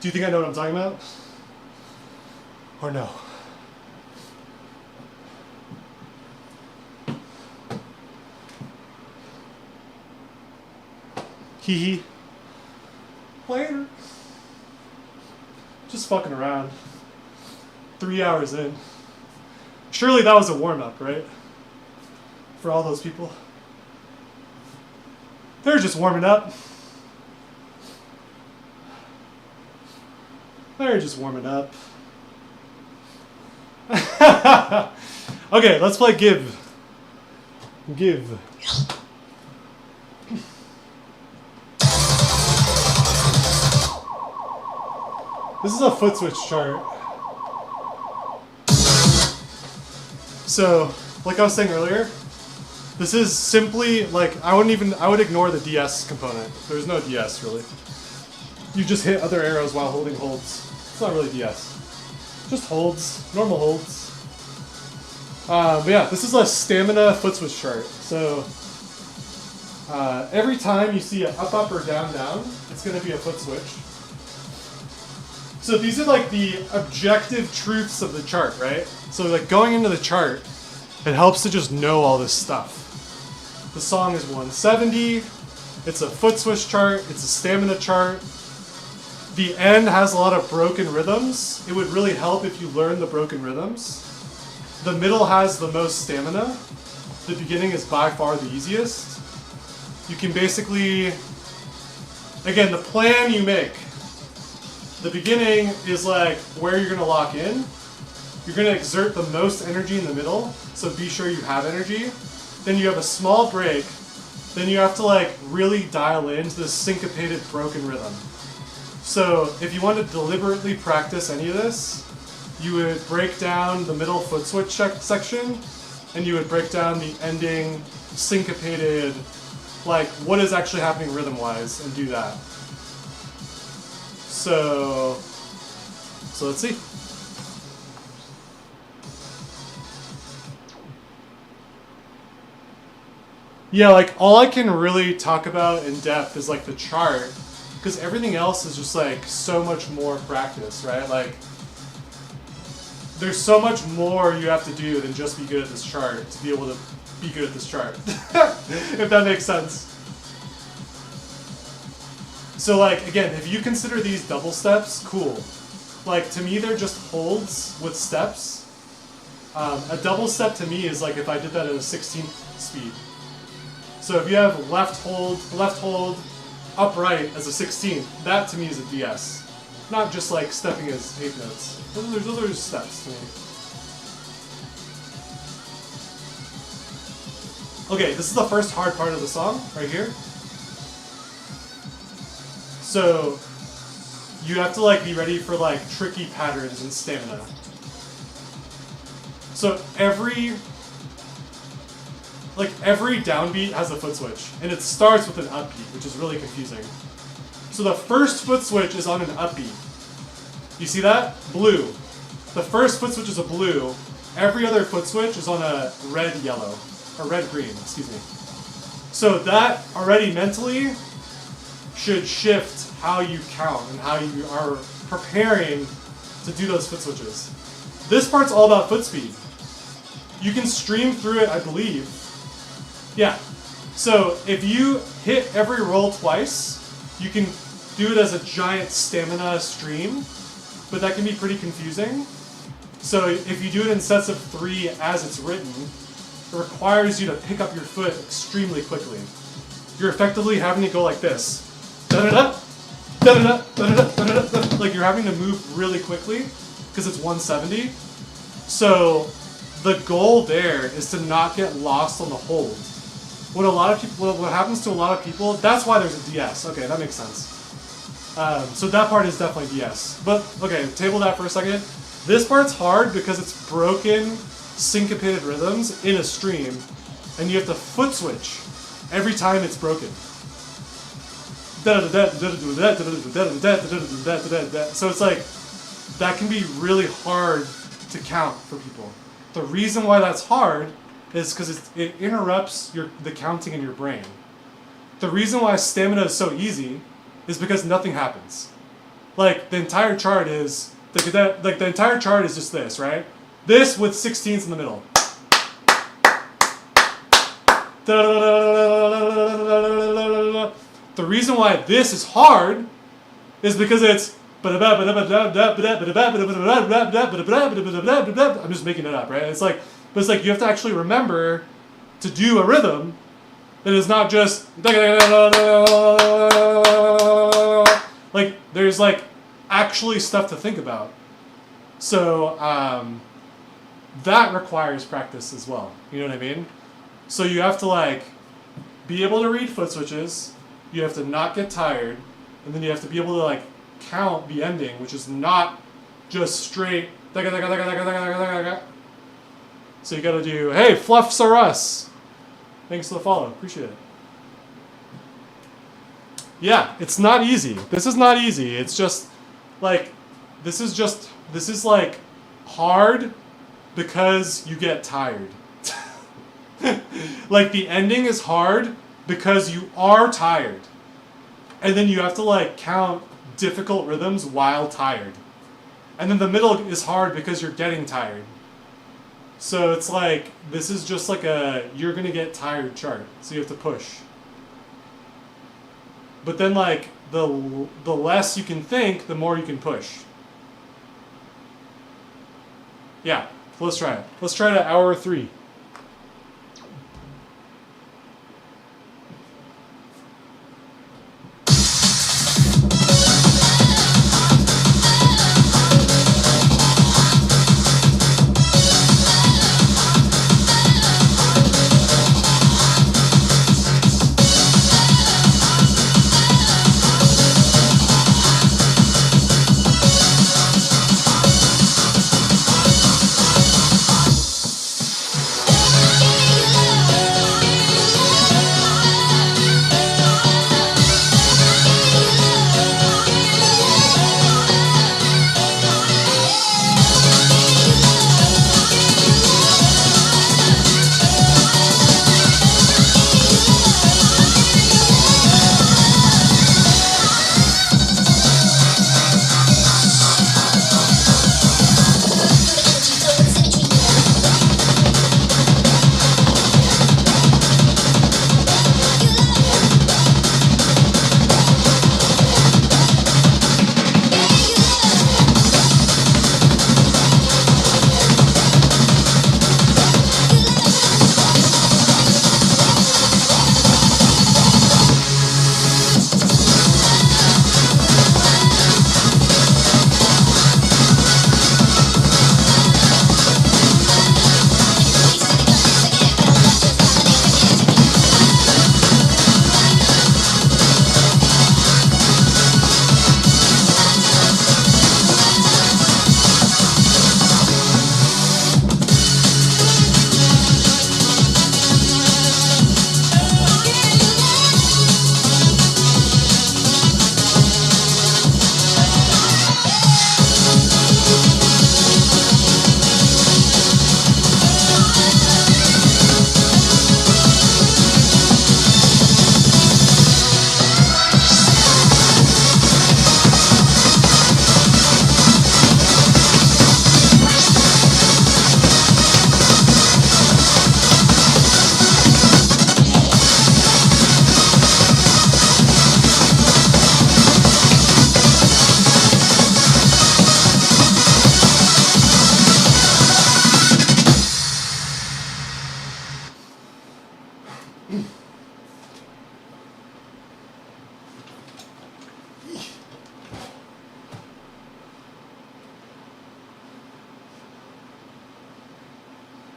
Do you think I know what I'm talking about? Or no? Hee hee. Later. Just fucking around. 3 hours in. Surely that was a warm-up, right? For all those people. They're just warming up. They're just warming up. Okay, let's play Give. Give. This is a foot switch chart. So, like I was saying earlier, this is simply like I would ignore the DS component. There's no DS really. You just hit other arrows while holding holds. It's not really DS. Just holds, normal holds. But yeah, this is a stamina foot switch chart. So every time you see an up, up, or down, down, it's going to be a foot switch. So these are like the objective truths of the chart, right? So like going into the chart, it helps to just know all this stuff. The song is 170. It's a foot switch chart. It's a stamina chart. The end has a lot of broken rhythms. It would really help if you learn the broken rhythms. The middle has the most stamina. The beginning is by far the easiest. You can basically, again, the plan you make. The beginning is like where you're gonna lock in. You're gonna exert the most energy in the middle, so be sure you have energy. Then you have a small break. Then you have to like really dial into this syncopated broken rhythm. So if you want to deliberately practice any of this, you would break down the middle foot switch section, and you would break down the ending syncopated, like what is actually happening rhythm-wise, and do that. So let's see. Yeah, like all I can really talk about in depth is like the chart. Because everything else is just like so much more practice, right? Like there's so much more you have to do than just be good at this chart to be able to be good at this chart. If that makes sense. So like, again, if you consider these double steps, cool. Like, to me, they're just holds with steps. A double step to me is like if I did that at a 16th speed. So if you have left hold, upright as a 16th, that to me is a DS. Not just like stepping as 8 notes. Those are just steps to me. Okay, this is the first hard part of the song, right here. So you have to like be ready for like tricky patterns and stamina. So every downbeat has a foot switch, and it starts with an upbeat, which is really confusing. So the first foot switch is on an upbeat. You see that? Blue. The first foot switch is a blue. Every other foot switch is on a red-yellow, or red-green, excuse me. So that already mentally should shift how you count and how you are preparing to do those foot switches. This part's all about foot speed. You can stream through it, I believe. Yeah. So if you hit every roll twice, you can do it as a giant stamina stream, but that can be pretty confusing. So if you do it in sets of 3 as it's written, it requires you to pick up your foot extremely quickly. You're effectively having to go like this. Da-da-da, da-da-da, da-da-da, da-da-da. Like you're having to move really quickly because it's 170. So the goal there is to not get lost on the hold. What happens to a lot of people, that's why there's a DS. Okay, that makes sense. So that part is definitely DS. But, okay, table that for a second. This part's hard because it's broken, syncopated rhythms in a stream, and you have to foot switch every time it's broken. So it's like, that can be really hard to count for people. The reason why that's hard is because it interrupts the counting in your brain. The reason why stamina is so easy is because nothing happens. Like the entire chart is just this, right? This with 16ths in the middle. The reason why this is hard is because it's I'm just making it up, right? It's like you have to actually remember to do a rhythm that is not just like there's like actually stuff to think about. So that requires practice as well. You know what I mean? So you have to like be able to read foot switches, you have to not get tired, and then you have to be able to like count the ending, which is not just straight. So you gotta do, hey, fluffs are us. Thanks for the follow, appreciate it. Yeah, it's not easy. This is not easy. It's just like, this is like hard because you get tired. Like the ending is hard because you are tired. And then you have to like count difficult rhythms while tired. And then the middle is hard because you're getting tired. So it's like, this is just like you're gonna get tired chart. So you have to push. But then like, the less you can think, the more you can push. Yeah, let's try it. Let's try it at hour 3.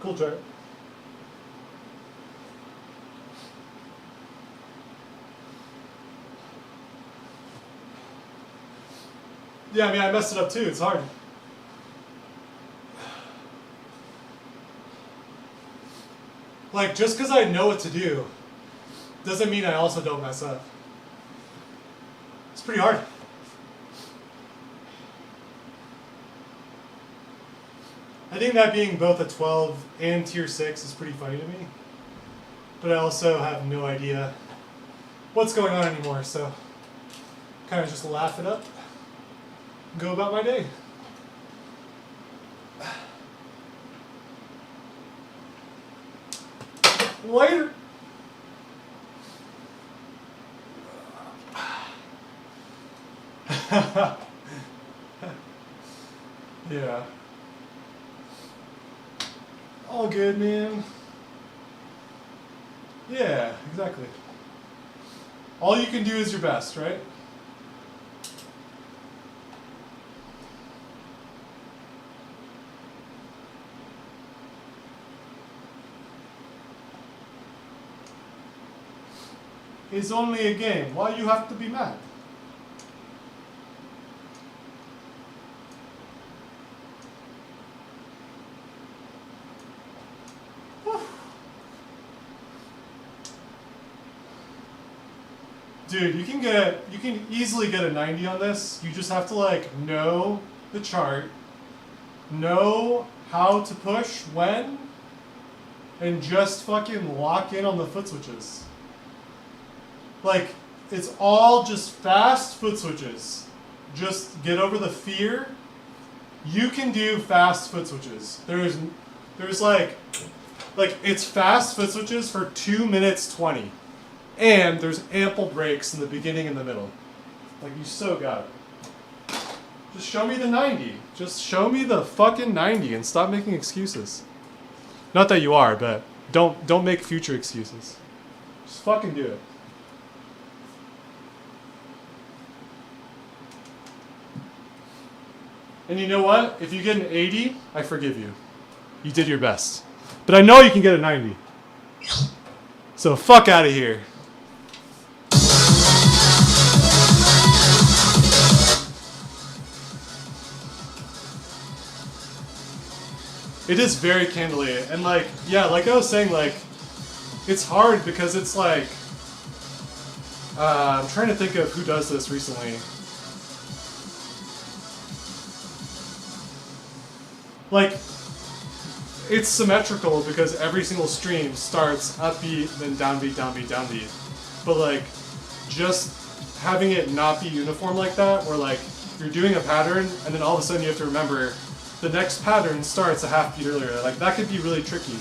Cool chart. Yeah, I mean, I messed it up too. It's hard. Like, just because I know what to do doesn't mean I also don't mess up. It's pretty hard. I think that being both a 12 and tier 6 is pretty funny to me. But I also have no idea what's going on anymore, so kind of just laugh it up and go about my day. Later. Yeah. All good, man. Yeah, exactly. All you can do is your best, right? It's only a game. Why you have to be mad? Dude, you can easily get a 90 on this. You just have to like know the chart, know how to push when, and just fucking lock in on the foot switches. Like, it's all just fast foot switches. Just get over the fear. You can do fast foot switches. There's like it's fast foot switches for 2 minutes 20. And there's ample breaks in the beginning and the middle. Like, you so got it. Just show me the 90. Just show me the fucking 90 and stop making excuses. Not that you are, but don't make future excuses. Just fucking do it. And you know what? If you get an 80, I forgive you. You did your best. But I know you can get a 90. So fuck out of here. It is very candidly, and like, yeah, like I was saying, like, it's hard because it's like, I'm trying to think of who does this recently. Like, it's symmetrical because every single stream starts upbeat, then downbeat, downbeat, downbeat. But like, just having it not be uniform like that, where like, you're doing a pattern, and then all of a sudden you have to remember, the next pattern starts a half beat earlier. Like, that could be really tricky.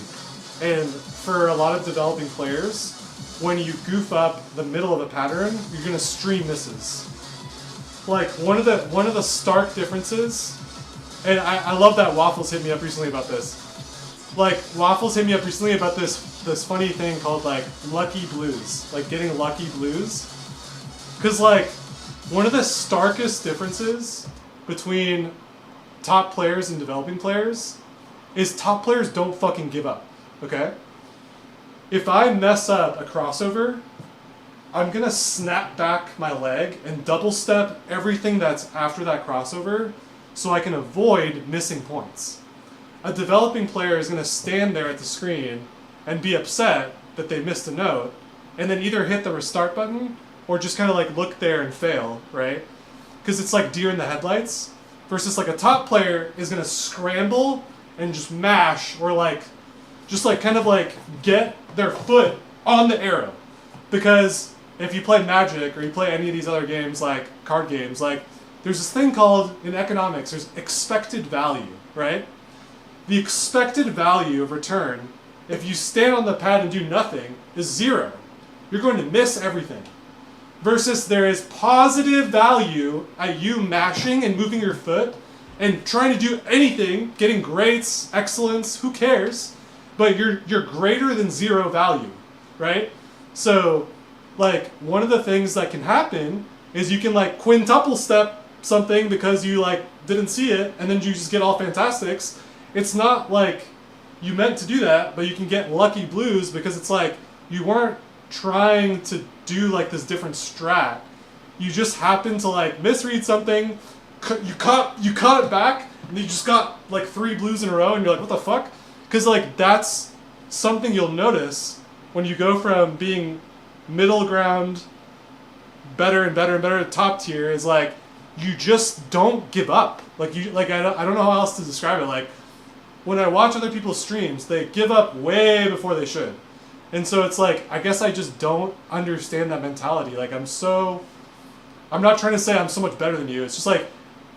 And for a lot of developing players, when you goof up the middle of a pattern, you're gonna stream misses. Like, one of the stark differences, and I love that Waffles hit me up recently about this. Like, Waffles hit me up recently about this funny thing called like lucky blues, like getting lucky blues. Cause like, one of the starkest differences between top players and developing players is top players don't fucking give up, okay? If I mess up a crossover, I'm gonna snap back my leg and double step everything that's after that crossover so I can avoid missing points. A developing player is gonna stand there at the screen and be upset that they missed a note and then either hit the restart button or just kind of like look there and fail, right? Because it's like deer in the headlights. Versus like a top player is gonna scramble and just mash or like, just like kind of like get their foot on the arrow. Because if you play Magic or you play any of these other games like card games, like there's this thing called, in economics, there's expected value, right? The expected value of return, if you stand on the pad and do nothing, is 0. You're going to miss everything. Versus there is positive value at you mashing and moving your foot and trying to do anything, getting greats, excellence, who cares? But you're greater than 0 value, right? So, like, one of the things that can happen is you can like quintuple step something because you like didn't see it and then you just get all fantastics. It's not like you meant to do that, but you can get lucky blues because it's like you weren't trying to do like this different strat. You just happened to like misread something, you caught it back, and you just got like 3 blues in a row, and you're like, what the fuck? Because like that's something you'll notice when you go from being middle ground, better and better and better, top tier, is like you just don't give up. Like I don't know how else to describe it. Like when I watch other people's streams, they give up way before they should. And so it's like, I guess I just don't understand that mentality. Like I'm not trying to say I'm so much better than you. It's just like,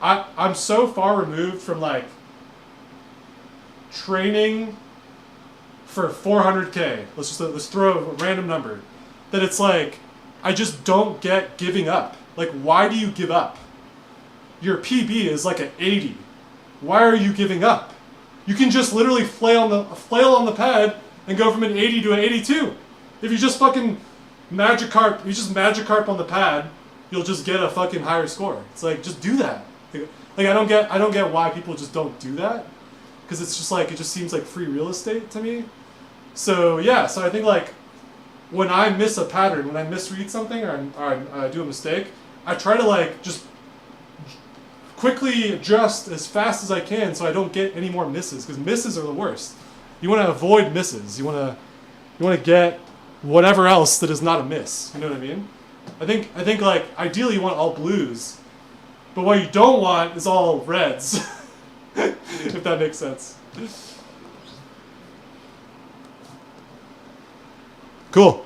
I'm so far removed from like training for 400K. Let's throw a random number. That it's like, I just don't get giving up. Like, why do you give up? Your PB is like an 80. Why are you giving up? You can just literally flail on the pad and go from an 80 to an 82. If you just fucking Magikarp on the pad, you'll just get a fucking higher score. It's like, just do that. Like I don't get why people just don't do that, because it's just like, it just seems like free real estate to me. So yeah, so I think like when I miss a pattern, when I misread something or I do a mistake, I try to like just quickly adjust as fast as I can so I don't get any more misses, because misses are the worst. You want to avoid misses. You want to get whatever else that is not a miss. You know what I mean? I think like ideally you want all blues, but what you don't want is all reds. If that makes sense. Cool.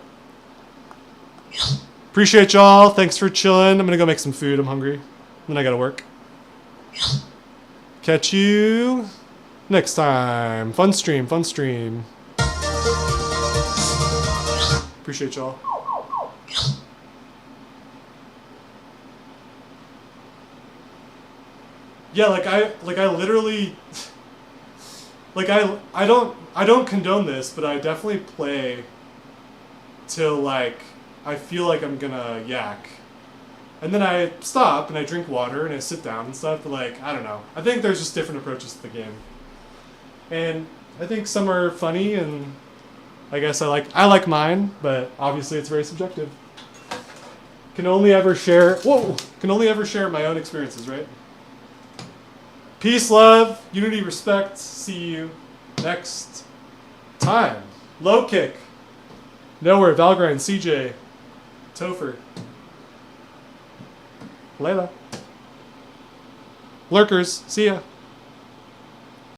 Appreciate y'all. Thanks for chilling. I'm gonna go make some food. I'm hungry. Then I gotta work. Catch you next time. Fun stream, fun stream. Appreciate y'all. Yeah, like I literally, like I don't condone this, but I definitely play till like I feel like I'm gonna yak. And then I stop and I drink water and I sit down and stuff, but like, I don't know. I think there's just different approaches to the game. And I think some are funny, and I guess I like mine, but obviously it's very subjective. Can only ever share my own experiences, right? Peace, love, unity, respect. See you next time. Low kick. Nowhere, Valgrind, CJ, Topher. Layla. Lurkers, see ya.